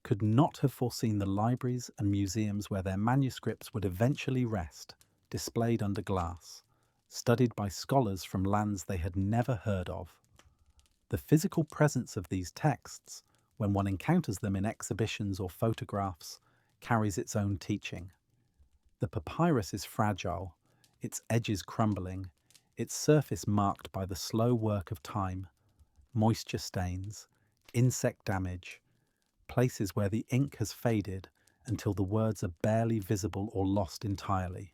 S1: could not have foreseen the libraries and museums where their manuscripts would eventually rest, displayed under glass, studied by scholars from lands they had never heard of. The physical presence of these texts, when one encounters them in exhibitions or photographs, carries its own teaching. The papyrus is fragile, its edges crumbling, its surface marked by the slow work of time, moisture stains, insect damage, places where the ink has faded until the words are barely visible or lost entirely.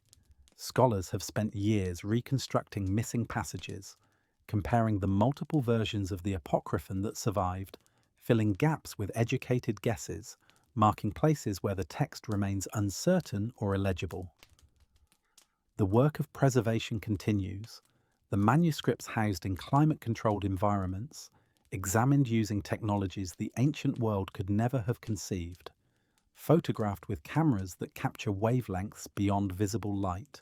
S1: Scholars have spent years reconstructing missing passages, comparing the multiple versions of the Apocryphon that survived, filling gaps with educated guesses, marking places where the text remains uncertain or illegible. The work of preservation continues, the manuscripts housed in climate-controlled environments, examined using technologies the ancient world could never have conceived, photographed with cameras that capture wavelengths beyond visible light,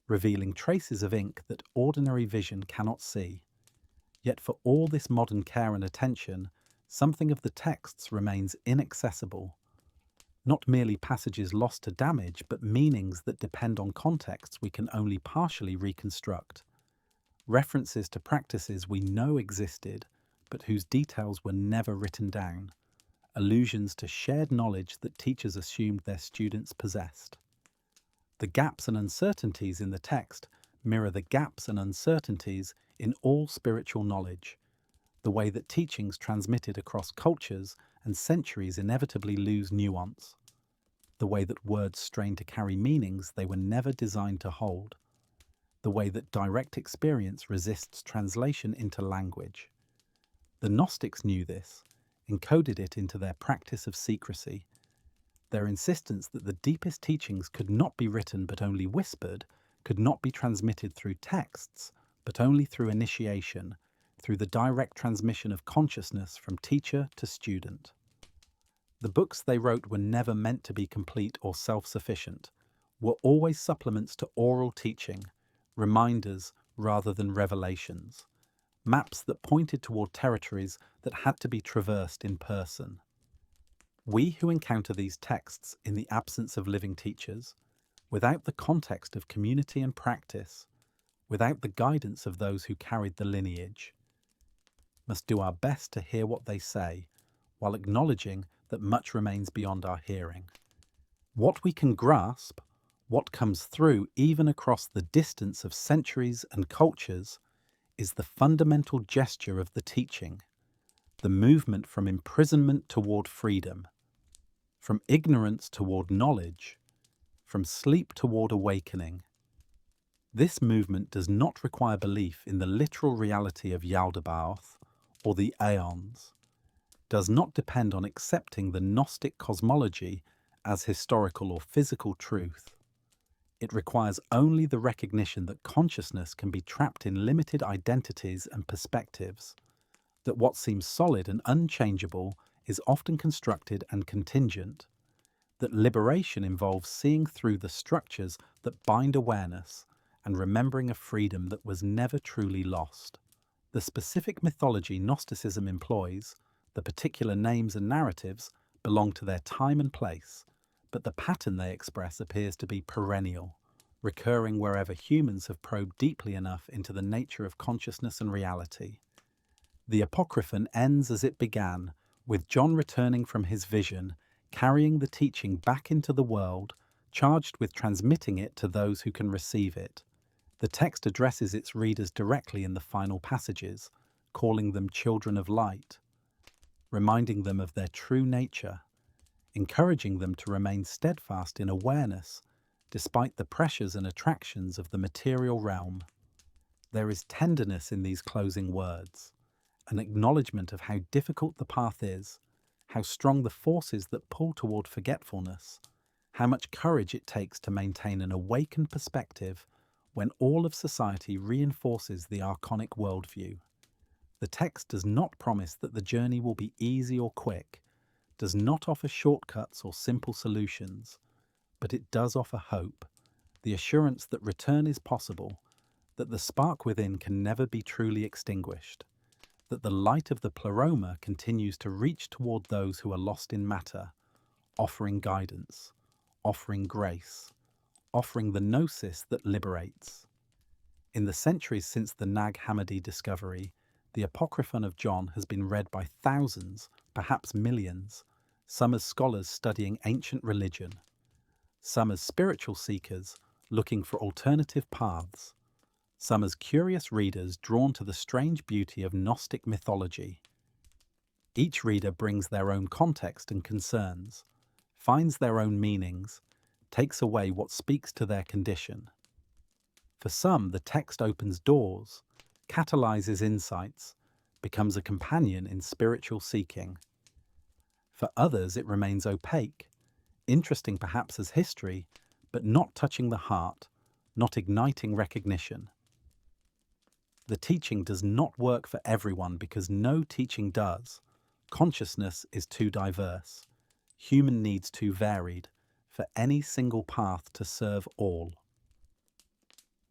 S1: revealing traces of ink that ordinary vision cannot see. Yet for all this modern care and attention, something of the texts remains inaccessible. Not merely passages lost to damage, but meanings that depend on contexts we can only partially reconstruct. References to practices we know existed, but whose details were never written down. Allusions to shared knowledge that teachers assumed their students possessed. The gaps and uncertainties in the text mirror the gaps and uncertainties in all spiritual knowledge. The way that teachings transmitted across cultures and centuries inevitably lose nuance. The way that words strain to carry meanings they were never designed to hold. The way that direct experience resists translation into language. The Gnostics knew this, encoded it into their practice of secrecy. Their insistence that the deepest teachings could not be written but only whispered, could not be transmitted through texts, but only through initiation, through the direct transmission of consciousness from teacher to student. The books they wrote were never meant to be complete or self-sufficient, were always supplements to oral teaching, reminders rather than revelations, maps that pointed toward territories that had to be traversed in person. We who encounter these texts in the absence of living teachers, without the context of community and practice, without the guidance of those who carried the lineage, must do our best to hear what they say, while acknowledging that much remains beyond our hearing. What we can grasp, what comes through even across the distance of centuries and cultures, is the fundamental gesture of the teaching, the movement from imprisonment toward freedom, from ignorance toward knowledge, from sleep toward awakening. This movement does not require belief in the literal reality of Yaldabaoth or the aeons, does not depend on accepting the Gnostic cosmology as historical or physical truth. It requires only the recognition that consciousness can be trapped in limited identities and perspectives, that what seems solid and unchangeable is often constructed and contingent, that liberation involves seeing through the structures that bind awareness and remembering a freedom that was never truly lost. The specific mythology Gnosticism employs, the particular names and narratives, belong to their time and place, but the pattern they express appears to be perennial, recurring wherever humans have probed deeply enough into the nature of consciousness and reality. The Apocryphon ends as it began, with John returning from his vision, carrying the teaching back into the world, charged with transmitting it to those who can receive it. The text addresses its readers directly in the final passages, calling them children of light, reminding them of their true nature, encouraging them to remain steadfast in awareness despite the pressures and attractions of the material realm. There is tenderness in these closing words, an acknowledgement of how difficult the path is, how strong the forces that pull toward forgetfulness, how much courage it takes to maintain an awakened perspective when all of society reinforces the archonic worldview. The text does not promise that the journey will be easy or quick, does not offer shortcuts or simple solutions, but it does offer hope, the assurance that return is possible, that the spark within can never be truly extinguished, that the light of the Pleroma continues to reach toward those who are lost in matter, offering guidance, offering grace, offering the gnosis that liberates. In the centuries since the Nag Hammadi discovery, the Apocryphon of John has been read by thousands, perhaps millions, some as scholars studying ancient religion, some as spiritual seekers looking for alternative paths, some as curious readers drawn to the strange beauty of Gnostic mythology. Each reader brings their own context and concerns, finds their own meanings, takes away what speaks to their condition. For some, the text opens doors, catalyzes insights, becomes a companion in spiritual seeking. For others, it remains opaque, interesting perhaps as history, but not touching the heart, not igniting recognition. The teaching does not work for everyone because no teaching does. Consciousness is too diverse, human needs too varied, for any single path to serve all.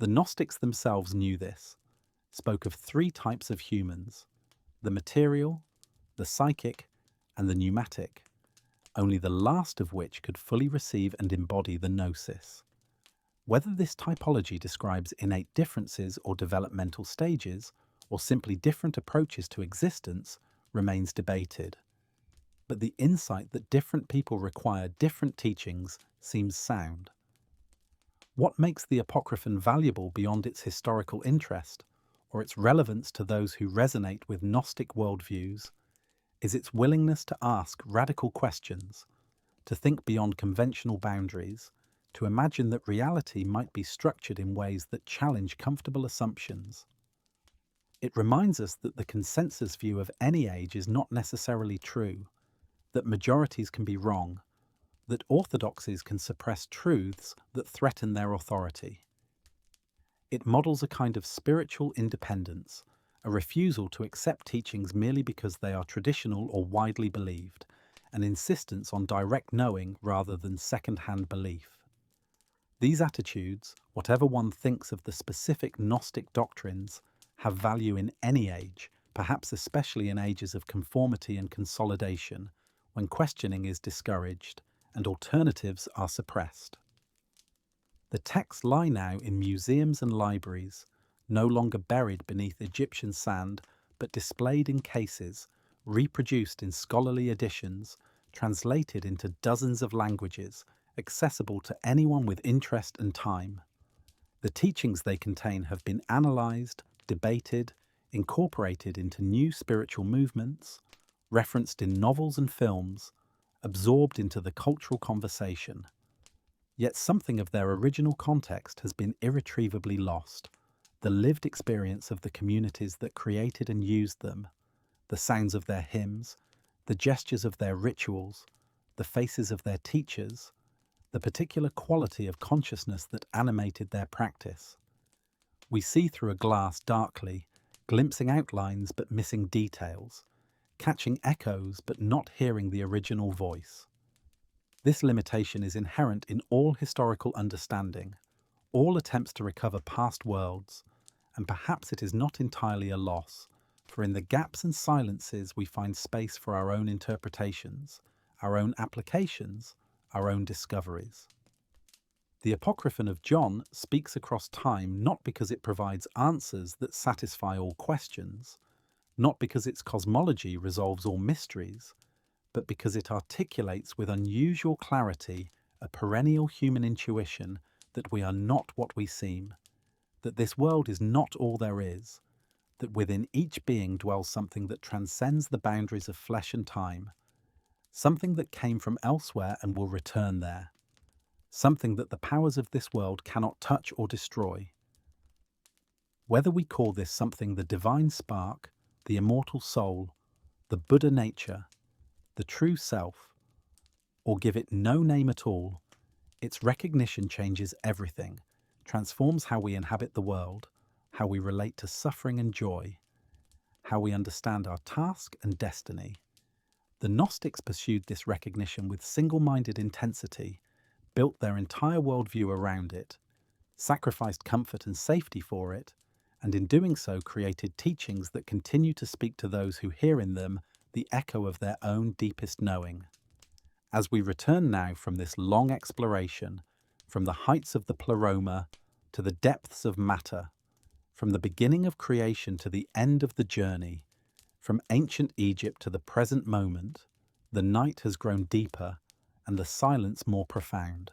S1: The Gnostics themselves knew this, spoke of three types of humans: the material, the psychic, and the pneumatic, only the last of which could fully receive and embody the gnosis. Whether this typology describes innate differences or developmental stages, or simply different approaches to existence, remains debated. But the insight that different people require different teachings seems sound. What makes the Apocryphon valuable beyond its historical interest, or its relevance to those who resonate with Gnostic worldviews, is its willingness to ask radical questions, to think beyond conventional boundaries, to imagine that reality might be structured in ways that challenge comfortable assumptions. It reminds us that the consensus view of any age is not necessarily true, that majorities can be wrong, that orthodoxies can suppress truths that threaten their authority. It models a kind of spiritual independence, a refusal to accept teachings merely because they are traditional or widely believed, an insistence on direct knowing rather than second-hand belief. These attitudes, whatever one thinks of the specific Gnostic doctrines, have value in any age, perhaps especially in ages of conformity and consolidation, when questioning is discouraged and alternatives are suppressed. The texts lie now in museums and libraries, no longer buried beneath Egyptian sand, but displayed in cases, reproduced in scholarly editions, translated into dozens of languages, accessible to anyone with interest and time. The teachings they contain have been analysed, debated, incorporated into new spiritual movements, referenced in novels and films, absorbed into the cultural conversation. Yet something of their original context has been irretrievably lost: the lived experience of the communities that created and used them, the sounds of their hymns, the gestures of their rituals, the faces of their teachers, the particular quality of consciousness that animated their practice. We see through a glass darkly, glimpsing outlines but missing details, catching echoes but not hearing the original voice. This limitation is inherent in all historical understanding, all attempts to recover past worlds, and perhaps it is not entirely a loss, for in the gaps and silences we find space for our own interpretations, our own applications, our own discoveries. The Apocryphon of John speaks across time not because it provides answers that satisfy all questions, not because its cosmology resolves all mysteries, but because it articulates with unusual clarity a perennial human intuition that we are not what we seem, that this world is not all there is, that within each being dwells something that transcends the boundaries of flesh and time, something that came from elsewhere and will return there, something that the powers of this world cannot touch or destroy. Whether we call this something the divine spark, the immortal soul, the Buddha nature, the true self, or give it no name at all, its recognition changes everything, transforms how we inhabit the world, how we relate to suffering and joy, how we understand our task and destiny. The Gnostics pursued this recognition with single-minded intensity, built their entire worldview around it, sacrificed comfort and safety for it, and in doing so created teachings that continue to speak to those who hear in them the echo of their own deepest knowing. As we return now from this long exploration, from the heights of the Pleroma to the depths of matter, from the beginning of creation to the end of the journey, from ancient Egypt to the present moment, the night has grown deeper and the silence more profound.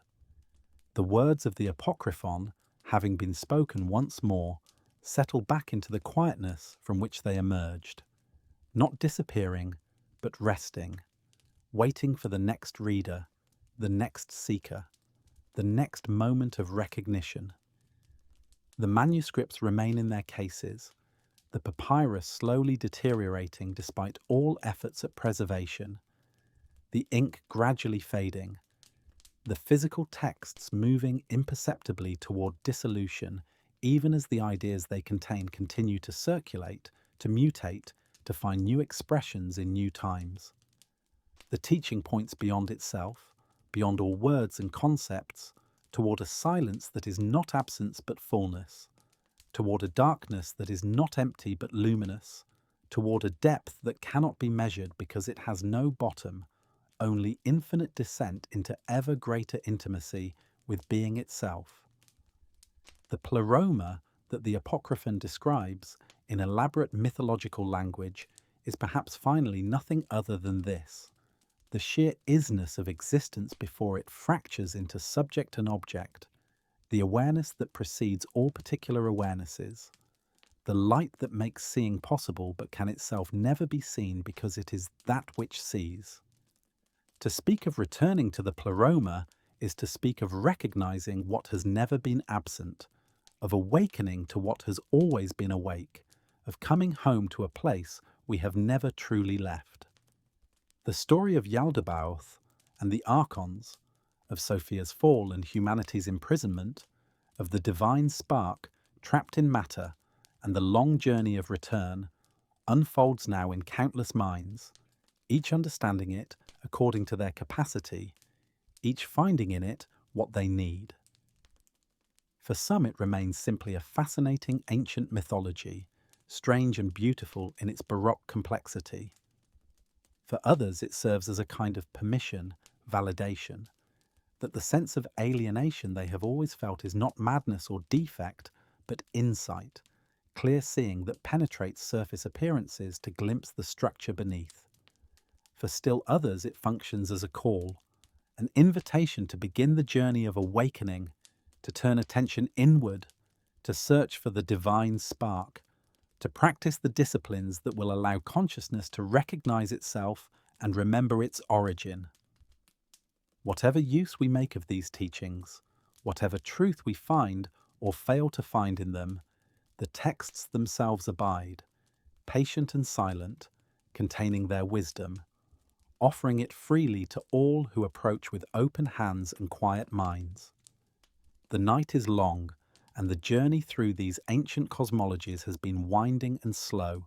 S1: The words of the Apocryphon, having been spoken once more, settle back into the quietness from which they emerged, not disappearing, but resting, waiting for the next reader, the next seeker, the next moment of recognition. The manuscripts remain in their cases, the papyrus slowly deteriorating despite all efforts at preservation, the ink gradually fading, the physical texts moving imperceptibly toward dissolution, even as the ideas they contain continue to circulate, to mutate, to find new expressions in new times. The teaching points beyond itself, beyond all words and concepts, toward a silence that is not absence but fullness, toward a darkness that is not empty but luminous, toward a depth that cannot be measured because it has no bottom, only infinite descent into ever greater intimacy with being itself. The Pleroma that the Apocryphon describes in elaborate mythological language is perhaps finally nothing other than this: the sheer isness of existence before it fractures into subject and object, the awareness that precedes all particular awarenesses, the light that makes seeing possible but can itself never be seen because it is that which sees. To speak of returning to the Pleroma is to speak of recognizing what has never been absent, of awakening to what has always been awake, of coming home to a place we have never truly left. The story of Yaldabaoth and the archons, of Sophia's fall and humanity's imprisonment, of the divine spark trapped in matter and the long journey of return, unfolds now in countless minds, each understanding it according to their capacity, each finding in it what they need. For some it remains simply a fascinating ancient mythology, strange and beautiful in its baroque complexity. For others it serves as a kind of permission, validation, that the sense of alienation they have always felt is not madness or defect, but insight, clear seeing that penetrates surface appearances to glimpse the structure beneath. For still others it functions as a call, an invitation to begin the journey of awakening, to turn attention inward, to search for the divine spark, to practice the disciplines that will allow consciousness to recognize itself and remember its origin. Whatever use we make of these teachings, whatever truth we find or fail to find in them, the texts themselves abide, patient and silent, containing their wisdom, offering it freely to all who approach with open hands and quiet minds. The night is long, and the journey through these ancient cosmologies has been winding and slow,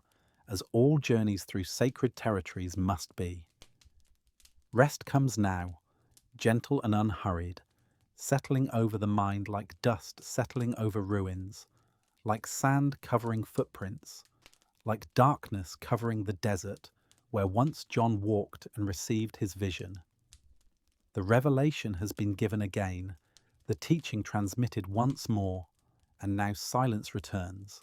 S1: as all journeys through sacred territories must be. Rest comes now, gentle and unhurried, settling over the mind like dust settling over ruins, like sand covering footprints, like darkness covering the desert where once John walked and received his vision. The revelation has been given again, the teaching transmitted once more, and now silence returns,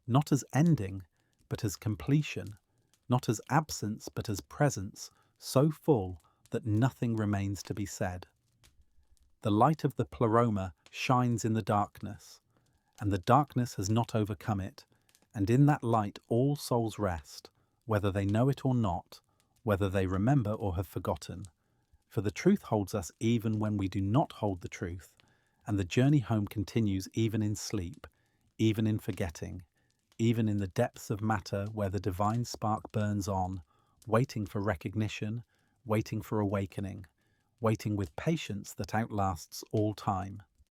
S1: not as ending, but as completion, not as absence, but as presence, so full that nothing remains to be said. The light of the Pleroma shines in the darkness, and the darkness has not overcome it, and in that light all souls rest, whether they know it or not, whether they remember or have forgotten. For the truth holds us even when we do not hold the truth, and the journey home continues even in sleep, even in forgetting, even in the depths of matter where the divine spark burns on, waiting for recognition, waiting for awakening, waiting with patience that outlasts all time.